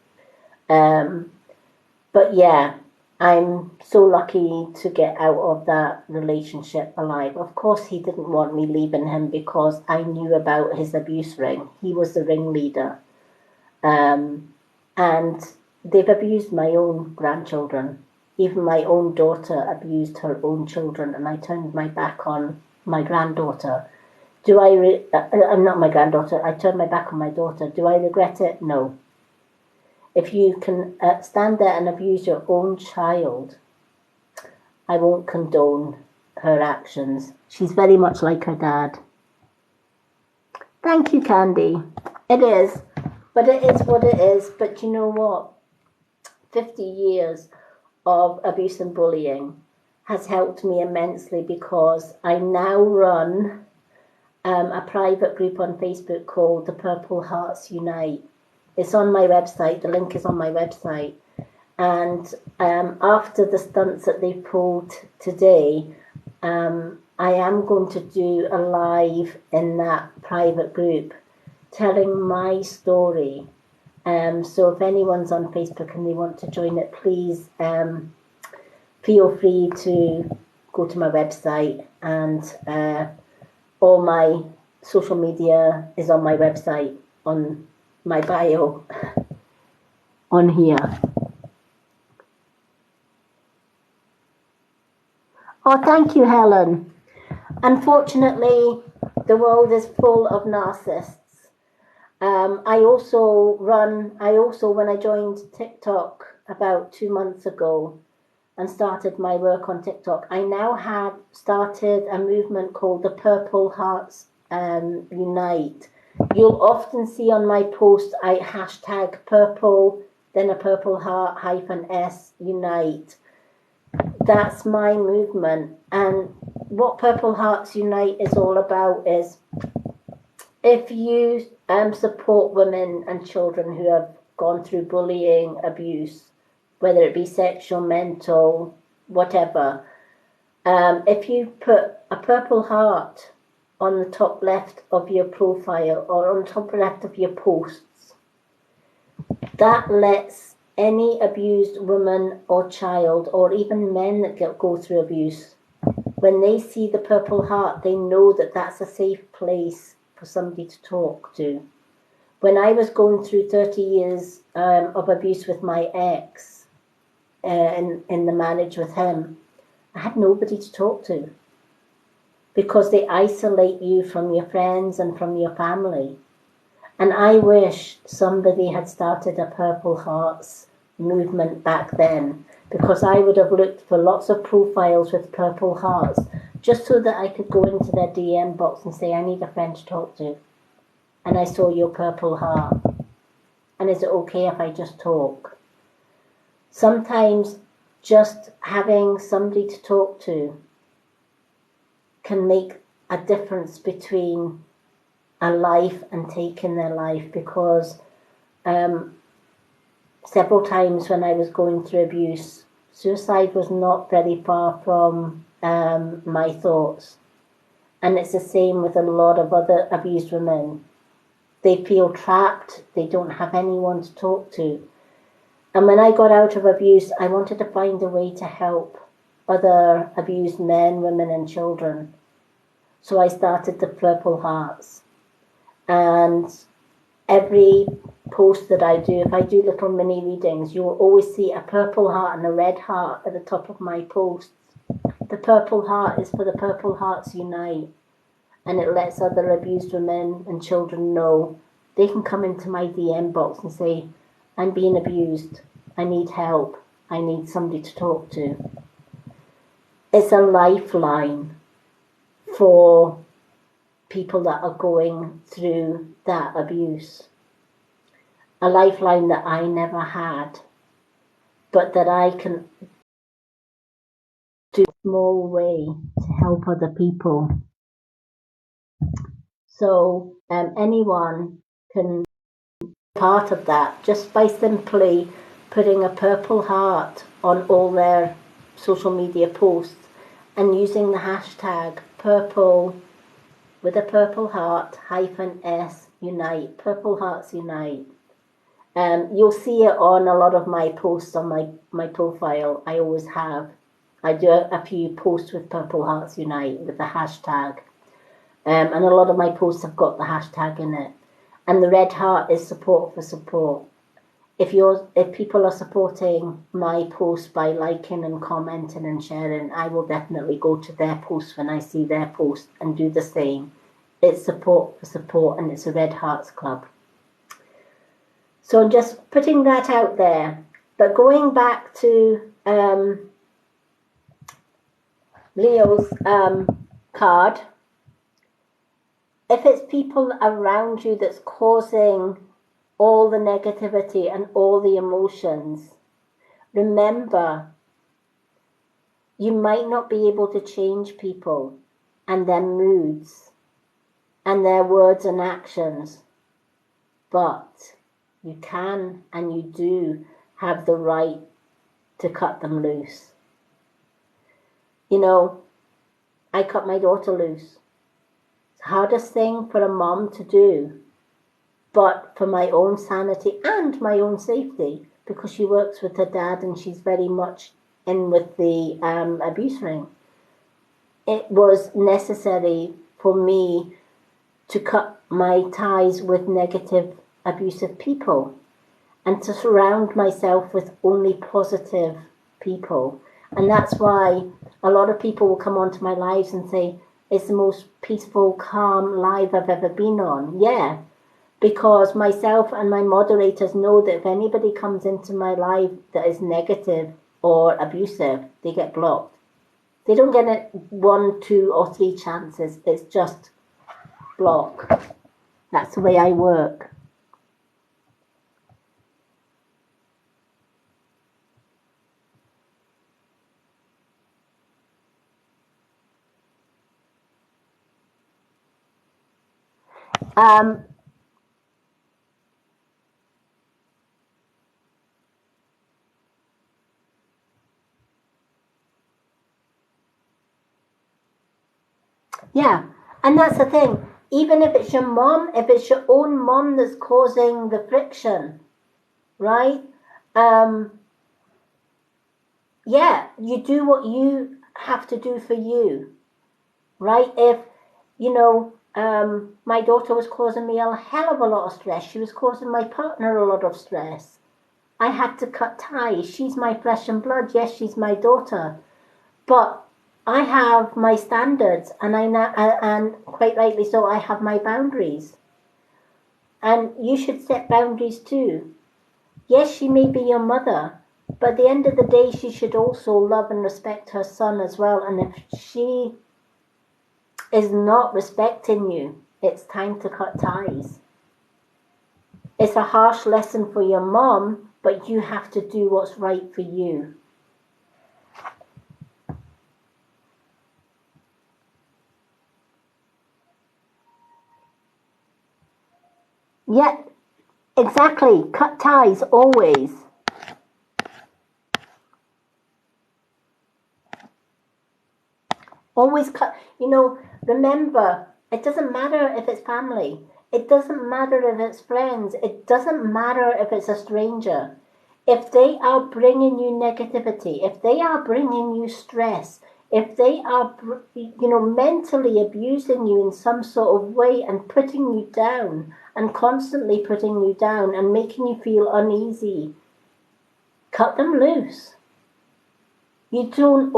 But yeah, I'm so lucky to get out of that relationship alive. Of course, he didn't want me leaving him because I knew about his abuse ring. He was the ringleader. And they've abused my own grandchildren. Even my own daughter abused her own children, and I turned my back on my granddaughter. I'm not my granddaughter. I turned my back on my daughter. Do I regret it? No. If you can stand there and abuse your own child, I won't condone her actions. She's very much like her dad. Thank you, Candy. It is. But it is what it is. But you know what? 50 years of abuse and bullying has helped me immensely because I now run a private group on Facebook called the Purple Hearts Unite. It's on my website. The link is on my website. And after the stunts that they pulled today, I am going to do a live in that private group telling my story. So if anyone's on Facebook and they want to join it, please feel free to go to my website, and all my social media is on my website, on my bio on here. Oh, thank you, Helen. Unfortunately, the world is full of narcissists. I also, when I joined TikTok about 2 months ago and started my work on TikTok, I now have started a movement called the Purple Hearts Unite. You'll often see on my post, I hashtag purple, then a purple heart -S unite. That's my movement. And what Purple Hearts Unite is all about is, if you support women and children who have gone through bullying, abuse, whether it be sexual, mental, whatever, if you put a purple heart on the top left of your profile or on the top left of your posts, that lets any abused woman or child, or even men that go through abuse, when they see the purple heart, they know that that's a safe place for somebody to talk to. When I was going through 30 years of abuse with my ex, in the marriage with him, I had nobody to talk to, because they isolate you from your friends and from your family. And I wish somebody had started a Purple Hearts movement back then, because I would have looked for lots of profiles with purple hearts, just so that I could go into their DM box and say, I need a friend to talk to, and I saw your purple heart, and is it okay if I just talk? Sometimes just having somebody to talk to can make a difference between a life and taking their life, because several times when I was going through abuse, suicide was not very far from my thoughts. And it's the same with a lot of other abused women. They feel trapped, they don't have anyone to talk to. And when I got out of abuse, I wanted to find a way to help other abused men, women, and children. So I started the Purple Hearts. And every post that I do, if I do little mini readings, you will always see a purple heart and a red heart at the top of my posts. The purple heart is for the Purple Hearts Unite, and it lets other abused women and children know they can come into my DM box and say, I'm being abused, I need help, I need somebody to talk to. It's a lifeline for people that are going through that abuse. A lifeline that I never had, but that I can do a small way to help other people. So anyone can be part of that just by simply putting a purple heart on all their social media posts and using the hashtag purple with a purple heart -s unite, Purple Hearts Unite. You'll see it on a lot of my posts on my profile. I always have. I do a few posts with Purple Hearts Unite with the hashtag. And a lot of my posts have got the hashtag in it. And the red heart is support for support. If people are supporting my post by liking and commenting and sharing, I will definitely go to their post when I see their post and do the same. It's support for support, and it's a Red Hearts Club. So just putting that out there. But going back to Leo's card, if it's people around you that's causing all the negativity and all the emotions, remember, you might not be able to change people and their moods and their words and actions, but you can and you do have the right to cut them loose. You know, I cut my daughter loose. It's the hardest thing for a mom to do, but for my own sanity and my own safety, because she works with her dad and she's very much in with the abuse ring. It was necessary for me to cut my ties with negative, abusive people and to surround myself with only positive people. And that's why a lot of people will come onto my lives and say, it's the most peaceful, calm live I've ever been on. Yeah, because myself and my moderators know that if anybody comes into my life that is negative or abusive, they get blocked. They don't get it 1, 2, or 3 chances. It's just block. That's the way I work. Yeah, and that's the thing. Even if it's your mom, if it's your own mom that's causing the friction, right? Yeah, you do what you have to do for you, right? If, you know, my daughter was causing me a hell of a lot of stress. She was causing my partner a lot of stress. I had to cut ties. She's my flesh and blood. Yes, she's my daughter. But I have my standards, and and quite rightly so, I have my boundaries. And you should set boundaries too. Yes, she may be your mother, but at the end of the day, she should also love and respect her son as well. And if she is not respecting you, it's time to cut ties. It's a harsh lesson for your mom, but you have to do what's right for you. Yeah, exactly. Cut ties always. Always cut. You know, remember, it doesn't matter if it's family. It doesn't matter if it's friends. It doesn't matter if it's a stranger. If they are bringing you negativity, if they are bringing you stress, if they are, mentally abusing you in some sort of way and putting you down and constantly putting you down and making you feel uneasy, cut them loose. You don't,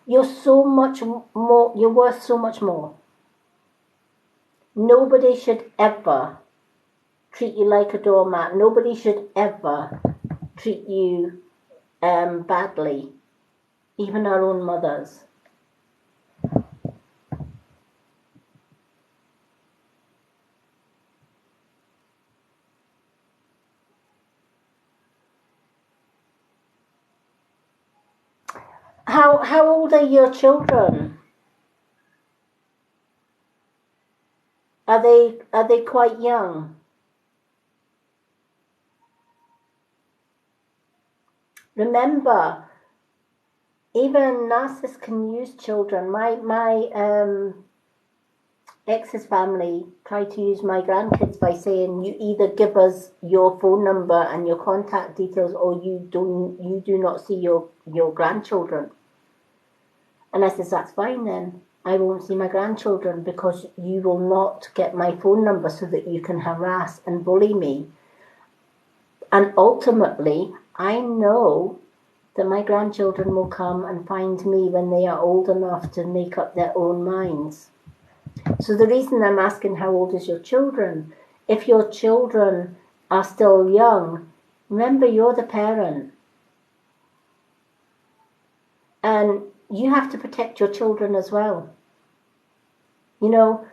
you're so much more, you're worth so much more. Nobody should ever treat you like a doormat. Nobody should ever treat you badly, even our own mothers. How old are your children? Are they quite young? Remember, even narcissists can use children. My ex's family tried to use my grandkids by saying, you either give us your phone number and your contact details, or you do not see your grandchildren. And I says, that's fine then. I won't see my grandchildren because you will not get my phone number so that you can harass and bully me. And ultimately, I know that my grandchildren will come and find me when they are old enough to make up their own minds. So the reason I'm asking how old is your children, if your children are still young, remember you're the parent. And you have to protect your children as well. You know,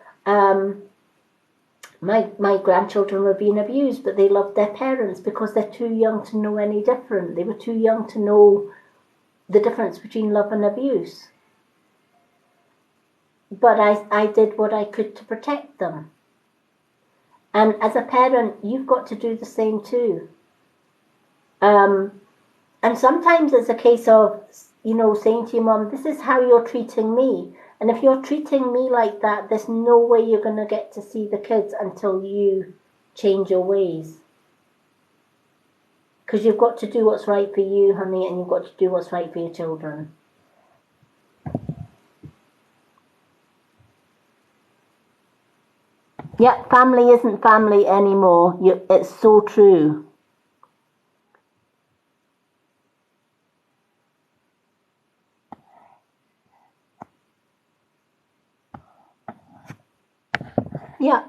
my grandchildren were being abused, but they loved their parents because they're too young to know any different. They were too young to know the difference between love and abuse. But I did what I could to protect them. And as a parent, you've got to do the same too. And sometimes it's a case of, you know, saying to your mom, this is how you're treating me. And if you're treating me like that, there's no way you're going to get to see the kids until you change your ways. Because you've got to do what's right for you, honey, and you've got to do what's right for your children. Yeah, family isn't family anymore. It's so true. Yeah.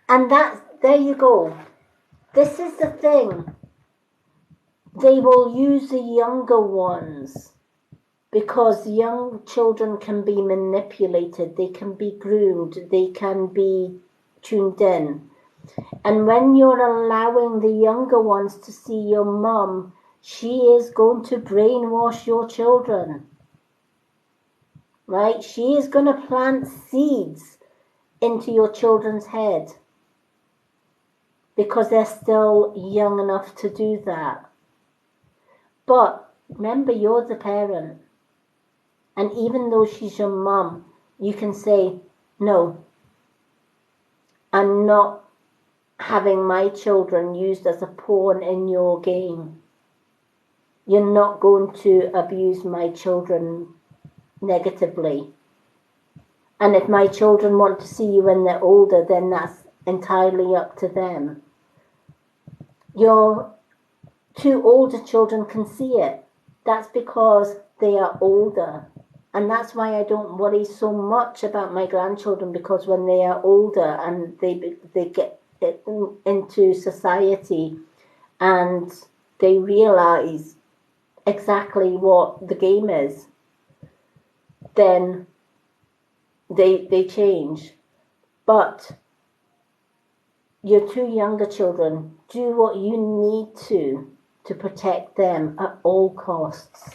And there you go. This is the thing. They will use the younger ones because young children can be manipulated, they can be groomed, they can be tuned in. And when you're allowing the younger ones to see your mum, she is going to brainwash your children. Right? She is going to plant seeds into your children's head because they're still young enough to do that. But remember, you're the parent. And even though she's your mum, you can say, no, I'm not having my children used as a pawn in your game. You're not going to abuse my children negatively. And if my children want to see you when they're older, then that's entirely up to them. Your two older children can see it. That's because they are older. And that's why I don't worry so much about my grandchildren, because when they are older and they get into society and they realize exactly what the game is, then they change. But your two younger children, do what you need to protect them at all costs.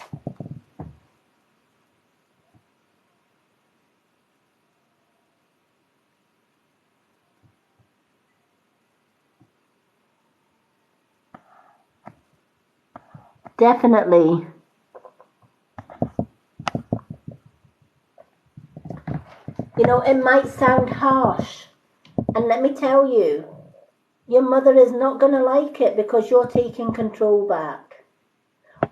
Definitely. You know, it might sound harsh, and let me tell you, your mother is not going to like it because you're taking control back.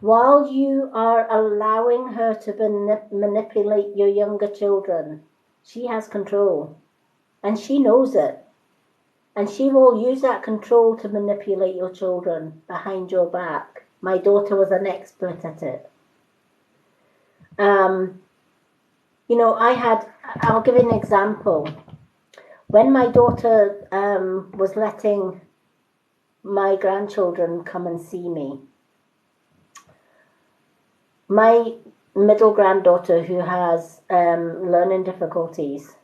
While you are allowing her to manipulate your younger children, she has control, and she knows it. And she will use that control to manipulate your children behind your back. My daughter was an expert at it. You know, I'll give you an example. When my daughter was letting my grandchildren come and see me, my middle granddaughter, who has learning difficulties,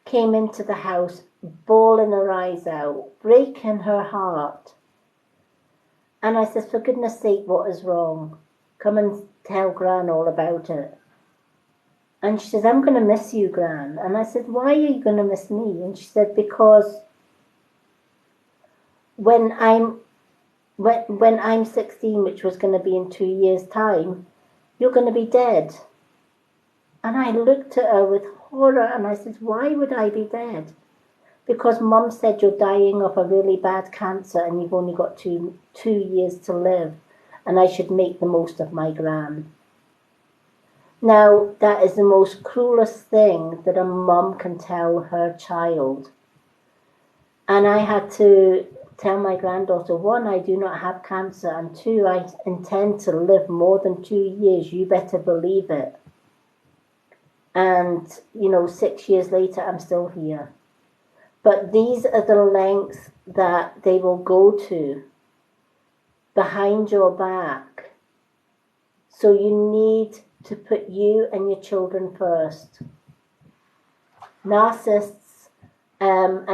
came into the house bawling her eyes out, breaking her heart. And I said, for goodness sake, what is wrong? Come and tell Gran all about it. And she says, I'm going to miss you, Gran. And I said, why are you going to miss me? And she said, because when I'm 16, which was going to be in 2 years' time, you're going to be dead. And I looked at her with horror and I said, why would I be dead? Because Mum said you're dying of a really bad cancer and you've only got 2 years to live, and I should make the most of my Gran. Now, that is the most cruelest thing that a mum can tell her child. And I had to tell my granddaughter, 1, I do not have cancer, and 2, I intend to live more than 2 years. You better believe it. And, 6 years later, I'm still here. But these are the lengths that they will go to behind your back. So you need to put you and your children first. Narcissists and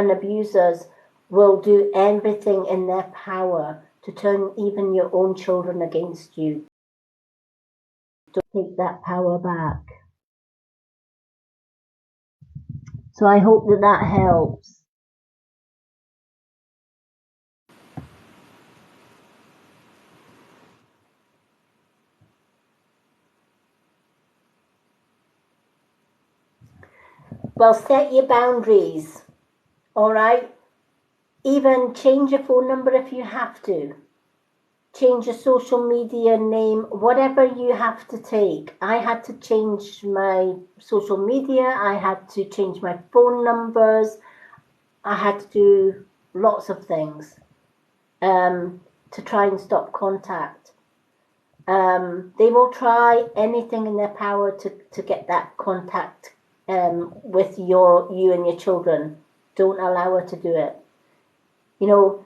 abusers will do everything in their power to turn even your own children against you. Don't take that power back. So I hope that helps. Well, set your boundaries, all right? Even change your phone number if you have to. Change your social media name, whatever you have to take. I had to change my social media. I had to change my phone numbers. I had to do lots of things to try and stop contact. They will try anything in their power to get that contact with you and your children. Don't allow her to do it. You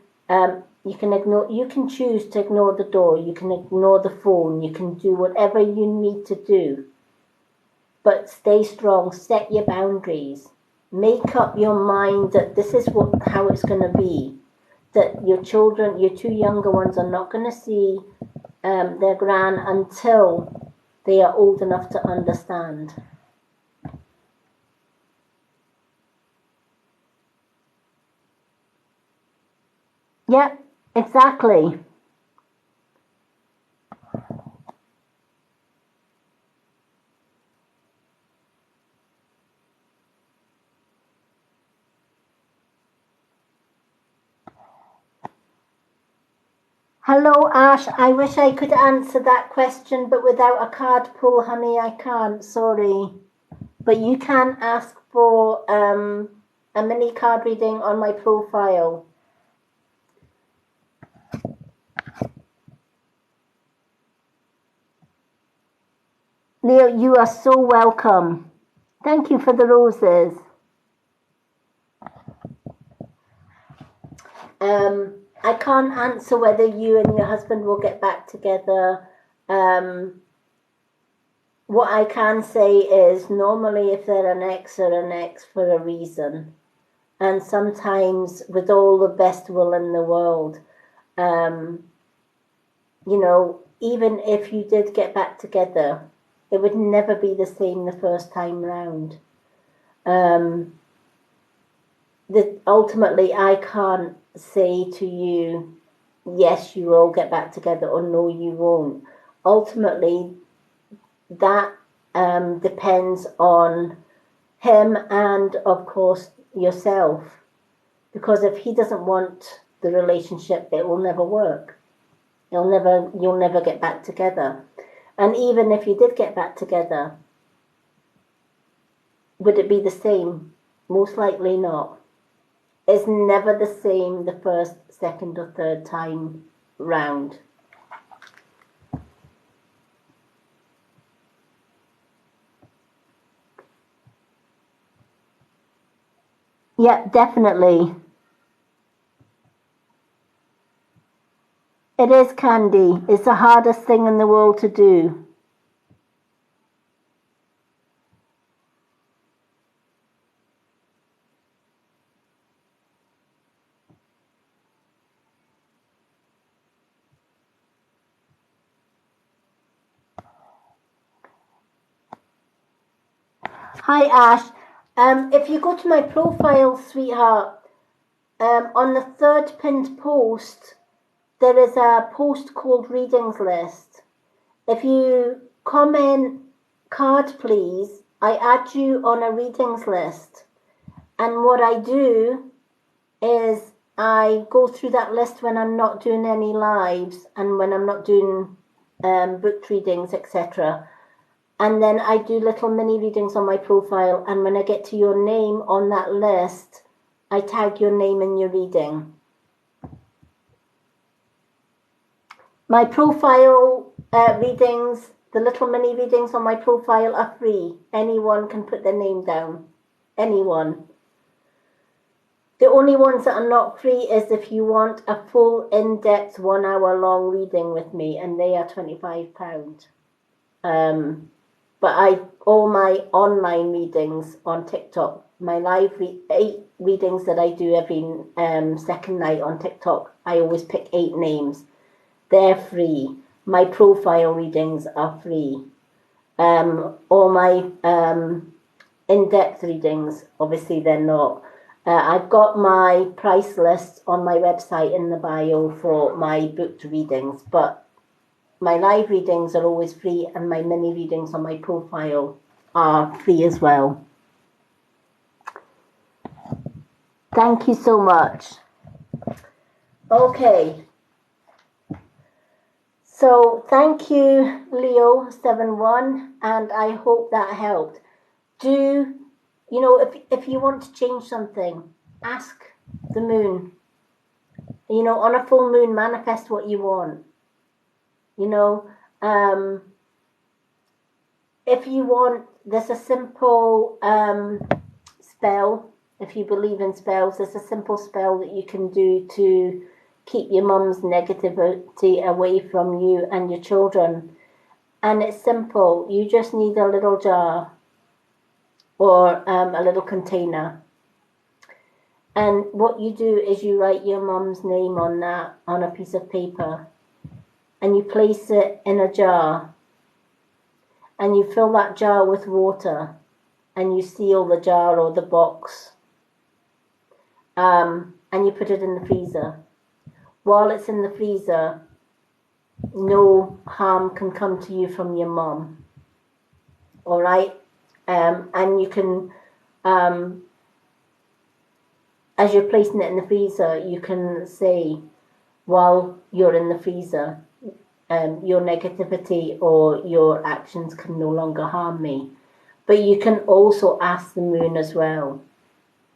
can choose to ignore the door, you can ignore the phone, you can do whatever you need to do. But stay strong, set your boundaries. Make up your mind that this is how it's going to be. That your children, your 2 younger ones, are not going to see their Gran until they are old enough to understand. Yeah, exactly. Hello, Ash. I wish I could answer that question, but without a card pull, honey, I can't. Sorry. But you can ask for a mini card reading on my profile. Leo, you are so welcome. Thank you for the roses. I can't answer whether you and your husband will get back together. What I can say is normally if they're an ex, they're an ex for a reason. And sometimes with all the best will in the world, even if you did get back together, it would never be the same the first time round. Ultimately, I can't say to you, yes, you will get back together, or no, you won't. Ultimately, that depends on him and, of course, yourself. Because if he doesn't want the relationship, it will never work. You'll never get back together. And even if you did get back together, would it be the same? Most likely not. It's never the same the first, second, or third time round. Yeah, definitely. It is, Candy. It's the hardest thing in the world to do. Hi, Ash. If you go to my profile, sweetheart, on the third pinned post, there is a post called Readings List. If you comment card, please, I add you on a readings list. And what I do is I go through that list when I'm not doing any lives and when I'm not doing book readings, etc. And then I do little mini readings on my profile. And when I get to your name on that list, I tag your name in your reading. My profile readings, the little mini readings on my profile are free. Anyone can put their name down. Anyone. The only ones that are not free is if you want a full in-depth 1 hour long reading with me, and they are £25. But all my online readings on TikTok, my live 8 readings that I do every second night on TikTok, I always pick 8 names. They're free. My profile readings are free. All my in-depth readings, obviously they're not. I've got my price list on my website in the bio for my booked readings, but my live readings are always free, and my mini readings on my profile are free as well. Thank you so much. Okay. So thank you, Leo71, and I hope that helped. If you want to change something, ask the moon. On a full moon, manifest what you want. If you want, there's a simple spell. If you believe in spells, there's a simple spell that you can do to keep your mum's negativity away from you and your children. And it's simple. You just need a little jar or a little container. And what you do is you write your mum's name on that, on a piece of paper, and you place it in a jar, and you fill that jar with water, and you seal the jar or the box, and you put it in the freezer. While it's in the freezer, no harm can come to you from your mum. All right? And you can, as you're placing it in the freezer, you can say, while you're in the freezer, your negativity or your actions can no longer harm me. But you can also ask the moon as well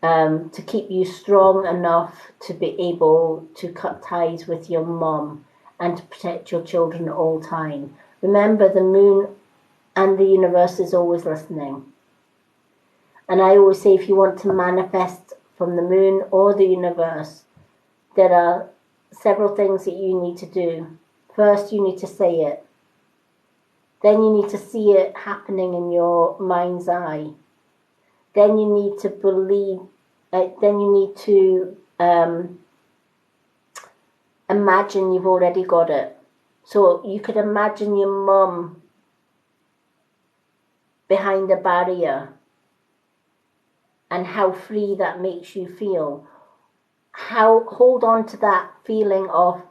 to keep you strong enough to be able to cut ties with your mum and to protect your children at all time. Remember, the moon and the universe is always listening. And I always say, if you want to manifest from the moon or the universe, there are several things that you need to do. First, you need to say it. Then you need to see it happening in your mind's eye. Then you need to believe, then you need to imagine you've already got it. So you could imagine your mum behind a barrier and how free that makes you feel. Hold on to that feeling of,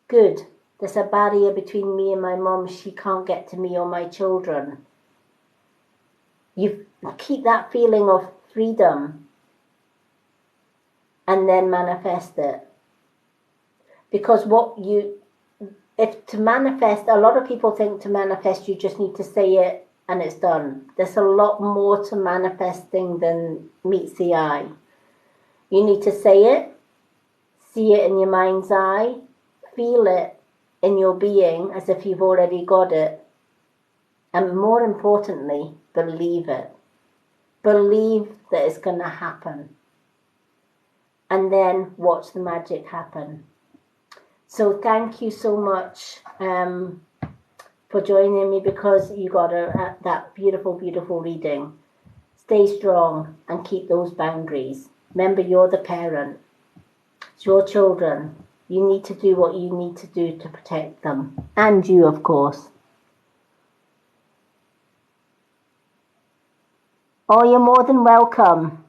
good, there's a barrier between me and my mum, she can't get to me or my children. You keep that feeling of freedom and then manifest it. Because if to manifest, a lot of people think to manifest you just need to say it and it's done. There's a lot more to manifesting than meets the eye. You need to say it, see it in your mind's eye, feel it in your being as if you've already got it, and more importantly, believe it. Believe that it's going to happen, and then watch the magic happen. So thank you so much for joining me, because you got that beautiful, beautiful reading. Stay strong and keep those boundaries. Remember, you're the parent. It's your children. You need to do what you need to do to protect them. And you, of course. Oh, you're more than welcome.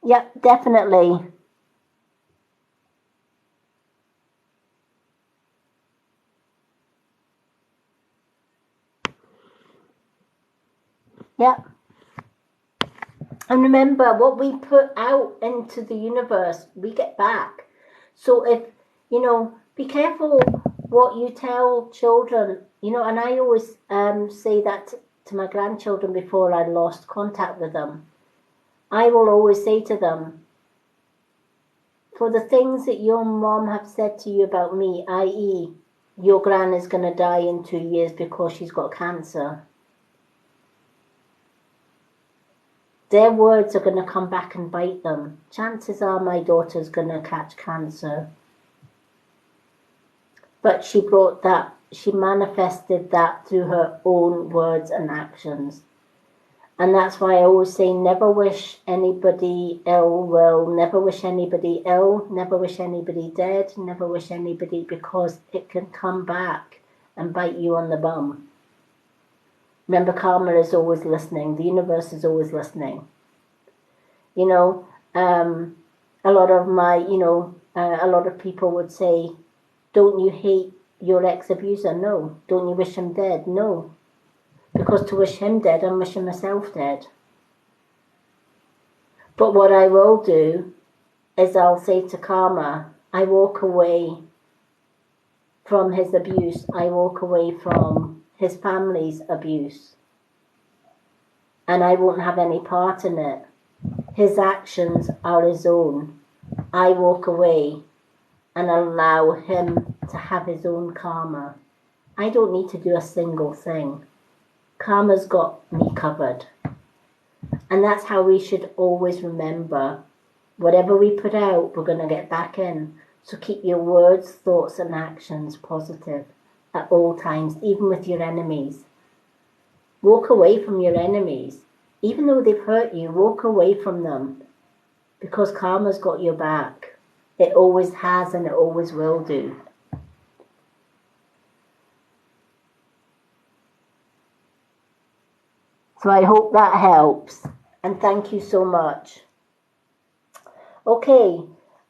Yep, definitely. Yep. And remember, what we put out into the universe, we get back. So if, be careful what you tell children, and I always say that to my grandchildren before I lost contact with them. I will always say to them, for the things that your mom have said to you about me, i.e., your gran is going to die in 2 years because she's got cancer, their words are going to come back and bite them. Chances are my daughter's going to catch cancer. But she manifested that through her own words and actions. And that's why I always say, never wish anybody ill will, never wish anybody ill, never wish anybody dead, never wish anybody, because it can come back and bite you on the bum. Remember, karma is always listening. The universe is always listening. A lot of a lot of people would say, don't you hate your ex-abuser? No. Don't you wish him dead? No. Because to wish him dead, I'm wishing myself dead. But what I will do is I'll say to karma, I walk away from his abuse. I walk away from his family's abuse. And I won't have any part in it. His actions are his own. I walk away and allow him to have his own karma. I don't need to do a single thing. Karma's got me covered. And that's how we should always remember, whatever we put out, we're going to get back in. So keep your words, thoughts and actions positive at all times, even with your enemies. Walk away from your enemies. Even though they've hurt you, walk away from them, because karma's got your back. It always has and it always will do. So I hope that helps, and thank you so much. Okay,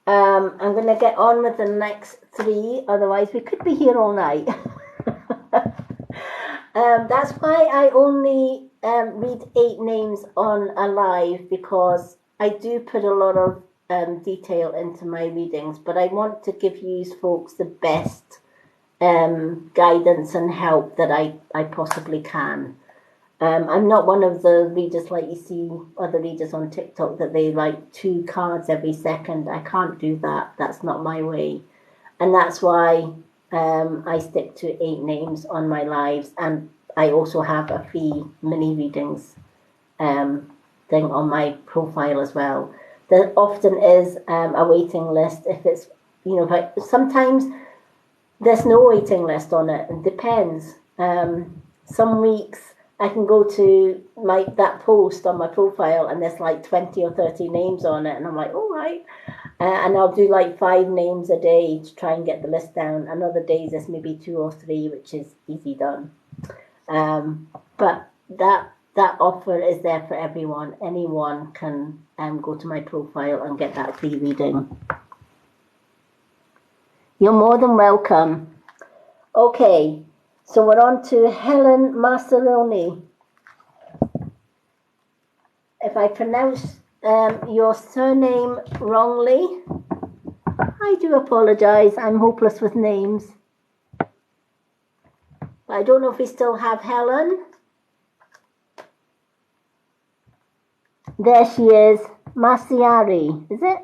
I'm going to get on with the next 3, otherwise we could be here all night. That's why I only read 8 names on a live, because I do put a lot of detail into my readings, but I want to give you folks the best guidance and help that I possibly can. I'm not one of the readers like you see other readers on TikTok that they write 2 cards every second. I can't do that. That's not my way. And that's why I stick to 8 names on my lives. And I also have a free mini readings thing on my profile as well. There often is a waiting list. If it's, but sometimes there's no waiting list on it. It depends. Some weeks I can go to that post on my profile and there's like 20 or 30 names on it, and I'm like, all right. And I'll do like 5 names a day to try and get the list down. And other days there's maybe 2 or 3, which is easy done. But that offer is there for everyone. Anyone can go to my profile and get that free reading. You're more than welcome. Okay. So we're on to Helen Marceloni. If I pronounce your surname wrongly, I do apologise. I'm hopeless with names. But I don't know if we still have Helen. There she is. Marciari, is it?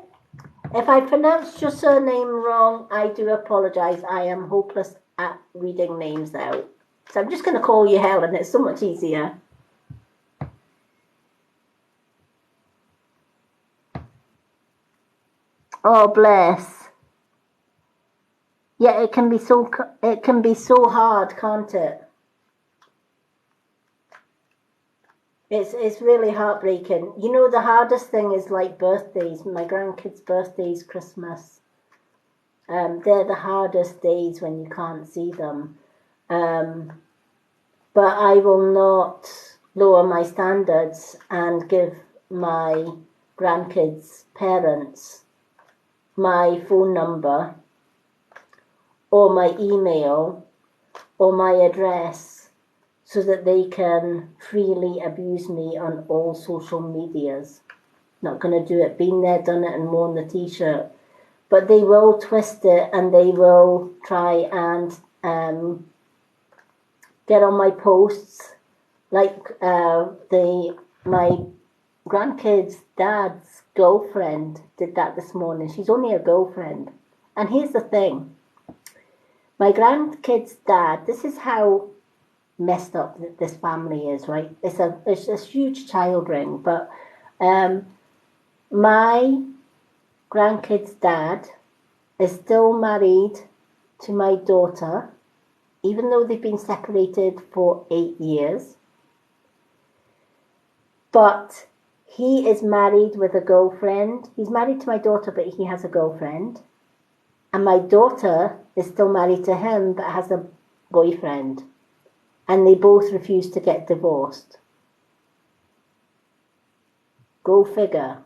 If I pronounced your surname wrong, I do apologise. I am hopeless at reading names out. So I'm just going to call you Helen. It's so much easier. Oh, bless. Yeah, it can be so hard, can't it? It's really heartbreaking. You know, the hardest thing is like birthdays. My grandkids' birthdays, Christmas. They're the hardest days when you can't see them. Um, but I will not lower my standards and give my grandkids' parents my phone number or my email or my address so that they can freely abuse me on all social medias. Not going to do it. Been there, done it, and worn the t-shirt. But they will twist it and they will try and get on my posts. Like my grandkid's dad's girlfriend did that this morning. She's only a girlfriend. And here's the thing. My grandkid's dad, this is how messed up this family is, right? It's a huge child ring, but my grandkid's dad is still married to my daughter, even though they've been separated for 8 years. But he is married with a girlfriend. He's married to my daughter, but he has a girlfriend. And my daughter is still married to him, but has a boyfriend. And they both refuse to get divorced. Go figure.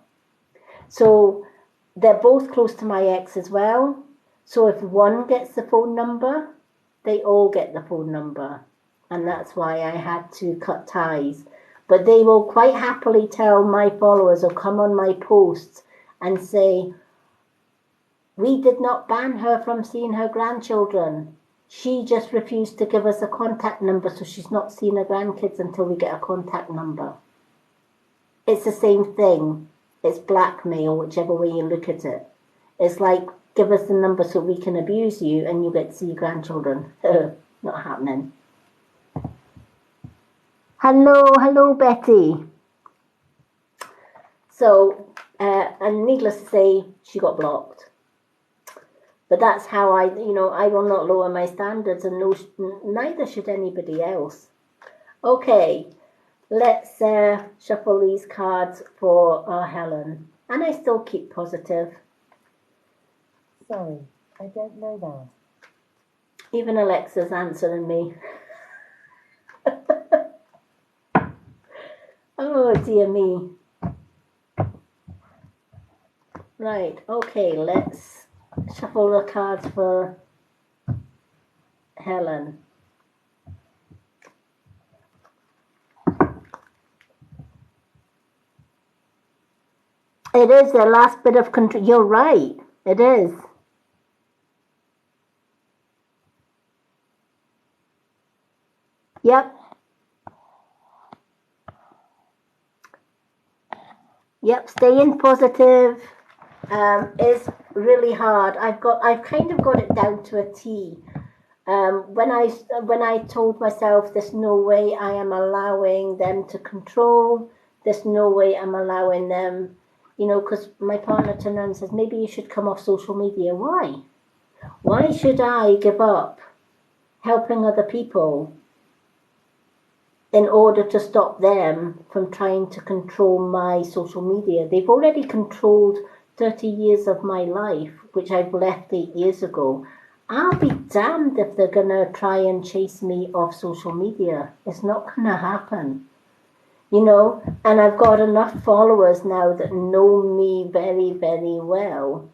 So they're both close to my ex as well. So if one gets the phone number, they all get the phone number. And that's why I had to cut ties. But they will quite happily tell my followers or come on my posts and say, we did not ban her from seeing her grandchildren. She just refused to give us a contact number, so she's not seeing her grandkids until we get a contact number. It's the same thing. It's blackmail, whichever way you look at it. It's like, give us the number so we can abuse you and you get to see your grandchildren. Not happening. Hello, Betty. So, and needless to say, she got blocked. But that's how I will not lower my standards, and neither should anybody else. Okay, let's shuffle these cards for our Helen. And I still keep positive. Sorry, I don't know that. Even Alexa's answering me. Oh, dear me. Right, okay, let's shuffle the cards for Helen. It is the last bit of control. You're right, it is. Yep. Yep, staying positive is really hard. I've kind of got it down to a T. When I told myself there's no way I am allowing them to control, there's no way I'm allowing them, because my partner turned around and says, maybe you should come off social media. Why? Why should I give up helping other people in order to stop them from trying to control my social media? They've already controlled 30 years of my life, which I've left 8 years ago. I'll be damned if they're going to try and chase me off social media. It's not going to happen. And I've got enough followers now that know me very, very well,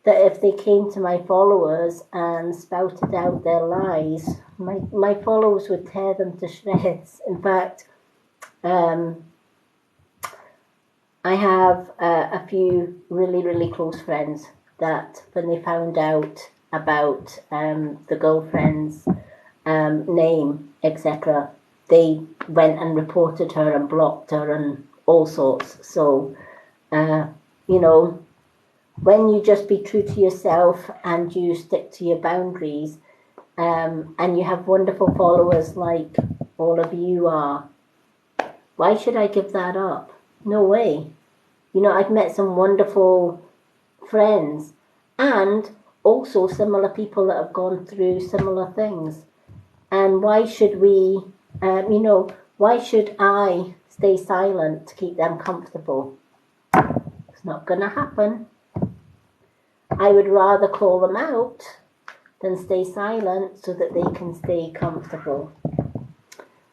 that if they came to my followers and spouted out their lies, my followers would tear them to shreds. In fact, I have a few really, really close friends that when they found out about the girlfriend's name, etc., they went and reported her and blocked her and all sorts. So, when you just be true to yourself and you stick to your boundaries, and you have wonderful followers like all of you are, why should I give that up? No way. I've met some wonderful friends, and also similar people that have gone through similar things. And why should we, why should I stay silent to keep them comfortable? It's not going to happen. I would rather call them out than stay silent so that they can stay comfortable.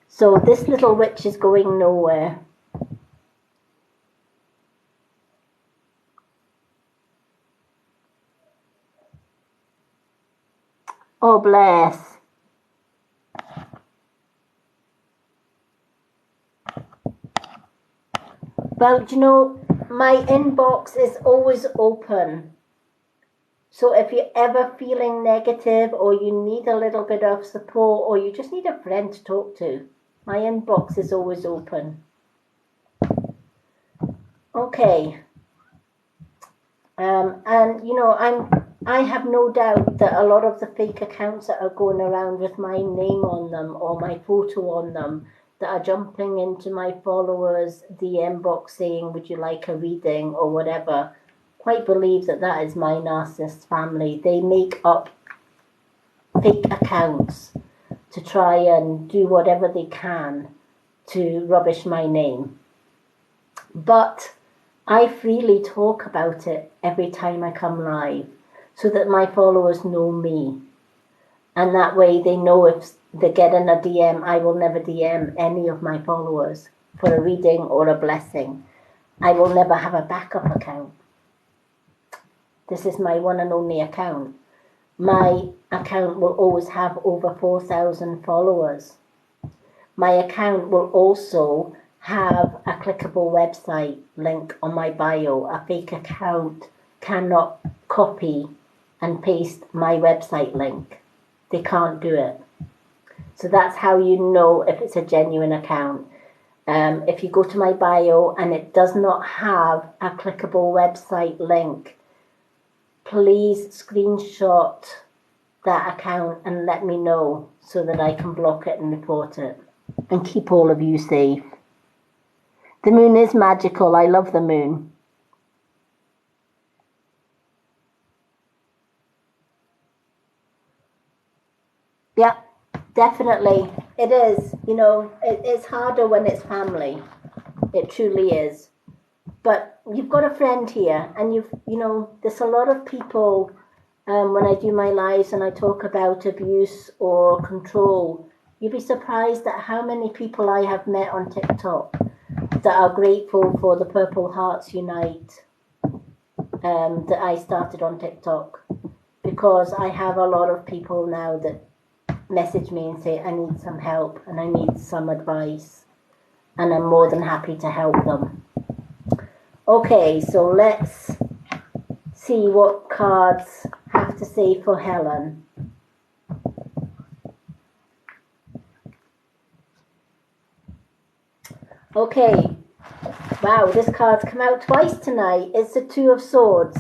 So this little witch is going nowhere. Oh, bless. Well, my inbox is always open. So if you're ever feeling negative, or you need a little bit of support, or you just need a friend to talk to, my inbox is always open. Okay. And I have no doubt that a lot of the fake accounts that are going around with my name on them or my photo on them, that are jumping into my followers' DM box saying, would you like a reading or whatever, quite believe that that is my narcissist family. They make up fake accounts to try and do whatever they can to rubbish my name. But I freely talk about it every time I come live so that my followers know me. And that way they know if they get in a DM, I will never DM any of my followers for a reading or a blessing. I will never have a backup account. This is my one and only account. My account will always have over 4,000 followers. My account will also have a clickable website link on my bio. A fake account cannot copy and paste my website link. They can't do it. So that's how you know if it's a genuine account. If you go to my bio and it does not have a clickable website link, please screenshot that account and let me know so that I can block it and report it and keep all of you safe. The moon is magical. I love the moon. Yeah, definitely. It is. It's harder when it's family. It truly is. But you've got a friend here, and there's a lot of people, when I do my lives and I talk about abuse or control, you'd be surprised at how many people I have met on TikTok that are grateful for the Purple Hearts Unite that I started on TikTok, because I have a lot of people now that message me and say, I need some help and I need some advice, and I'm more than happy to help them. Okay, so let's see what cards have to say for Helen. Okay, wow, this card's come out twice tonight. It's the Two of Swords.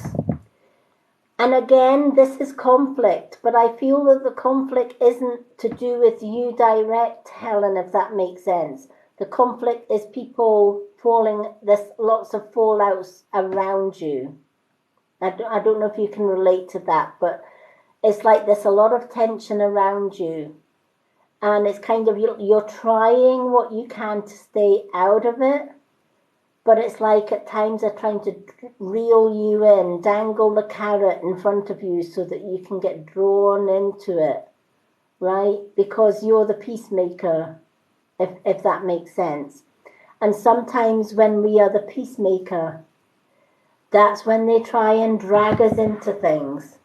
And again, this is conflict, but I feel that the conflict isn't to do with you direct, Helen, if that makes sense. The conflict is people there's lots of fallouts around you. I don't know if you can relate to that, but it's like there's a lot of tension around you. And it's kind of, you're trying what you can to stay out of it, but it's like at times they're trying to reel you in, dangle the carrot in front of you so that you can get drawn into it, right? Because you're the peacemaker, if that makes sense. And sometimes when we are the peacemaker, that's when they try and drag us into things.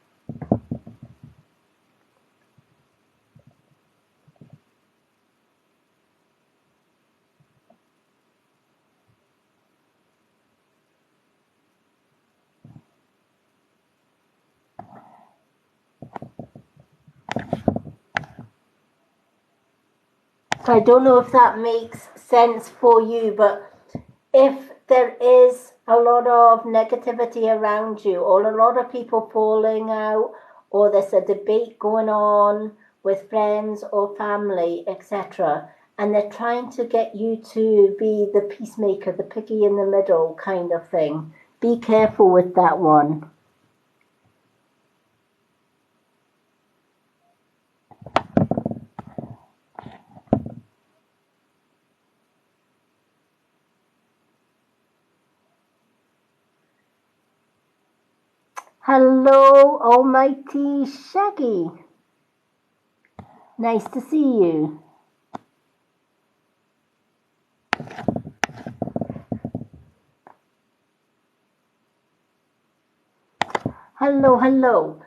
I don't know if that makes sense for you, but if there is a lot of negativity around you, or a lot of people falling out, or there's a debate going on with friends or family, etc., and they're trying to get you to be the peacemaker, the piggy in the middle kind of thing, be careful with that one. Hello, Almighty Shaggy. Nice to see you. Hello, hello.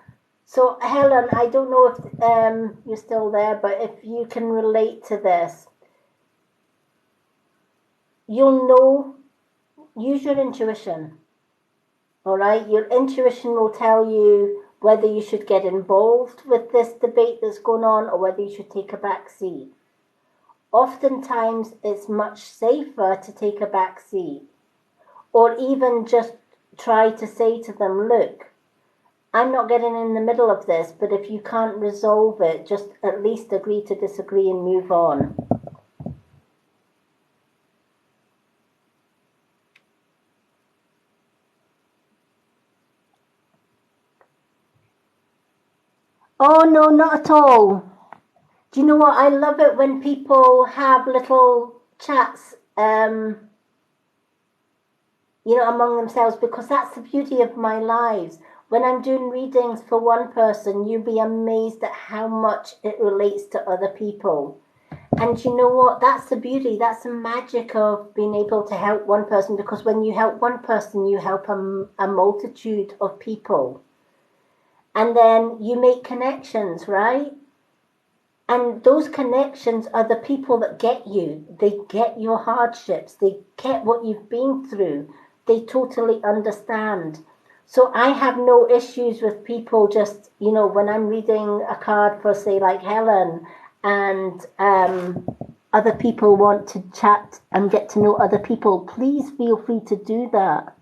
So, Helen, I don't know if you're still there, but if you can relate to this, you'll know, use your intuition. All right, your intuition will tell you whether you should get involved with this debate that's going on or whether you should take a back seat. Oftentimes, it's much safer to take a back seat or even just try to say to them, look, I'm not getting in the middle of this, but if you can't resolve it, just at least agree to disagree and move on. Oh, no, not at all. Do you know what? I love it when people have little chats, among themselves, because that's the beauty of my lives. When I'm doing readings for one person, you'll be amazed at how much it relates to other people. And you know what? That's the beauty. That's the magic of being able to help one person, because when you help one person, you help a multitude of people. And then you make connections, right? And those connections are the people that get you. They get your hardships. They get what you've been through. They totally understand. So I have no issues with people just, when I'm reading a card for, say, like Helen, and other people want to chat and get to know other people, please feel free to do that.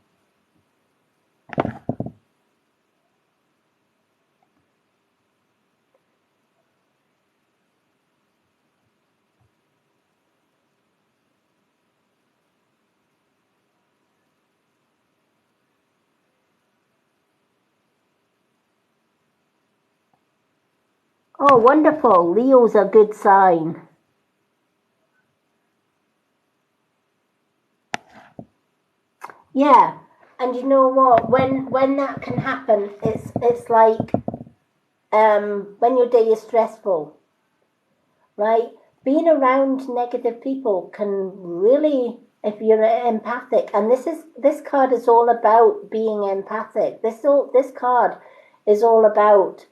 Oh, wonderful. Leo's a good sign. Yeah. And you know what? When that can happen, it's like when your day is stressful, right? Being around negative people can really, if you're empathic, and this card is all about being empathic. This card is all about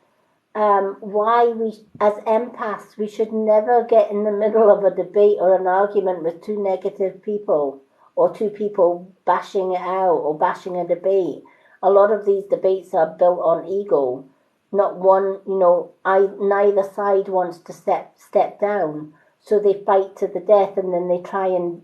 why we, as empaths, we should never get in the middle of a debate or an argument with two negative people or two people bashing it out or bashing a debate. A lot of these debates are built on ego. Not one, neither side wants to step down, so they fight to the death, and then they try and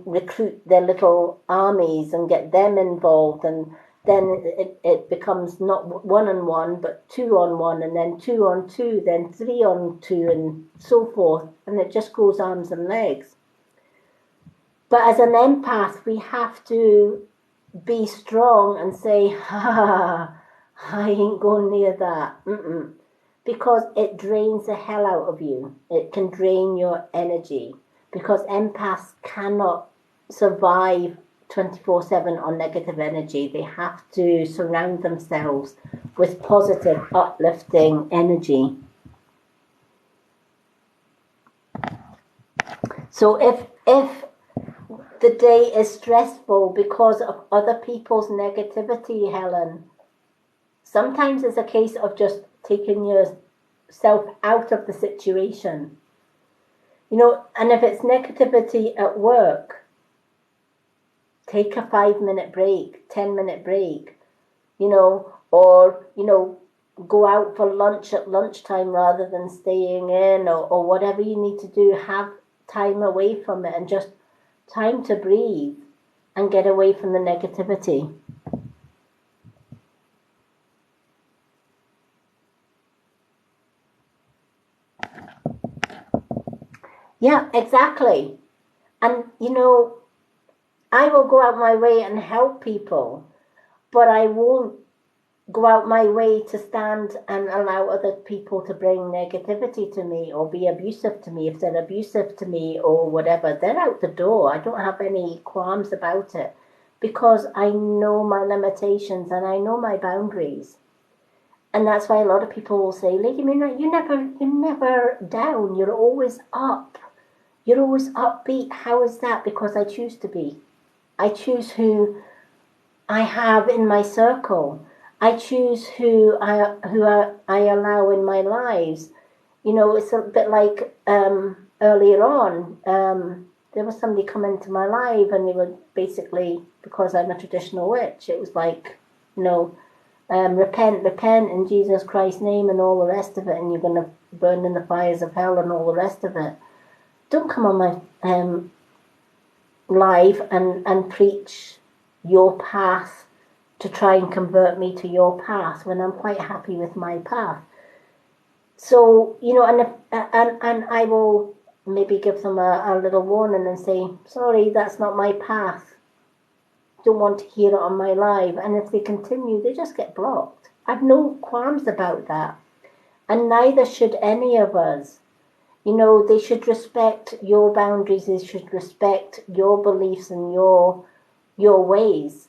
recruit their little armies and get them involved, and then it becomes not 1-on-1 but 2-on-1, and then 2-on-2, then 3-on-2, and so forth, and it just goes arms and legs. But as an empath, we have to be strong and say, I ain't going near that. Because it drains the hell out of you. It can drain your energy, because empaths cannot survive 24/7 on negative energy. They have to surround themselves with positive, uplifting energy. So if the day is stressful because of other people's negativity, Helen, sometimes it's a case of just taking yourself out of the situation. And if it's negativity at work, take a 5-minute break, 10-minute break, or, go out for lunch at lunchtime rather than staying in, or whatever you need to do. Have time away from it and just time to breathe and get away from the negativity. Yeah, exactly. And, I will go out my way and help people, but I won't go out my way to stand and allow other people to bring negativity to me or be abusive to me. If they're abusive to me or whatever, they're out the door. I don't have any qualms about it, because I know my limitations and I know my boundaries. And that's why a lot of people will say, Lady Mina, you're never down. You're always up. You're always upbeat. How is that? Because I choose to be. I choose who I have in my circle. I choose who I allow in my lives. It's a bit like earlier on. There was somebody come into my life, and they were basically, because I'm a traditional witch, it was like, repent in Jesus Christ's name and all the rest of it, and you're going to burn in the fires of hell and all the rest of it. Don't come on my live and preach your path to try and convert me to your path when I'm quite happy with my path. So, and I will maybe give them a little warning and say, sorry, that's not my path. Don't want to hear it on my live. And if they continue, they just get blocked. I've no qualms about that. And neither should any of us. They should respect your boundaries. They should respect your beliefs and your ways.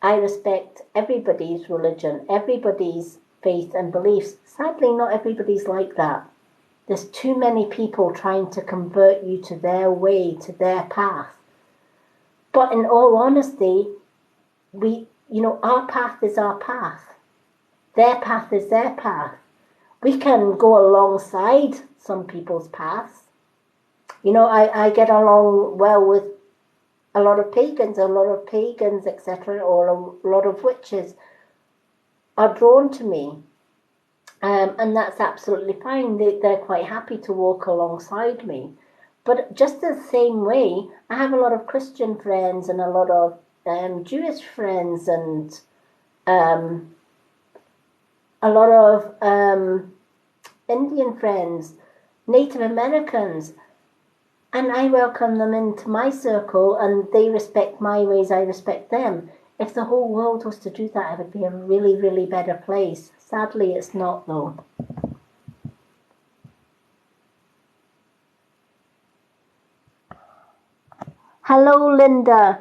I respect everybody's religion, everybody's faith and beliefs. Sadly, not everybody's like that. There's too many people trying to convert you to their way, to their path. But in all honesty, our path is our path. Their path is their path. We can go alongside some people's paths. I get along well with a lot of pagans, etc., or a lot of witches are drawn to me. And that's absolutely fine. They're quite happy to walk alongside me. But just the same way, I have a lot of Christian friends and a lot of Jewish friends and a lot of Indian friends, Native Americans, and I welcome them into my circle, and they respect my ways, I respect them. If the whole world was to do that, it would be a really, really better place. Sadly, it's not, though. Hello, Linda.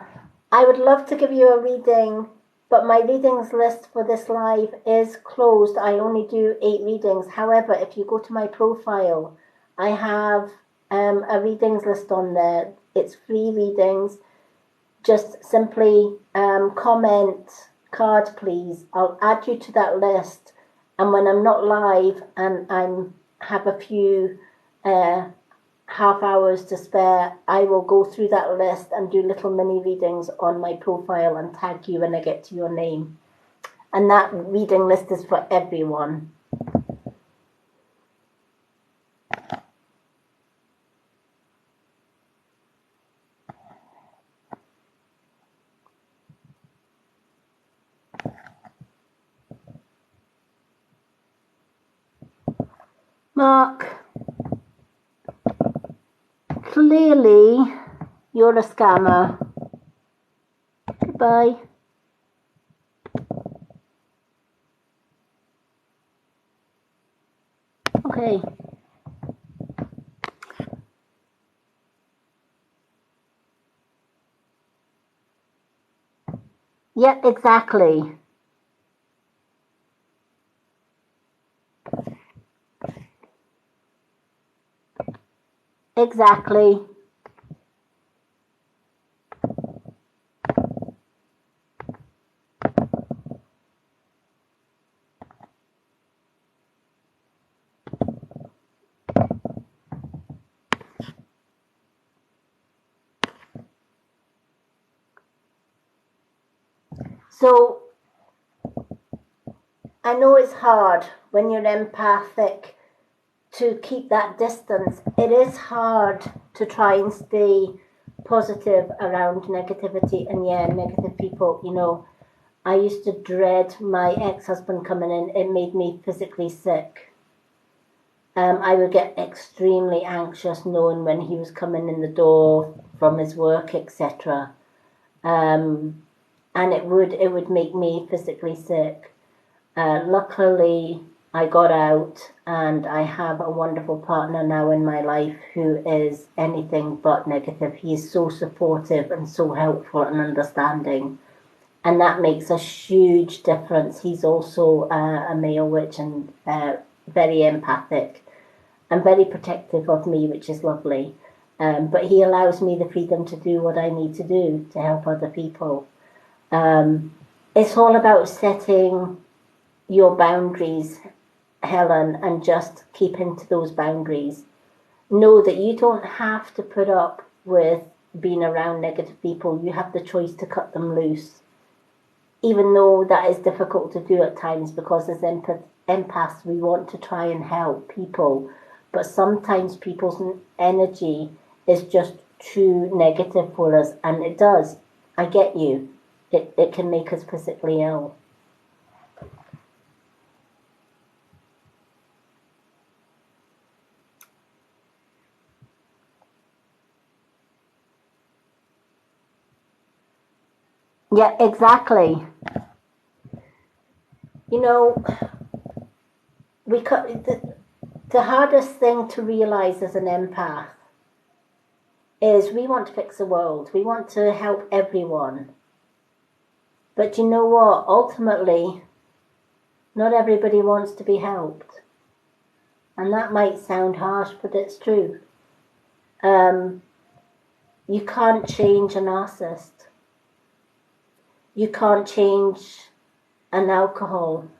I would love to give you a reading, but my readings list for this live is closed. I only do 8 readings. However, if you go to my profile, I have a readings list on there. It's free readings. Just simply comment card, please. I'll add you to that list. And when I'm not live and I have a few half hours to spare, I will go through that list and do little mini readings on my profile and tag you when I get to your name. And that reading list is for everyone. Mark, clearly you're a scammer. Goodbye. Okay. Yeah, exactly. Exactly. So, I know it's hard when you're empathic to keep that distance. It is hard to try and stay positive around negativity and negative people. I used to dread my ex-husband coming in. It made me physically sick. I would get extremely anxious knowing when he was coming in the door from his work, etc. And it would make me physically sick. Luckily, I got out, and I have a wonderful partner now in my life who is anything but negative. He is so supportive and so helpful and understanding, and that makes a huge difference. He's also a male witch and very empathic and very protective of me, which is lovely. But he allows me the freedom to do what I need to do to help other people. It's all about setting your boundaries, Helen, and just keeping to those boundaries. Know that you don't have to put up with being around negative people. You have the choice to cut them loose. Even though that is difficult to do at times, because as empaths, we want to try and help people, but sometimes people's energy is just too negative for us, and it does. I get you. It can make us physically ill. Yeah, exactly. You know, the hardest thing to realize as an empath is we want to fix the world. We want to help everyone. But you know what? Ultimately, not everybody wants to be helped. And that might sound harsh, but it's true. You can't change a narcissist. You can't change an alcoholic.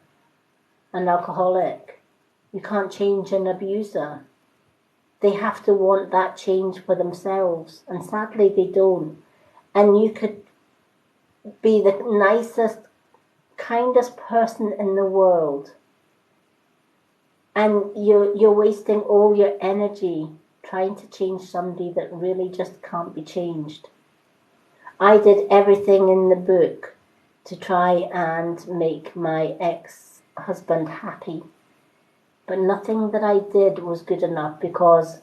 You can't change an abuser. They have to want that change for themselves, and sadly they don't. And you could be the nicest, kindest person in the world, and you're wasting all your energy trying to change somebody that really just can't be changed. I did everything in the book to try and make my ex-husband happy, but nothing that I did was good enough, because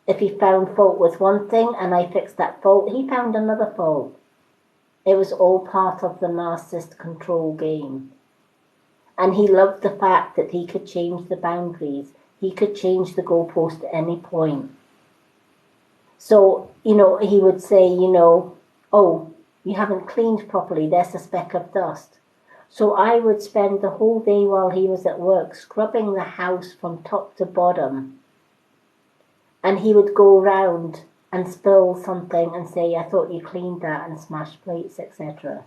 if he found fault with one thing and I fixed that fault, he found another fault. It was all part of the narcissist control game. And he loved the fact that he could change the boundaries. He could change the goalpost at any point. So, he would say, oh, you haven't cleaned properly, there's a speck of dust. So I would spend the whole day while he was at work scrubbing the house from top to bottom. And he would go round and spill something and say, I thought you cleaned that, and smash plates, etc.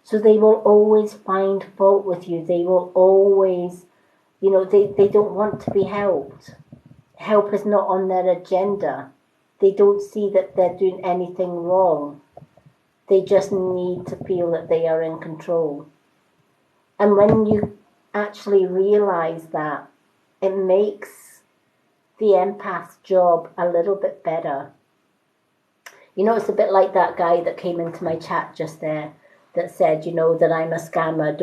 So they will always find fault with you. They will always, they don't want to be helped. Help is not on their agenda. They don't see that they're doing anything wrong. They just need to feel that they are in control. And when you actually realize that, it makes the empath's job a little bit better. It's a bit like that guy that came into my chat just there that said, that I'm a scammer,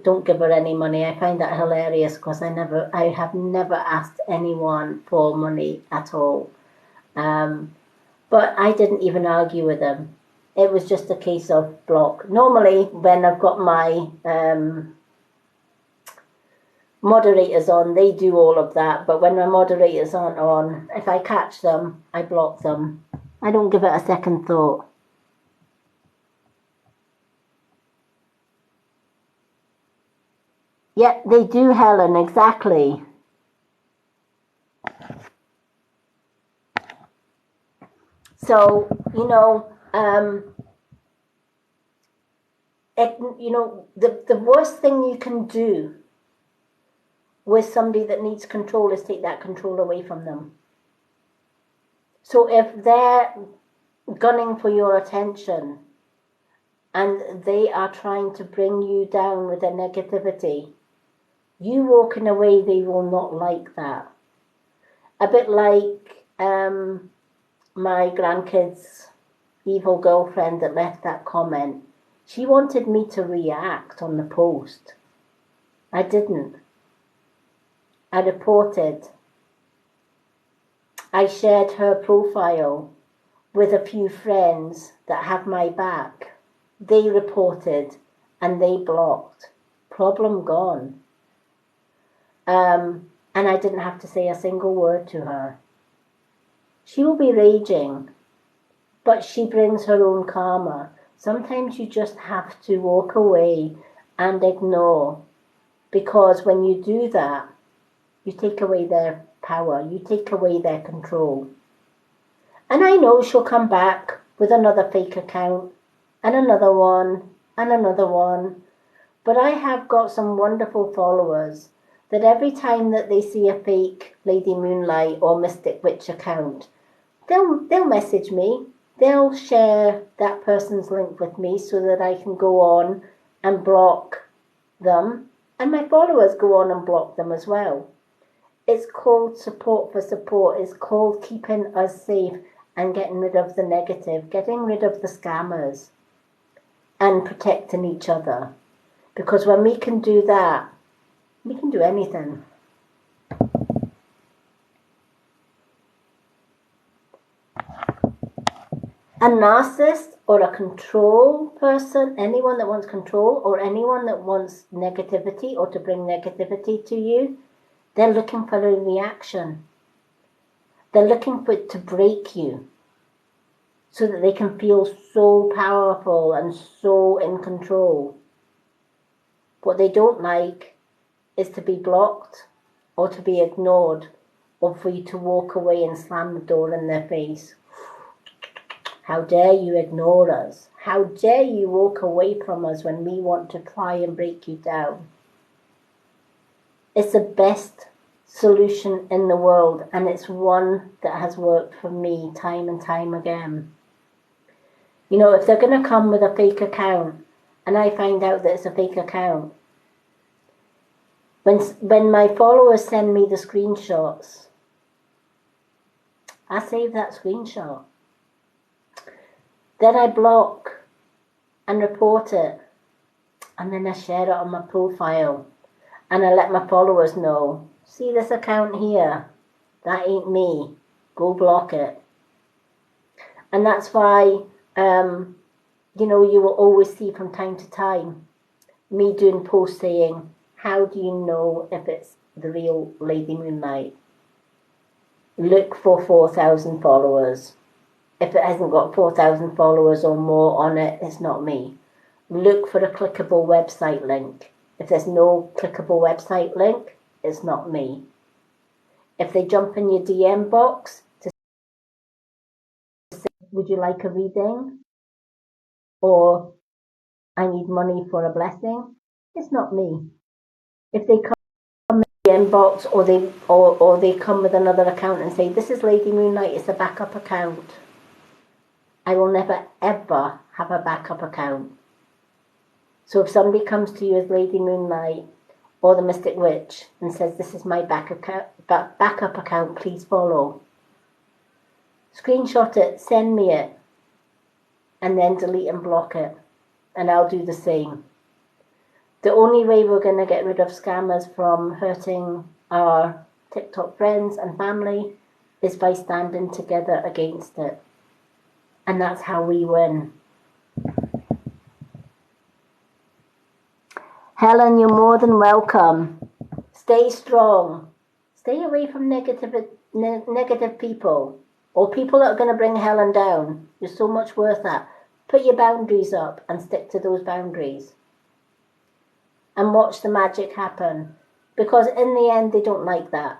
don't give her any money. I find that hilarious, because I have never asked anyone for money at all. But I didn't even argue with him. It was just a case of block. Normally, when I've got my moderators on, they do all of that. But when my moderators aren't on, if I catch them, I block them. I don't give it a second thought. Yeah, they do, Helen, exactly. So, the worst thing you can do with somebody that needs control is take that control away from them. So if they're gunning for your attention and they are trying to bring you down with their negativity, you walking away, they will not like that. A bit like my grandkids' evil girlfriend that left that comment. She wanted me to react on the post. I didn't. I reported. I shared her profile with a few friends that have my back. They reported and they blocked. Problem gone. And I didn't have to say a single word to her. She will be raging, but she brings her own karma. Sometimes you just have to walk away and ignore, because when you do that, you take away their power, you take away their control. And I know she'll come back with another fake account, and another one, and another one. But I have got some wonderful followers that every time that they see a fake Lady Moonlight or Mystic Witch account, they'll message me. They'll share that person's link with me so that I can go on and block them. And my followers go on and block them as well. It's called support for support. It's called keeping us safe and getting rid of the negative, getting rid of the scammers and protecting each other. Because when we can do that, we can do anything. A narcissist or a control person, anyone that wants control or anyone that wants negativity or to bring negativity to you, they're looking for a reaction. They're looking for it to break you so that they can feel so powerful and so in control. What they don't like is to be blocked or to be ignored or for you to walk away and slam the door in their face. How dare you ignore us? How dare you walk away from us when we want to try and break you down? It's the best solution in the world, and it's one that has worked for me time and time again. You know, if they're going to come with a fake account and I find out that it's a fake account, when my followers send me the screenshots, I save that screenshot. Then I block and report it, and then I share it on my profile, and I let my followers know, see this account here, that ain't me, go block it. And that's why, you know, you will always see from time to time me doing posts saying, how do you know if it's the real Lady Moonlight? Look for 4,000 followers. If it hasn't got 4,000 followers or more on it, it's not me. Look for a clickable website link. If there's no clickable website link, it's not me. If they jump in your DM box to say, would you like a reading? Or I need money for a blessing, it's not me. If they come in the DM box or they come with another account and say, this is Lady Moonlight, it's a backup account, I will never ever have a backup account. So if somebody comes to you as Lady Moonlight or the Mystic Witch and says, this is my backup account, please follow. Screenshot it, send me it, and then delete and block it. And I'll do the same. The only way we're going to get rid of scammers from hurting our TikTok friends and family is by standing together against it. And that's how we win. Helen, you're more than welcome. Stay strong. Stay away from negative people or people that are going to bring Helen down. You're so much worth that. Put your boundaries up and stick to those boundaries. And watch the magic happen. Because in the end, they don't like that.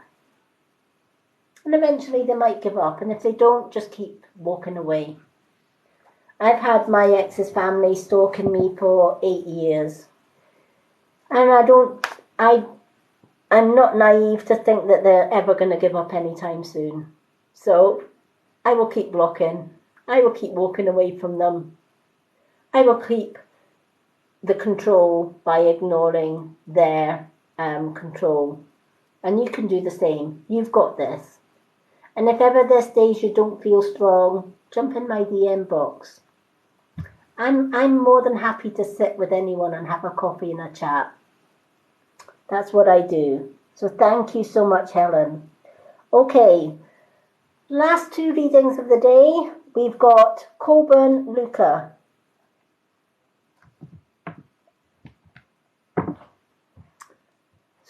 And eventually they might give up. And if they don't, just keep walking away. I've had my ex's family stalking me for 8 years. And I'm not naive to think that they're ever going to give up anytime soon. So I will keep blocking. I will keep walking away from them. I will keep the control by ignoring their control. And you can do the same. You've got this. And if ever there's days you don't feel strong, jump in my DM box. I'm more than happy to sit with anyone and have a coffee and a chat. That's what I do. So thank you so much, Helen. Okay, last 2 readings of the day. We've got Coburn Luca.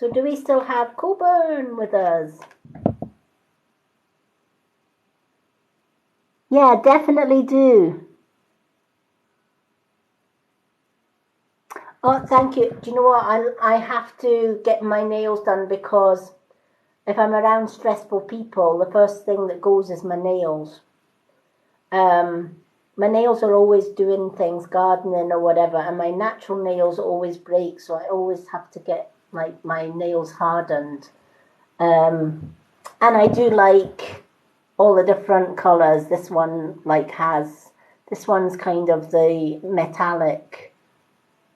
So do we still have Coburn with us? Yeah, definitely do. Oh, thank you. Do you know what? I have to get my nails done because if I'm around stressful people, the first thing that goes is my nails. My nails are always doing things, gardening or whatever, and my natural nails always break, so I always have to get like my nails hardened. And I do like all the different colors. This one this one's kind of the metallic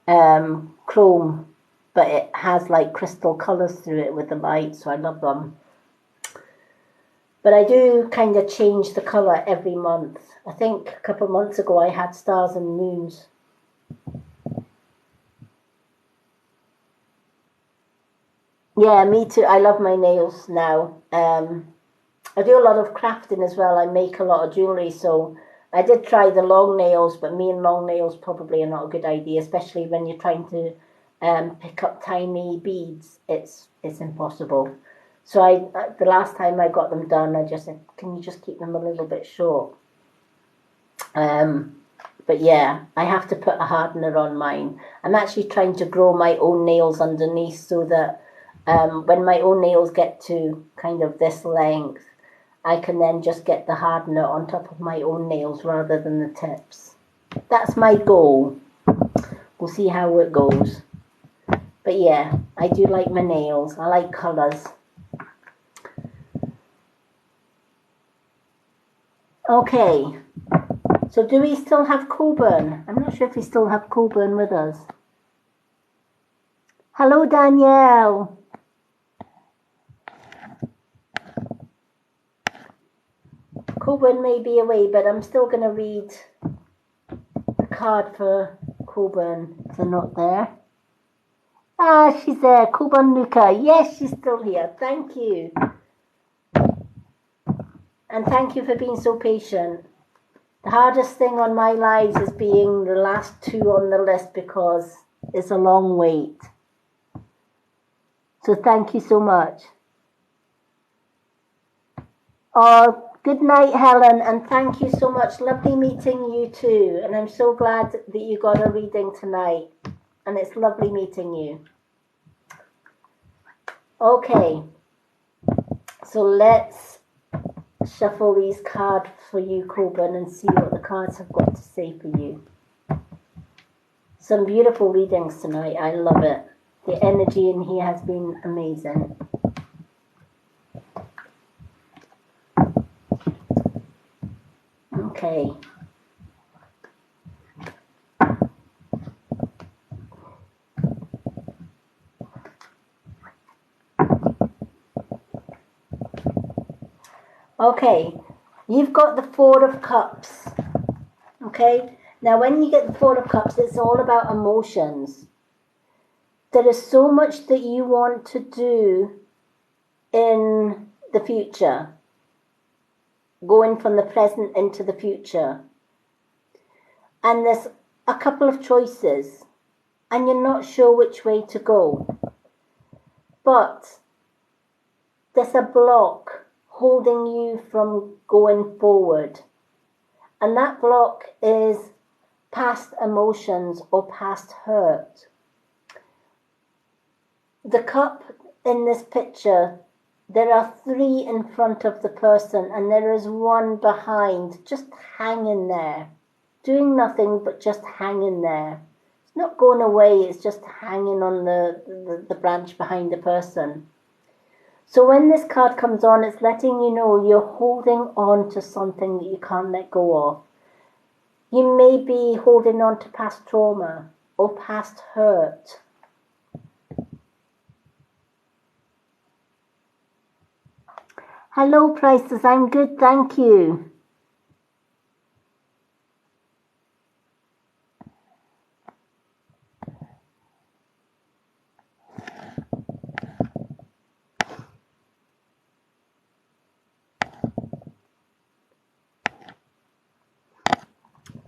chrome, but it has like crystal colors through it with the light, so I love them. But I do kind of change the color every month. I think a couple of months ago I had stars and moons. Yeah, me too. I love my nails now. I do a lot of crafting as well. I make a lot of jewelry, so I did try the long nails, but me and long nails probably are not a good idea, especially when you're trying to pick up tiny beads. It's impossible. So the last time I got them done, I just said, "Can you just keep them a little bit short?" But yeah, I have to put a hardener on mine. I'm actually trying to grow my own nails underneath so that when my own nails get to kind of this length, I can then just get the hardener on top of my own nails rather than the tips. That's my goal. We'll see how it goes. But yeah, I do like my nails. I like colours. Okay, so do we still have Coburn? I'm not sure if we still have Coburn with us. Hello, Danielle. Coburn may be away, but I'm still going to read the card for Coburn if they're not there. Ah, she's there. Coburn Luca. Yes, she's still here. Thank you. And thank you for being so patient. The hardest thing on my lives is being the last two on the list because it's a long wait. So thank you so much. Oh, good night, Helen, and thank you so much. Lovely meeting you too. And I'm so glad that you got a reading tonight. And it's lovely meeting you. Okay, so let's shuffle these cards for you, Coburn, and see what the cards have got to say for you. Some beautiful readings tonight. I love it. The energy in here has been amazing. Okay. Okay, you've got the Four of Cups. Okay, now when you get the Four of Cups, it's all about emotions. There is so much that you want to do in the future, going from the present into the future. And there's a couple of choices, and you're not sure which way to go. But there's a block holding you from going forward. And that block is past emotions or past hurt. The cup in this picture, there are three in front of the person and there is one behind, just hanging there, doing nothing but just hanging there. It's not going away, it's just hanging on the branch behind the person. So when this card comes on, it's letting you know you're holding on to something that you can't let go of. You may be holding on to past trauma or past hurt. Hello, Prices. I'm good, thank you.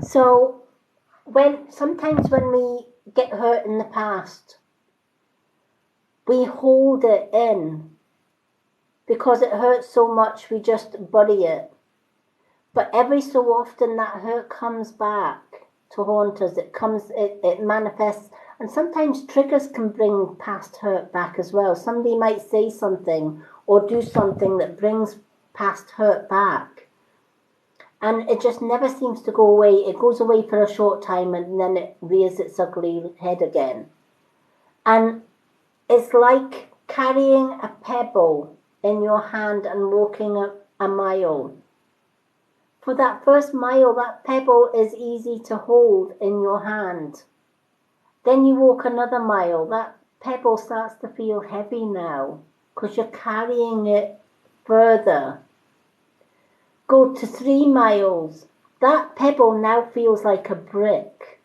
So sometimes when we get hurt in the past, we hold it in. Because it hurts so much, we just bury it. But every so often that hurt comes back to haunt us. It manifests, and sometimes triggers can bring past hurt back as well. Somebody might say something or do something that brings past hurt back. And it just never seems to go away. It goes away for a short time and then it rears its ugly head again. And it's like carrying a pebble in your hand and walking a mile. For that first mile, that pebble is easy to hold in your hand. Then you walk another mile, that pebble starts to feel heavy now because you're carrying it further. Go to 3 miles, that pebble now feels like a brick.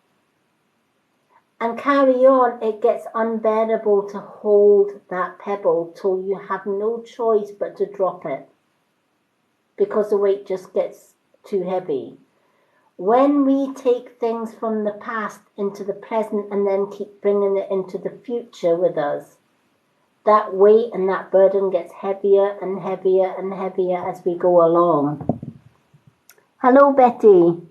And carry on, it gets unbearable to hold that pebble till you have no choice but to drop it because the weight just gets too heavy. When we take things from the past into the present and then keep bringing it into the future with us, that weight and that burden gets heavier and heavier and heavier as we go along. Hello, Betty.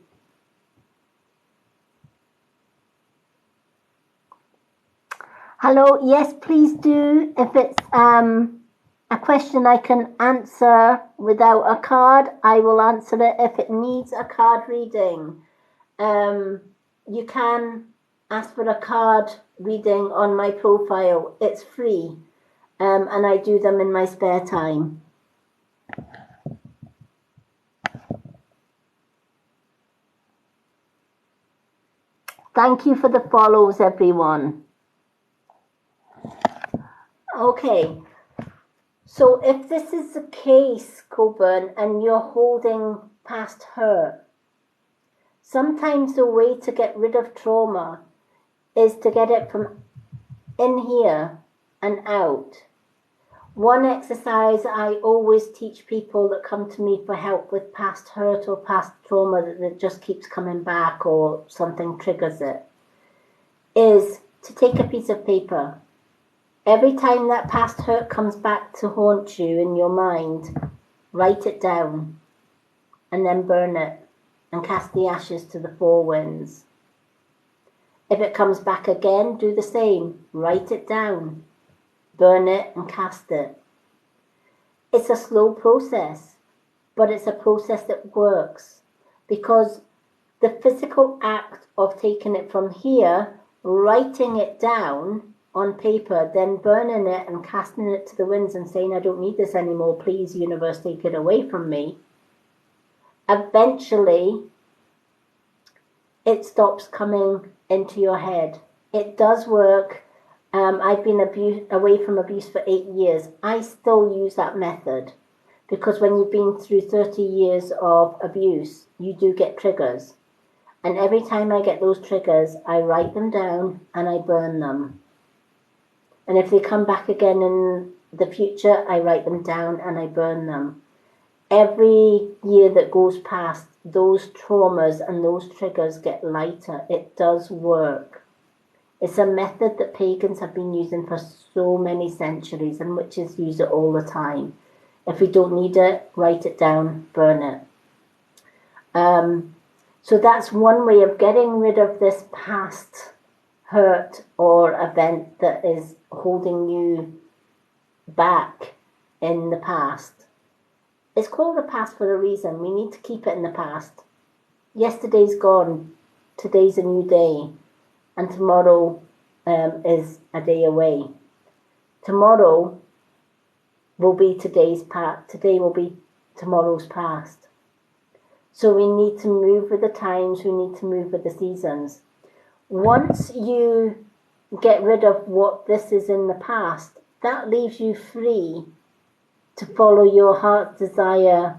Hello, yes, please do. If it's a question I can answer without a card, I will answer it. If it needs a card reading, you can ask for a card reading on my profile. It's free, and I do them in my spare time. Thank you for the follows, everyone. Okay. So if this is the case, Coburn, and you're holding past hurt, sometimes the way to get rid of trauma is to get it from in here and out. One exercise I always teach people that come to me for help with past hurt or past trauma that just keeps coming back or something triggers it, is to take a piece of paper. Every time that past hurt comes back to haunt you in your mind, write it down and then burn it and cast the ashes to the 4 winds. If it comes back again, do the same. Write it down, burn it and cast it. It's a slow process, but it's a process that works because the physical act of taking it from here, writing it down on paper, then burning it and casting it to the winds and saying, I don't need this anymore, please, universe, take it away from me. Eventually, it stops coming into your head. It does work. I've been away from abuse for 8 years. I still use that method because when you've been through 30 years of abuse, you do get triggers. And every time I get those triggers, I write them down and I burn them. And if they come back again in the future, I write them down and I burn them. Every year that goes past, those traumas and those triggers get lighter. It does work. It's a method that pagans have been using for so many centuries, and witches use it all the time. If we don't need it, write it down, burn it. So that's one way of getting rid of this past hurt or event that is holding you back in the past. It's called the past for a reason. We need to keep it in the past. Yesterday's gone. Today's a new day. And tomorrow is a day away. Tomorrow will be today's past. Today will be tomorrow's past. So we need to move with the times. We need to move with the seasons. Once you get rid of what this is in the past, that leaves you free to follow your heart's desire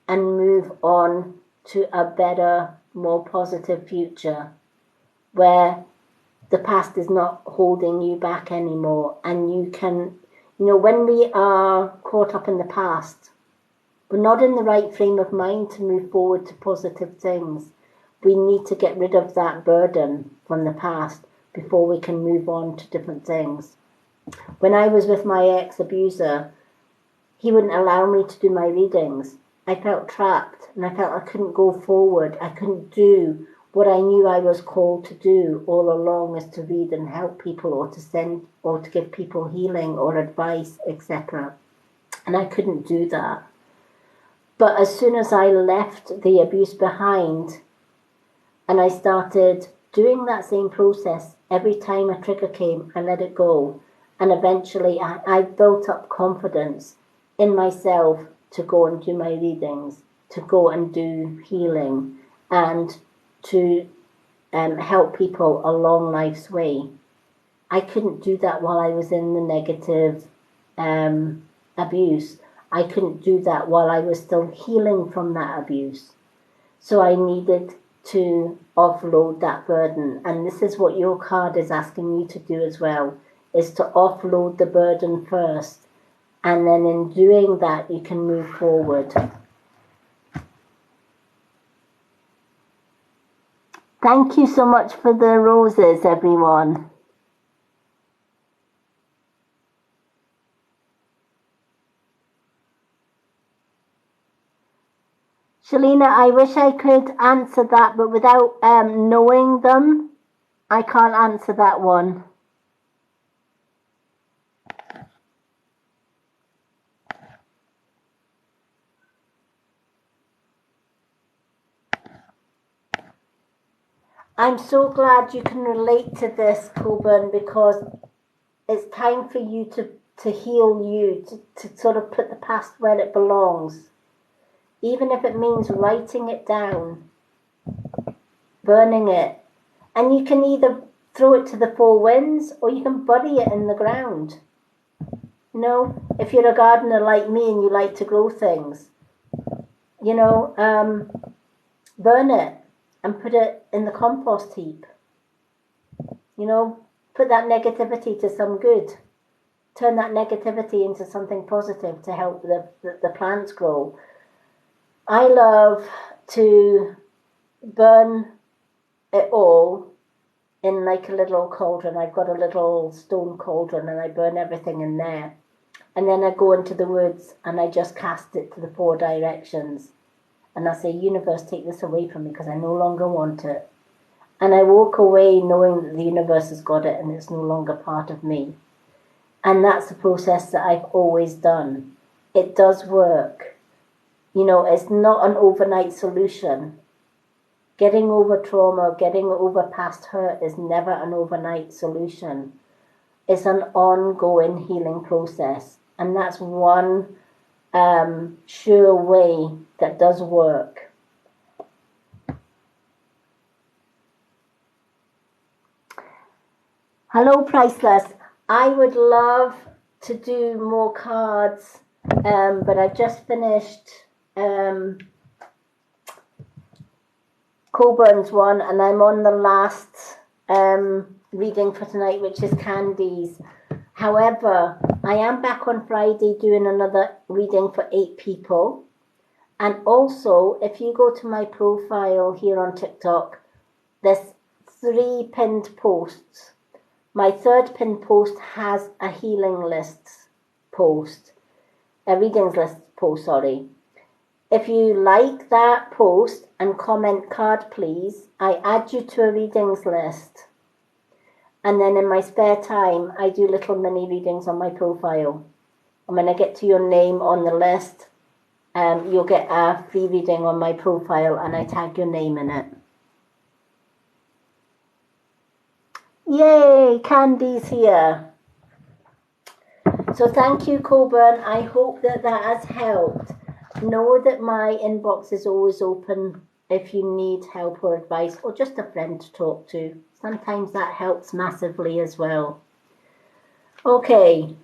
and move on to a better, more positive future where the past is not holding you back anymore. And you can, when we are caught up in the past, we're not in the right frame of mind to move forward to positive things. We need to get rid of that burden from the past before we can move on to different things. When I was with my ex-abuser, he wouldn't allow me to do my readings. I felt trapped and I felt I couldn't go forward. I couldn't do what I knew I was called to do all along, is to read and help people, or to send, or to give people healing or advice, etc. And I couldn't do that. But as soon as I left the abuse behind and I started doing that same process, every time a trigger came, I let it go. And eventually I built up confidence in myself to go and do my readings, to go and do healing, and to help people along life's way. I couldn't do that while I was in the negative abuse. I couldn't do that while I was still healing from that abuse. So I needed to offload that burden. And this is what your card is asking you to do as well, is to offload the burden first. And then in doing that, you can move forward. Thank you so much for the roses, everyone. Shalina, I wish I could answer that, but without knowing them, I can't answer that one. I'm so glad you can relate to this, Coburn, because it's time for you to heal you, to sort of put the past where it belongs. Even if it means writing it down, burning it. And you can either throw it to the four winds or you can bury it in the ground. You know, if you're a gardener like me and you like to grow things, you know, burn it and put it in the compost heap. You know, put that negativity to some good. Turn that negativity into something positive to help the plants grow. I love to burn it all in like a little cauldron. I've got a little stone cauldron and I burn everything in there. And then I go into the woods and I just cast it to the four directions. And I say, universe, take this away from me because I no longer want it. And I walk away knowing that the universe has got it and it's no longer part of me. And that's the process that I've always done. It does work. You know, it's not an overnight solution. Getting over trauma, getting over past hurt is never an overnight solution. It's an ongoing healing process. And that's one sure way that does work. Hello, Priceless. I would love to do more cards, but I've just finished Coburn's one, and I'm on the last reading for tonight, which is Candy's. However, I am back on Friday doing another reading for 8 people. And also, if you go to my profile here on TikTok, there's 3 pinned posts. My 3rd pinned post has a healing list post, a readings list post, sorry. If you like that post and comment card please, I add you to a readings list. And then in my spare time, I do little mini readings on my profile. And when I get to your name on the list, you'll get a free reading on my profile and I tag your name in it. Yay, Candy's here. So thank you, Coburn. I hope that has helped. Know that my inbox is always open if you need help or advice or just a friend to talk to. Sometimes that helps massively as well. Okay.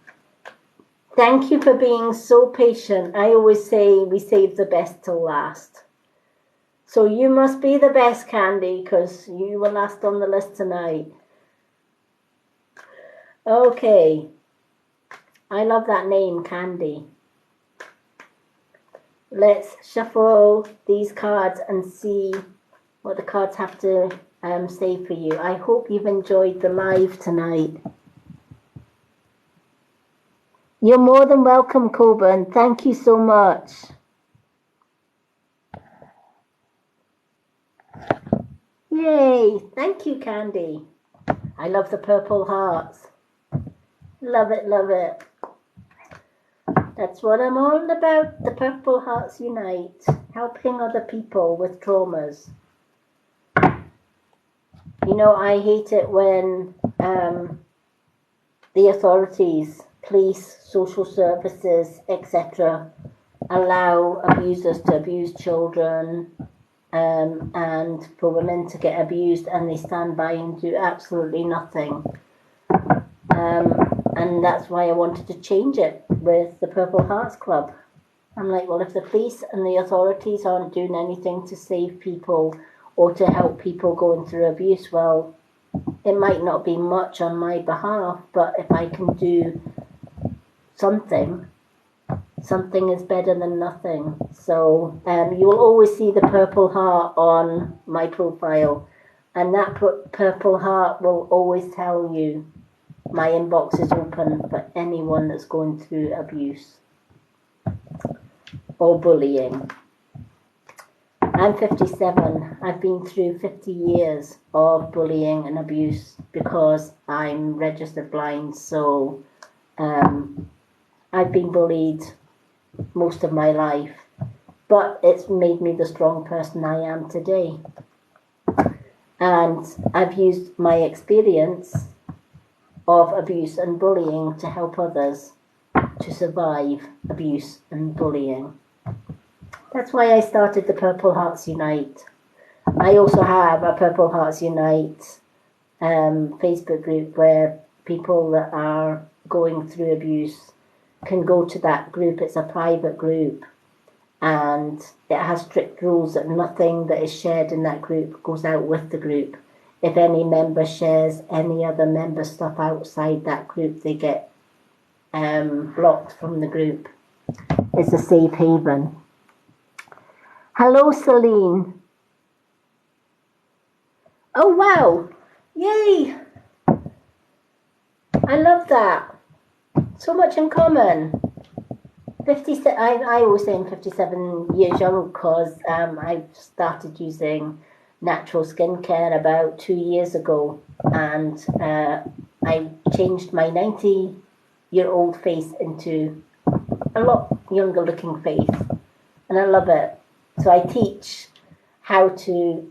Thank you for being so patient. I always say we save the best till last. So you must be the best, Candy, because you were last on the list tonight. Okay. I love that name, Candy. Let's shuffle these cards and see what the cards have to say for you. I hope you've enjoyed the live tonight. You're more than welcome, Coburn. Thank you so much. Yay! Thank you, Candy. I love the purple hearts. Love it, love it. That's what I'm all about. The Purple Hearts Unite. Helping other people with traumas. You know, I hate it when the authorities, police, social services, etc., allow abusers to abuse children, and for women to get abused, and they stand by and do absolutely nothing. And that's why I wanted to change it with the Purple Hearts Club. I'm like, well, if the police and the authorities aren't doing anything to save people or to help people going through abuse, well, it might not be much on my behalf, but if I can do something is better than nothing. So you will always see the purple heart on my profile, and that purple heart will always tell you my inbox is open for anyone that's going through abuse or bullying. I'm 57. I've been through 50 years of bullying and abuse because I'm registered blind. So I've been bullied most of my life, but it's made me the strong person I am today. And I've used my experience of abuse and bullying to help others to survive abuse and bullying. That's why I started the Purple Hearts Unite. I also have a Purple Hearts Unite Facebook group where people that are going through abuse can go to that group. It's a private group, and it has strict rules that nothing that is shared in that group goes out with the group. If any member shares any other member stuff outside that group, they get blocked from the group. It's a safe haven. Hello, Celine. Oh, wow. Yay. I love that. So much in common. 57. I always say I'm 57 years young because I started using natural skincare about 2 years ago, and I changed my 90-year-old face into a lot younger looking face, and I love it. So I teach how to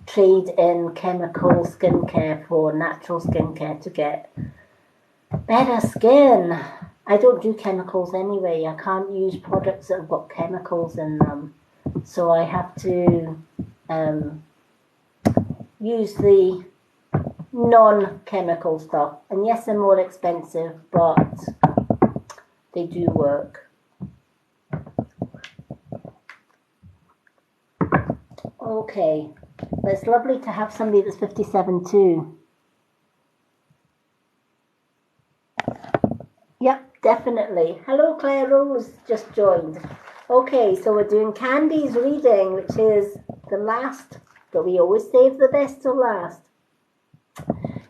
trade in chemical skincare for natural skincare to get better skin. I don't do chemicals anyway. I can't use products that have got chemicals in them, so I have to use the non-chemical stuff. And yes, they're more expensive, but they do work. Okay, but it's lovely to have somebody that's 57 too. Yep, definitely. Hello, Claire Rose just joined. Okay, so we're doing Candy's reading, which is the last, but we always save the best till last.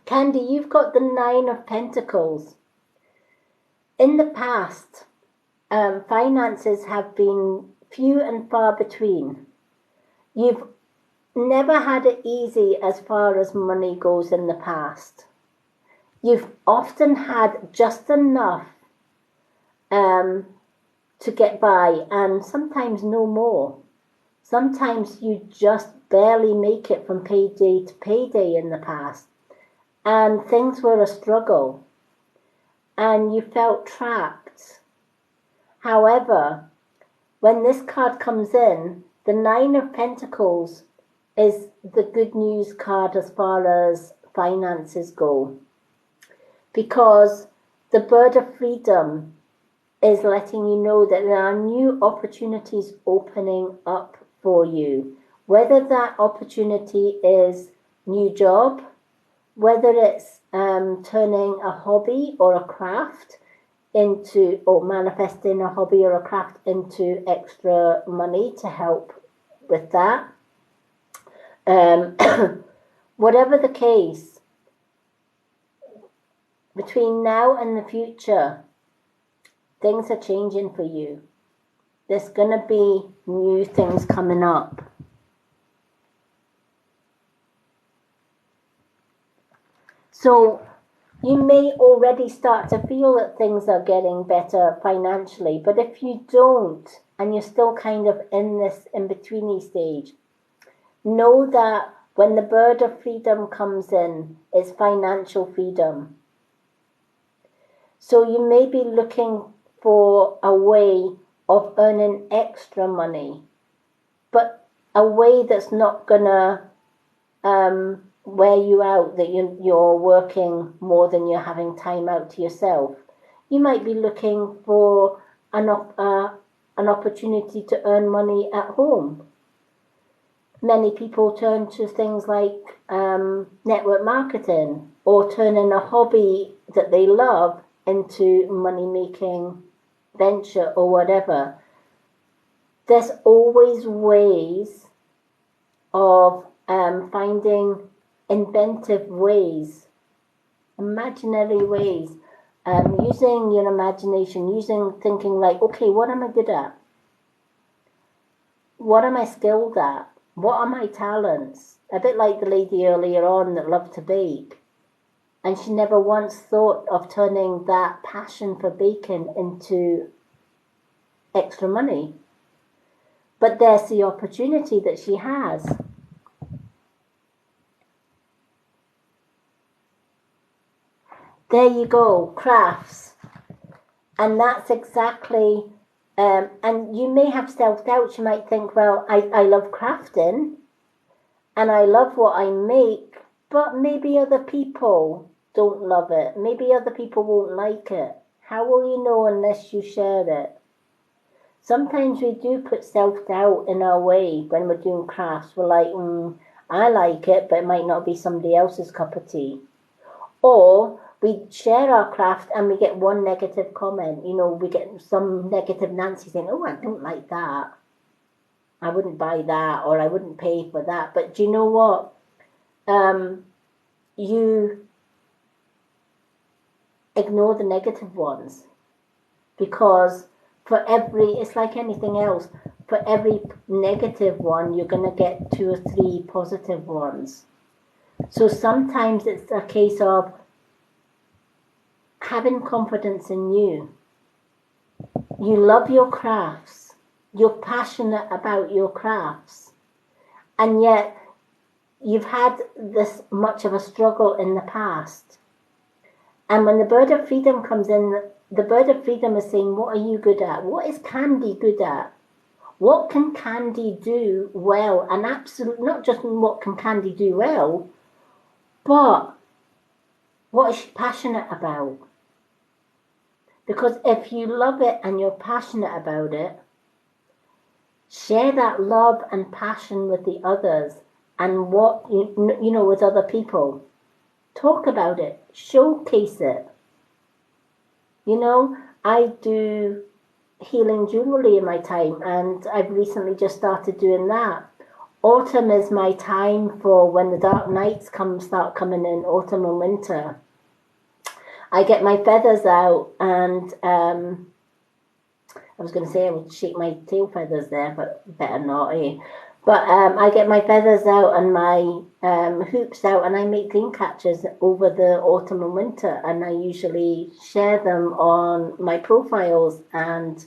Candy, you've got the 9 of Pentacles. In the past, finances have been few and far between. You've never had it easy as far as money goes in the past. You've often had just enough to get by, and sometimes no more. Sometimes you just barely make it from payday to payday in the past, and things were a struggle, and you felt trapped. However, when this card comes in, the 9 of Pentacles is the good news card as far as finances go, because the Bird of Freedom is letting you know that there are new opportunities opening up for you, whether that opportunity is new job, whether it's turning a hobby or a craft into, or manifesting a hobby or a craft into extra money to help with that. Whatever the case, between now and the future, Things are changing for you. There's going to be new things coming up. So you may already start to feel that things are getting better financially, but if you don't, and you're still kind of in this in-betweeny stage, know that when the bird of freedom comes in, it's financial freedom. So you may be looking for a way of earning extra money, but a way that's not gonna wear you out, that you're working more than you're having time out to yourself. You might be looking for an opportunity to earn money at home. Many people turn to things like network marketing, or turning a hobby that they love into money-making venture or whatever. There's always ways of finding inventive ways, imaginary ways, using your imagination, thinking like, okay, what am I good at? What am I skilled at? What are my talents? A bit like the lady earlier on that loved to bake. And she never once thought of turning that passion for baking into extra money. But there's the opportunity that she has. There you go, crafts. And that's exactly, and you may have self-doubt. You might think, well, I love crafting and I love what I make, but maybe other people don't love it. Maybe other people won't like it. How will you know unless you share it? Sometimes we do put self-doubt in our way when we're doing crafts. We're like, I like it, but it might not be somebody else's cup of tea. Or we share our craft and we get one negative comment. We get some negative Nancy saying, oh, I don't like that. I wouldn't buy that, or I wouldn't pay for that. But do you know what? You ignore the negative ones, because it's like anything else. For every negative one, you're going to get 2 or 3 positive ones. So sometimes it's a case of having confidence in you. You love your crafts. You're passionate about your crafts. And yet you've had this much of a struggle in the past. And when the bird of freedom comes in, the bird of freedom is saying, what are you good at? What is Candy good at? What can Candy do well? And not just what can Candy do well, but what is she passionate about? Because if you love it and you're passionate about it, share that love and passion with the others, and with other people. Talk about it. Showcase it. I do healing jewelry in my time, and I've recently just started doing that. Autumn is my time for when the dark nights start coming in, autumn and winter. I get my feathers out, and I was going to say I would shake my tail feathers there, but better not, eh? But I get my feathers out and my hoops out, and I make dream catchers over the autumn and winter, and I usually share them on my profiles, and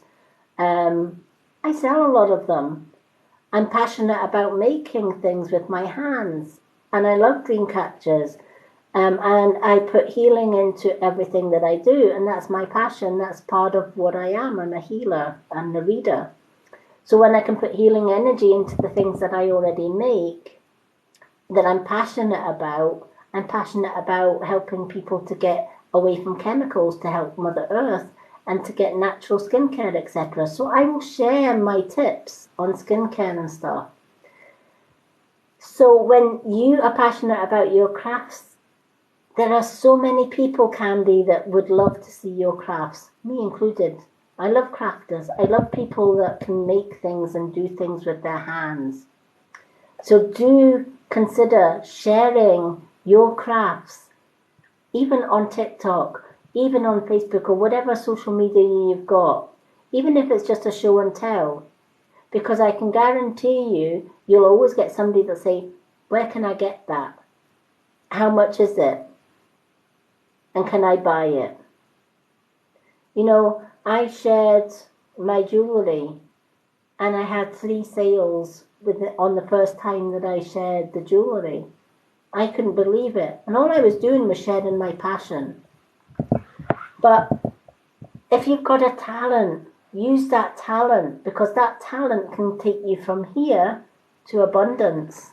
I sell a lot of them. I'm passionate about making things with my hands, and I love dream catchers. And I put healing into everything that I do, and that's my passion. That's part of what I am. I'm a healer and a reader. So when I can put healing energy into the things that I already make, that I'm passionate about helping people to get away from chemicals, to help Mother Earth, and to get natural skincare, etc. So I will share my tips on skincare and stuff. So when you are passionate about your crafts, there are so many people, Candy, that would love to see your crafts, me included. I love crafters. I love people that can make things and do things with their hands. So do consider sharing your crafts, even on TikTok. even on Facebook or whatever social media you've got, even if it's just a show and tell, because I can guarantee you, you'll always get somebody that'll say, where can I get that? How much is it? And can I buy it? You know, I shared my jewellery and I had 3 sales on the first time that I shared the jewellery. I couldn't believe it. And all I was doing was sharing my passion. But if you've got a talent, use that talent, because that talent can take you from here to abundance.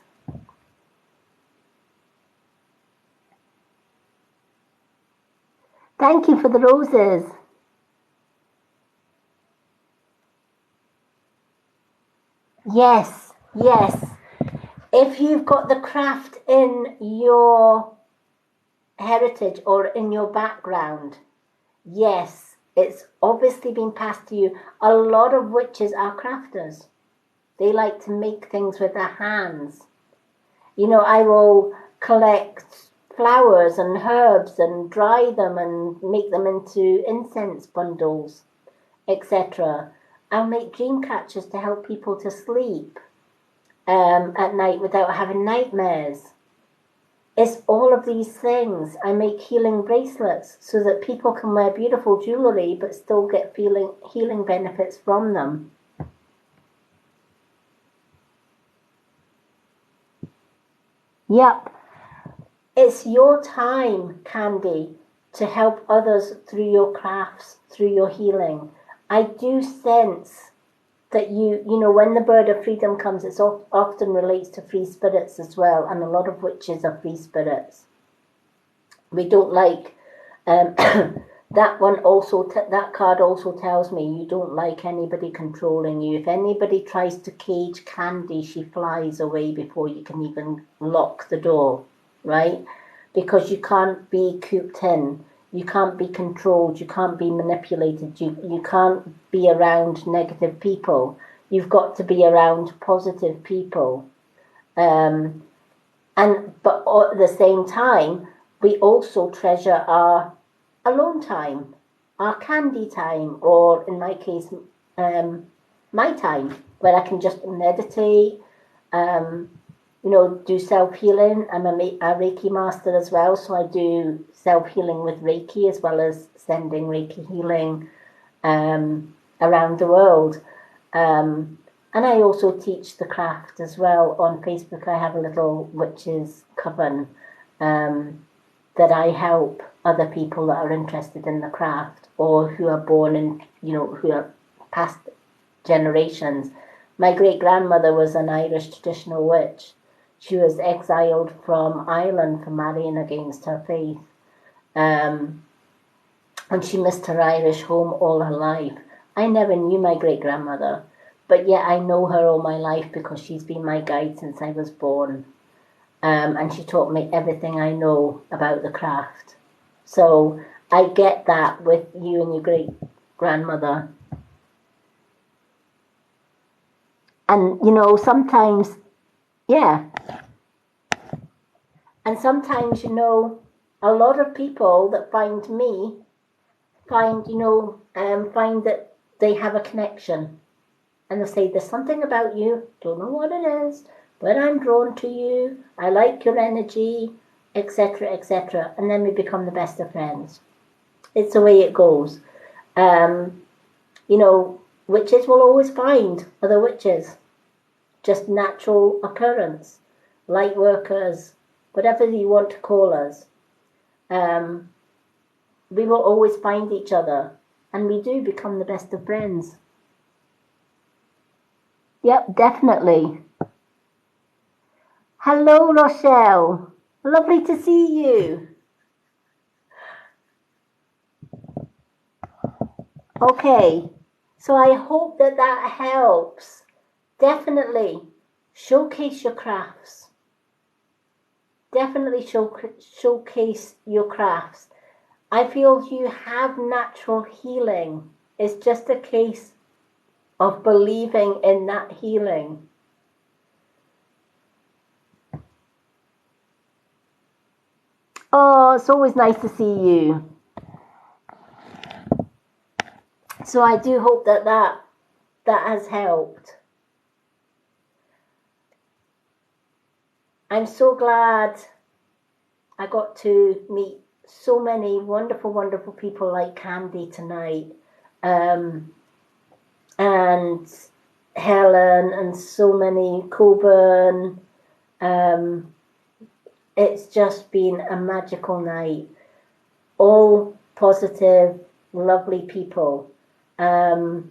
Thank you for the roses. Yes, yes. If you've got the craft in your heritage or in your background, yes, it's obviously been passed to you. A lot of witches are crafters. They like to make things with their hands. You know, I will collect flowers and herbs and dry them and make them into incense bundles, etc. I'll make dream catchers to help people to sleep at night without having nightmares. It's all of these things. I make healing bracelets so that people can wear beautiful jewellery but still get healing benefits from them. Yep. It's your time, Candy, to help others through your crafts, through your healing. I do sense that you know, when the bird of freedom comes, it often relates to free spirits as well, and a lot of witches are free spirits. We don't like that one. Also, that card also tells me you don't like anybody controlling you. If anybody tries to cage Candy, she flies away before you can even lock the door, right? Because you can't be cooped in. You can't be controlled. You can't be manipulated. You can't be around negative people. You've got to be around positive people. But at the same time, we also treasure our alone time, our Candy time, or in my case, my time, where I can just meditate, you know, do self-healing. I'm a Reiki master as well, so I do self-healing with Reiki as well as sending Reiki healing around the world. And I also teach the craft as well. On Facebook, I have a little witches coven that I help other people that are interested in the craft or who are born in, you know, who are past generations. My great-grandmother was an Irish traditional witch. She was exiled from Ireland for marrying against her faith. And she missed her Irish home all her life. I never knew my great-grandmother, but yet I know her all my life because she's been my guide since I was born. And she taught me everything I know about the craft. So I get that with you and your great-grandmother. And, you know, sometimes, yeah. And sometimes, you know, a lot of people that find me find that they have a connection. And they'll say, there's something about you, don't know what it is, but I'm drawn to you, I like your energy, etc., etc. And then we become the best of friends. It's the way it goes. You know, witches will always find other witches. Just natural occurrence. Light workers, whatever you want to call us. We will always find each other. And we do become the best of friends. Yep, definitely. Hello, Rochelle. Lovely to see you. Okay, so I hope that helps. Definitely showcase your crafts. Definitely showcase your crafts. I feel you have natural healing. It's just a case of believing in that healing. Oh, it's always nice to see you. So I do hope that has helped. I'm so glad I got to meet so many wonderful, wonderful people like Candy tonight, and Helen, and so many, Coburn. It's just been a magical night. All positive, lovely people. I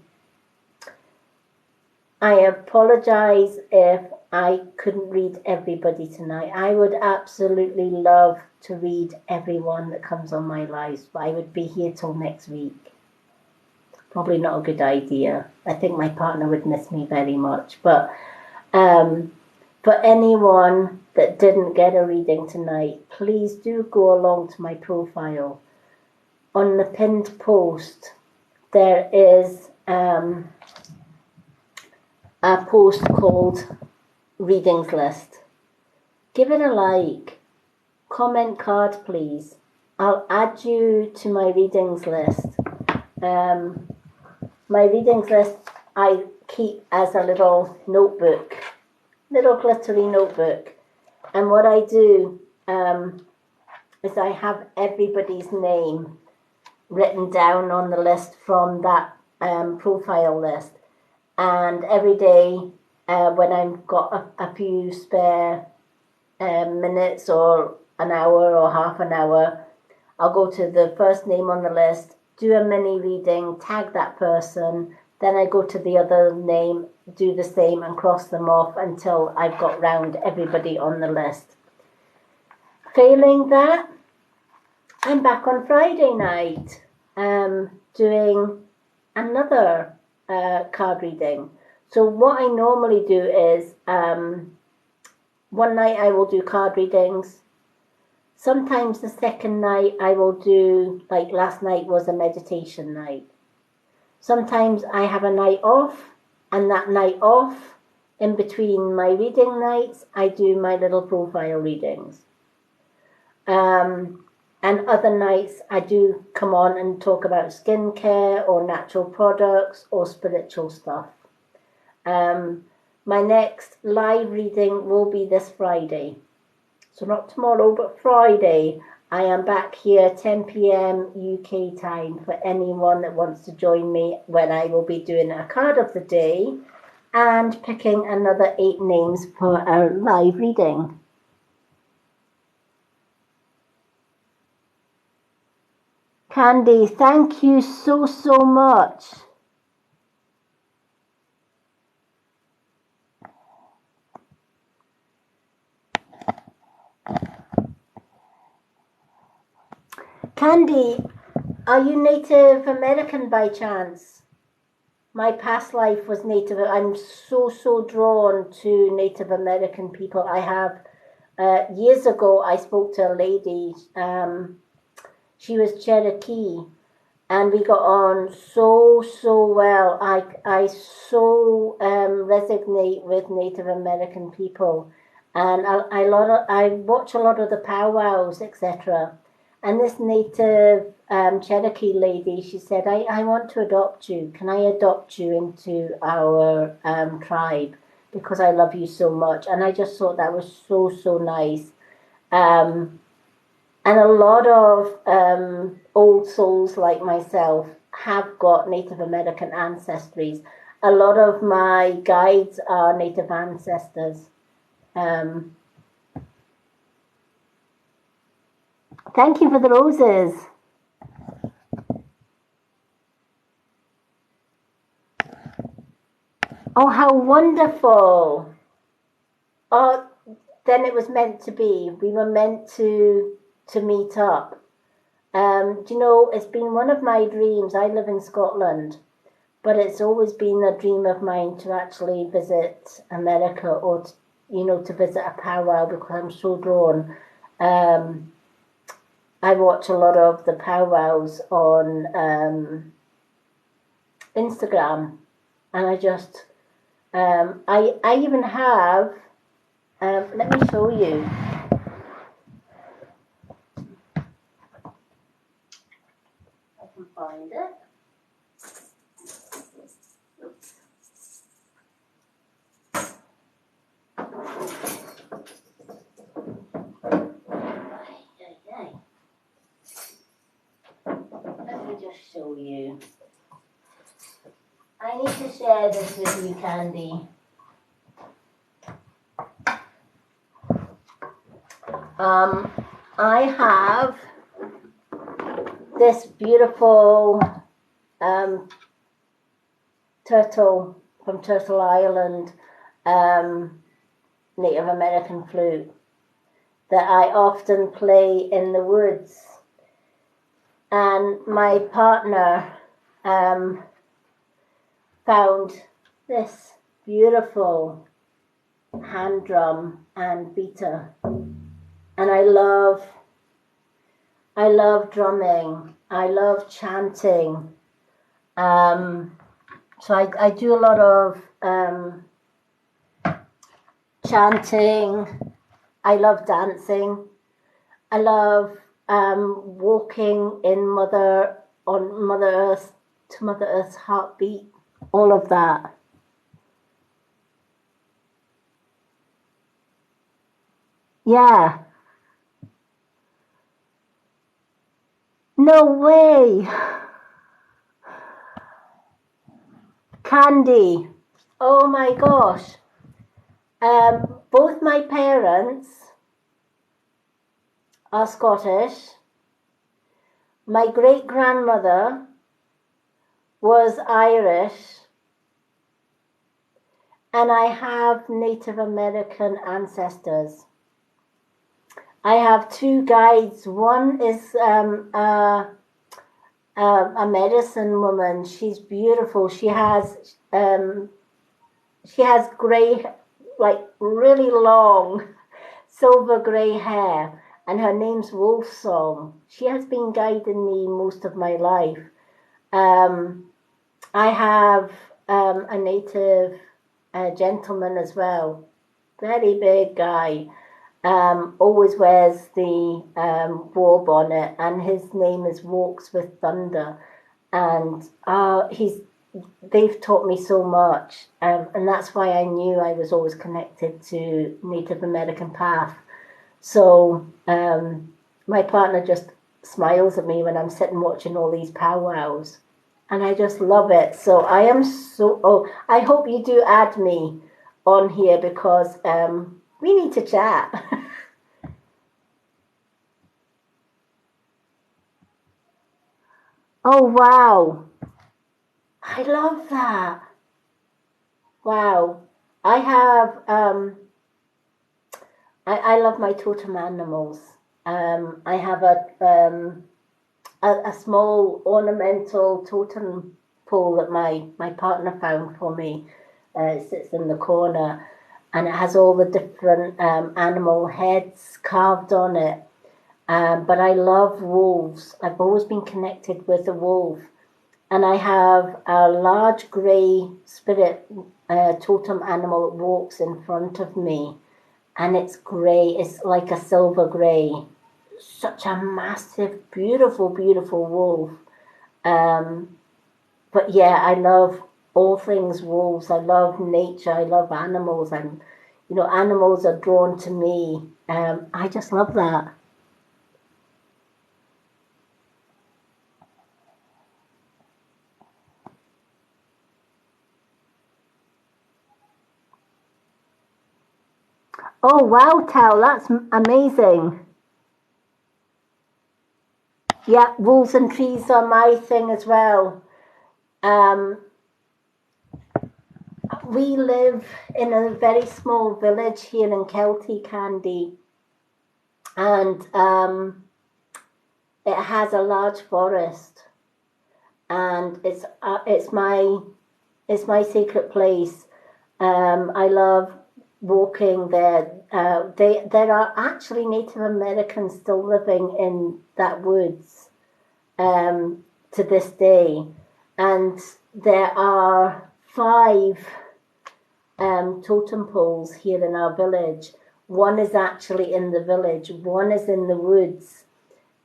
apologize if I couldn't read everybody tonight. I would absolutely love to read everyone that comes on my live, but I would be here till next week. Probably not a good idea. I think my partner would miss me very much. But for anyone that didn't get a reading tonight, please do go along to my profile. On the pinned post, there is a post called Readings List. Give it a like. Comment card, please. I'll add you to my readings list. My readings list I keep as a little notebook, little glittery notebook. And what I do is I have everybody's name written down on the list from that profile list. And every day when I've got a few spare minutes or an hour or half an hour, I'll go to the first name on the list, do a mini reading, tag that person, then I go to the other name, do the same and cross them off until I've got round everybody on the list. Failing that, I'm back on Friday night doing another card reading. So what I normally do is one night I will do card readings. Sometimes the second night I will do, like last night was a meditation night. Sometimes I have a night off, and that night off, in between my reading nights, I do my little profile readings. And other nights I do come on and talk about skincare or natural products or spiritual stuff. My next live reading will be this Friday. So not tomorrow, but Friday. I am back here 10 p.m. UK time for anyone that wants to join me, when I will be doing a card of the day and picking another 8 names for a live reading. Candy, thank you so much. Candy, are you Native American by chance? My past life was Native. I'm so drawn to Native American people. I have, years ago, I spoke to a lady, she was Cherokee, and we got on so well. I so resonate with Native American people, and I watch a lot of the powwows, etc. And this Native Cherokee lady, she said, I want to adopt you. Can I adopt you into our tribe? Because I love you so much. And I just thought that was so nice. And a lot of old souls like myself have got Native American ancestries. A lot of my guides are Native ancestors. Thank you for the roses. Oh, how wonderful. Oh, then it was meant to be. We were meant to meet up. Do you know, it's been one of my dreams. I live in Scotland, but it's always been a dream of mine to actually visit America, or to visit a powwow, because I'm so drawn. I watch a lot of the powwows on Instagram, and I just I even have let me show you. I can find it. need to share this with you, Candy. I have this beautiful turtle from Turtle Island, Native American flute that I often play in the woods. And my partner found this beautiful hand drum and beater. And I love drumming. I love chanting. So I do a lot of chanting. I love dancing. I love walking in Mother Earth to Mother Earth's heartbeat. All of that. Yeah. No way. Candy. Oh my gosh. Both my parents are Scottish. My great-grandmother was Irish. And I have Native American ancestors. I have two guides. One is a medicine woman. She's beautiful. She has grey, like really long, silver grey hair, and her name's Wolfsong. She has been guiding me most of my life. I have a native gentleman as well, very big guy. Always wears the war bonnet, and his name is Walks with Thunder, and they've taught me so much, and that's why I knew I was always connected to Native American path. So my partner just smiles at me when I'm sitting watching all these powwows, and I just love it. So I hope you do add me on here, because we need to chat. Oh, wow. I love that. Wow. I have, I love my totem animals. I have a small ornamental totem pole that my partner found for me. It sits in the corner, and it has all the different animal heads carved on it. But I love wolves. I've always been connected with a wolf. And I have a large grey spirit totem animal that walks in front of me. And it's grey. It's like a silver grey. Such a massive, beautiful, beautiful wolf. But yeah, I love all things wolves. I love nature. I love animals. And, animals are drawn to me. I just love that. Oh, wow, Tal, that's amazing. Yeah, wolves and trees are my thing as well. We live in a very small village here in Kelty, Candy, and it has a large forest, and it's my secret place. I love walking there. There are actually Native Americans still living in that woods to this day, and there are 5 totem poles here in our village. One is actually in the village, one is in the woods.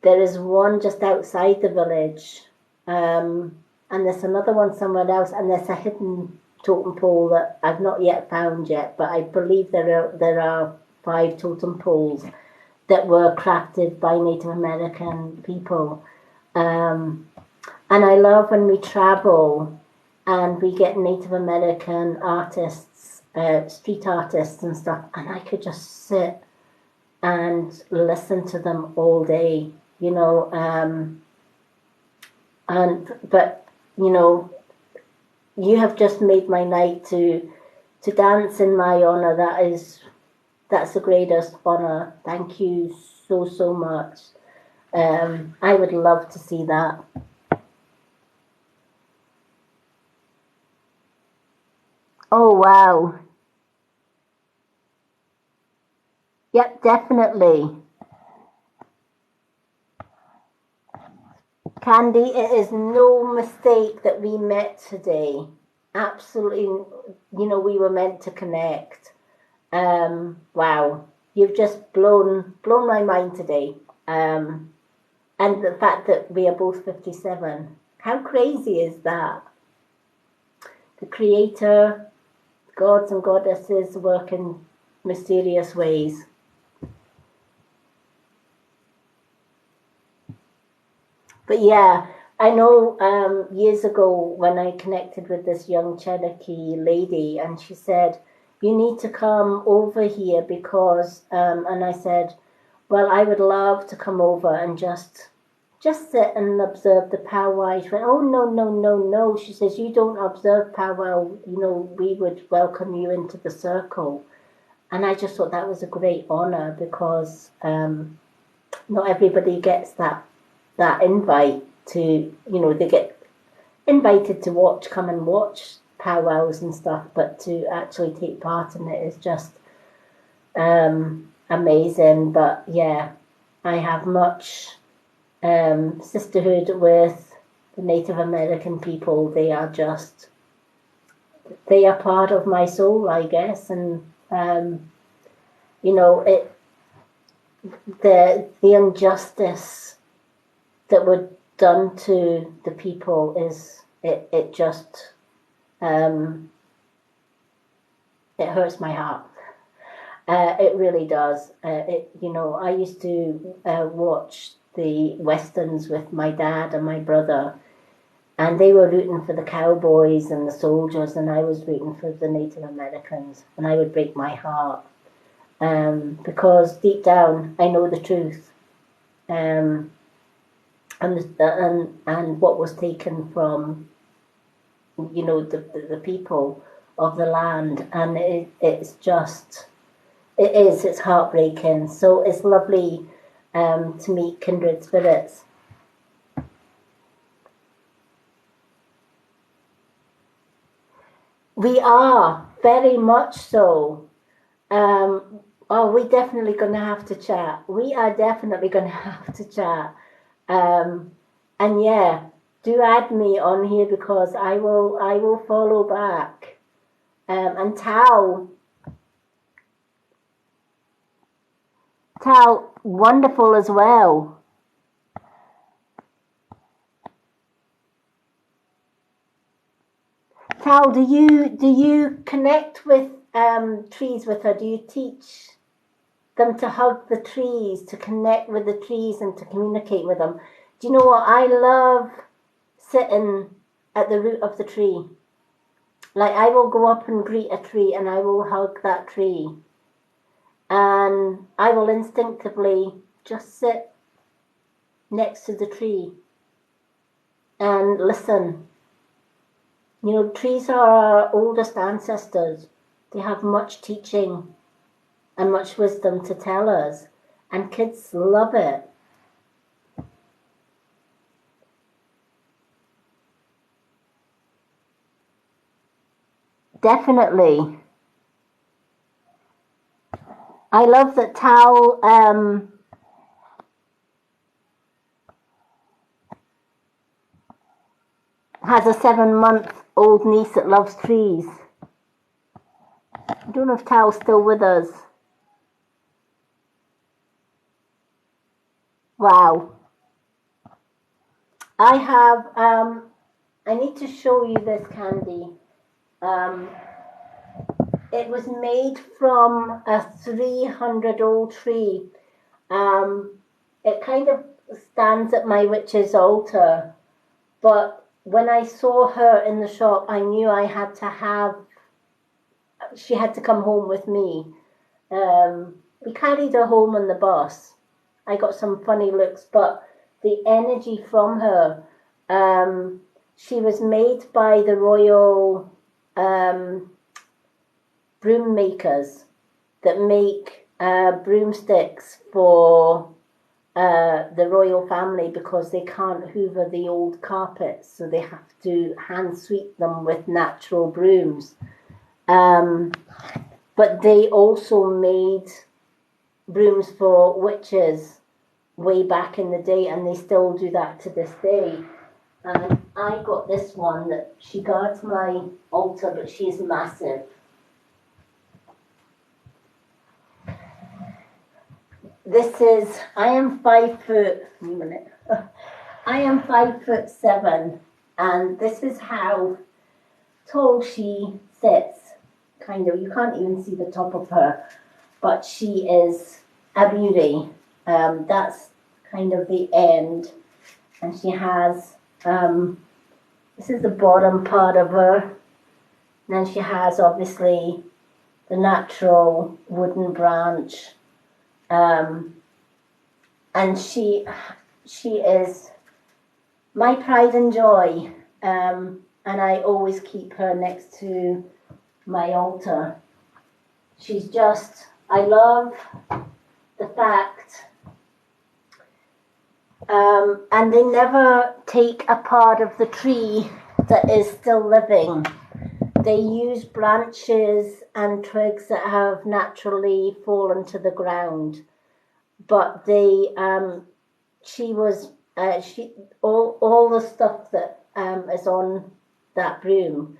There is one just outside the village, and there's another one somewhere else, and there's a hidden totem pole that I've not yet found yet, but I believe there are 5 totem poles that were crafted by Native American people. And I love when we travel and we get Native American artists, street artists and stuff, and I could just sit and listen to them all day, you know. But you know, you have just made my night to dance in my honor. That's the greatest honor. Thank you so much. I would love to see that. Oh wow. Yep, definitely. Candy, it is no mistake that we met today. Absolutely, you know, we were meant to connect. Wow, you've just blown my mind today. And the fact that we are both 57. How crazy is that? The creator, gods and goddesses work in mysterious ways. But yeah, I know years ago when I connected with this young Cherokee lady, and she said, "You need to come over here because," and I said, "Well, I would love to come over and just sit and observe the powwow." She went, "Oh no." She says, "You don't observe powwow. You know, we would welcome you into the circle." And I just thought that was a great honor because not everybody gets that invite to, you know, they get invited to come and watch powwows and stuff, but to actually take part in it is just amazing. But yeah, I have much sisterhood with the Native American people. They are part of my soul, I guess. And you know, the injustice that were done to the people is it just it hurts my heart. It really does. You know, I used to watch the westerns with my dad and my brother, and they were rooting for the cowboys and the soldiers, and I was rooting for the Native Americans, and I would break my heart because deep down I know the truth. And what was taken from, you know, the people of the land, and it's heartbreaking. So it's lovely to meet kindred spirits. We are very much so. We're definitely going to have to chat. We are definitely going to have to chat. And yeah, do add me on here because I will follow back. And Tao, wonderful as well. Tao, do you connect with trees with her? Do you teach them to hug the trees, to connect with the trees, and to communicate with them? Do you know what? I love sitting at the root of the tree. Like, I will go up and greet a tree and I will hug that tree. And I will instinctively just sit next to the tree and listen. You know, trees are our oldest ancestors. They have much teaching and much wisdom to tell us, and kids love it. Definitely. I love that Tao has a 7-month-old niece that loves trees. I don't know if Tao's still with us. Wow. I have, I need to show you this candy. It was made from a 300-old tree. It kind of stands at my witch's altar, but when I saw her in the shop, I knew she had to come home with me. We carried her home on the bus. I got some funny looks, but the energy from her, she was made by the royal broom makers that make broomsticks for the royal family, because they can't hoover the old carpets, so they have to hand sweep them with natural brooms. But they also made brooms for witches way back in the day, and they still do that to this day. And I got this one that she guards my altar, but she is massive. I am 5 foot, a minute. I am 5'7", and this is how tall she sits. Kind of, you can't even see the top of her, but she is a beauty. That's kind of the end, and she has, this is the bottom part of her, and then she has obviously the natural wooden branch. And she is my pride and joy, and I always keep her next to my altar. She's just, I love the fact, and they never take a part of the tree that is still living. They use branches and twigs that have naturally fallen to the ground, but all the stuff that is on that broom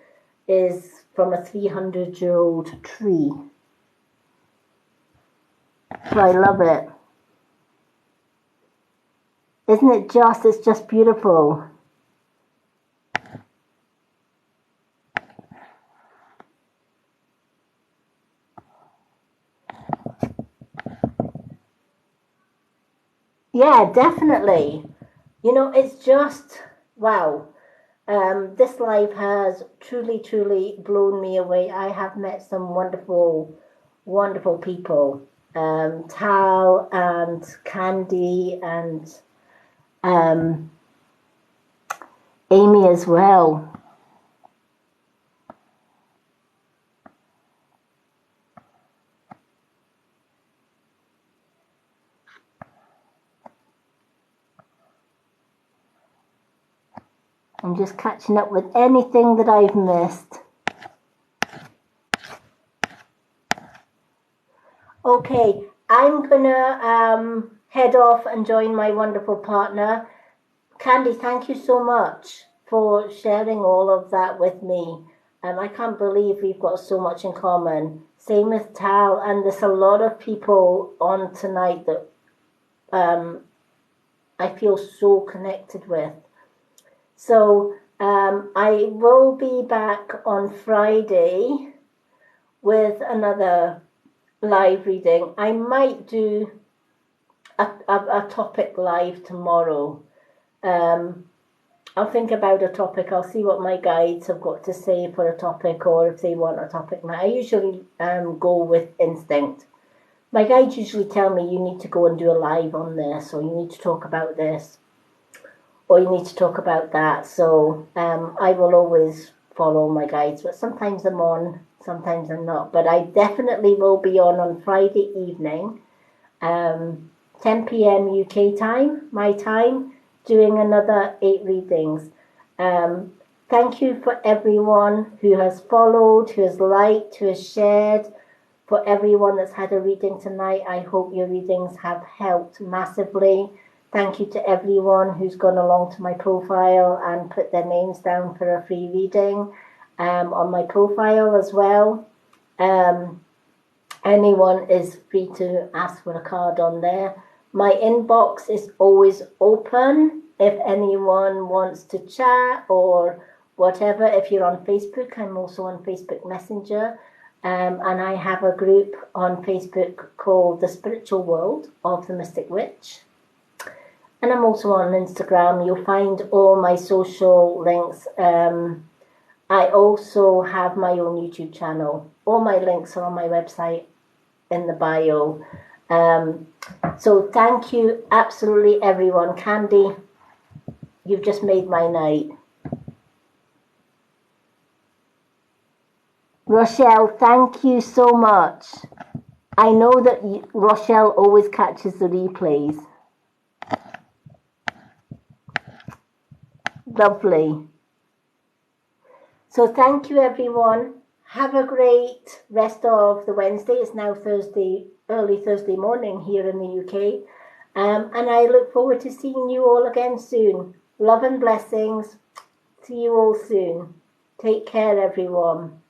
is from a 300-year-old tree. So I love it. Isn't it just? It's just beautiful. Yeah, definitely. You know, it's just, wow. This life has truly, truly blown me away. I have met some wonderful, wonderful people. Tal and Candy and Amy as well. I'm just catching up with anything that I've missed. Okay, I'm gonna head off and join my wonderful partner. Candy, thank you so much for sharing all of that with me. I can't believe we've got so much in common. Same with Tal, and there's a lot of people on tonight that I feel so connected with. So I will be back on Friday with another live reading. I might do a topic live tomorrow. I'll think about a topic. I'll see what my guides have got to say for a topic, or if they want a topic. Now, I usually go with instinct. My guides usually tell me, you need to go and do a live on this, or you need to talk about this, or you need to talk about that. So I will always follow my guides, but sometimes I'm on, sometimes I'm not. But I definitely will be on Friday evening, 10 p.m. UK time, my time, doing another 8 readings. Thank you for everyone who has followed, who has liked, who has shared. For everyone that's had a reading tonight, I hope your readings have helped massively. Thank you to everyone who's gone along to my profile and put their names down for a free reading on my profile as well. Anyone is free to ask for a card on there. My inbox is always open if anyone wants to chat or whatever. If you're on Facebook, I'm also on Facebook Messenger. And I have a group on Facebook called The Spiritual World of the Mystic Witch. And I'm also on Instagram. You'll find all my social links. I also have my own YouTube channel. All my links are on my website in the bio. So thank you, absolutely everyone. Candy, you've just made my night. Rochelle, thank you so much. I know that Rochelle always catches the replays. Lovely. So thank you, everyone. Have a great rest of the Wednesday. It's now Thursday, early Thursday morning here in the UK. And I look forward to seeing you all again soon. Love and blessings. See you all soon. Take care, everyone.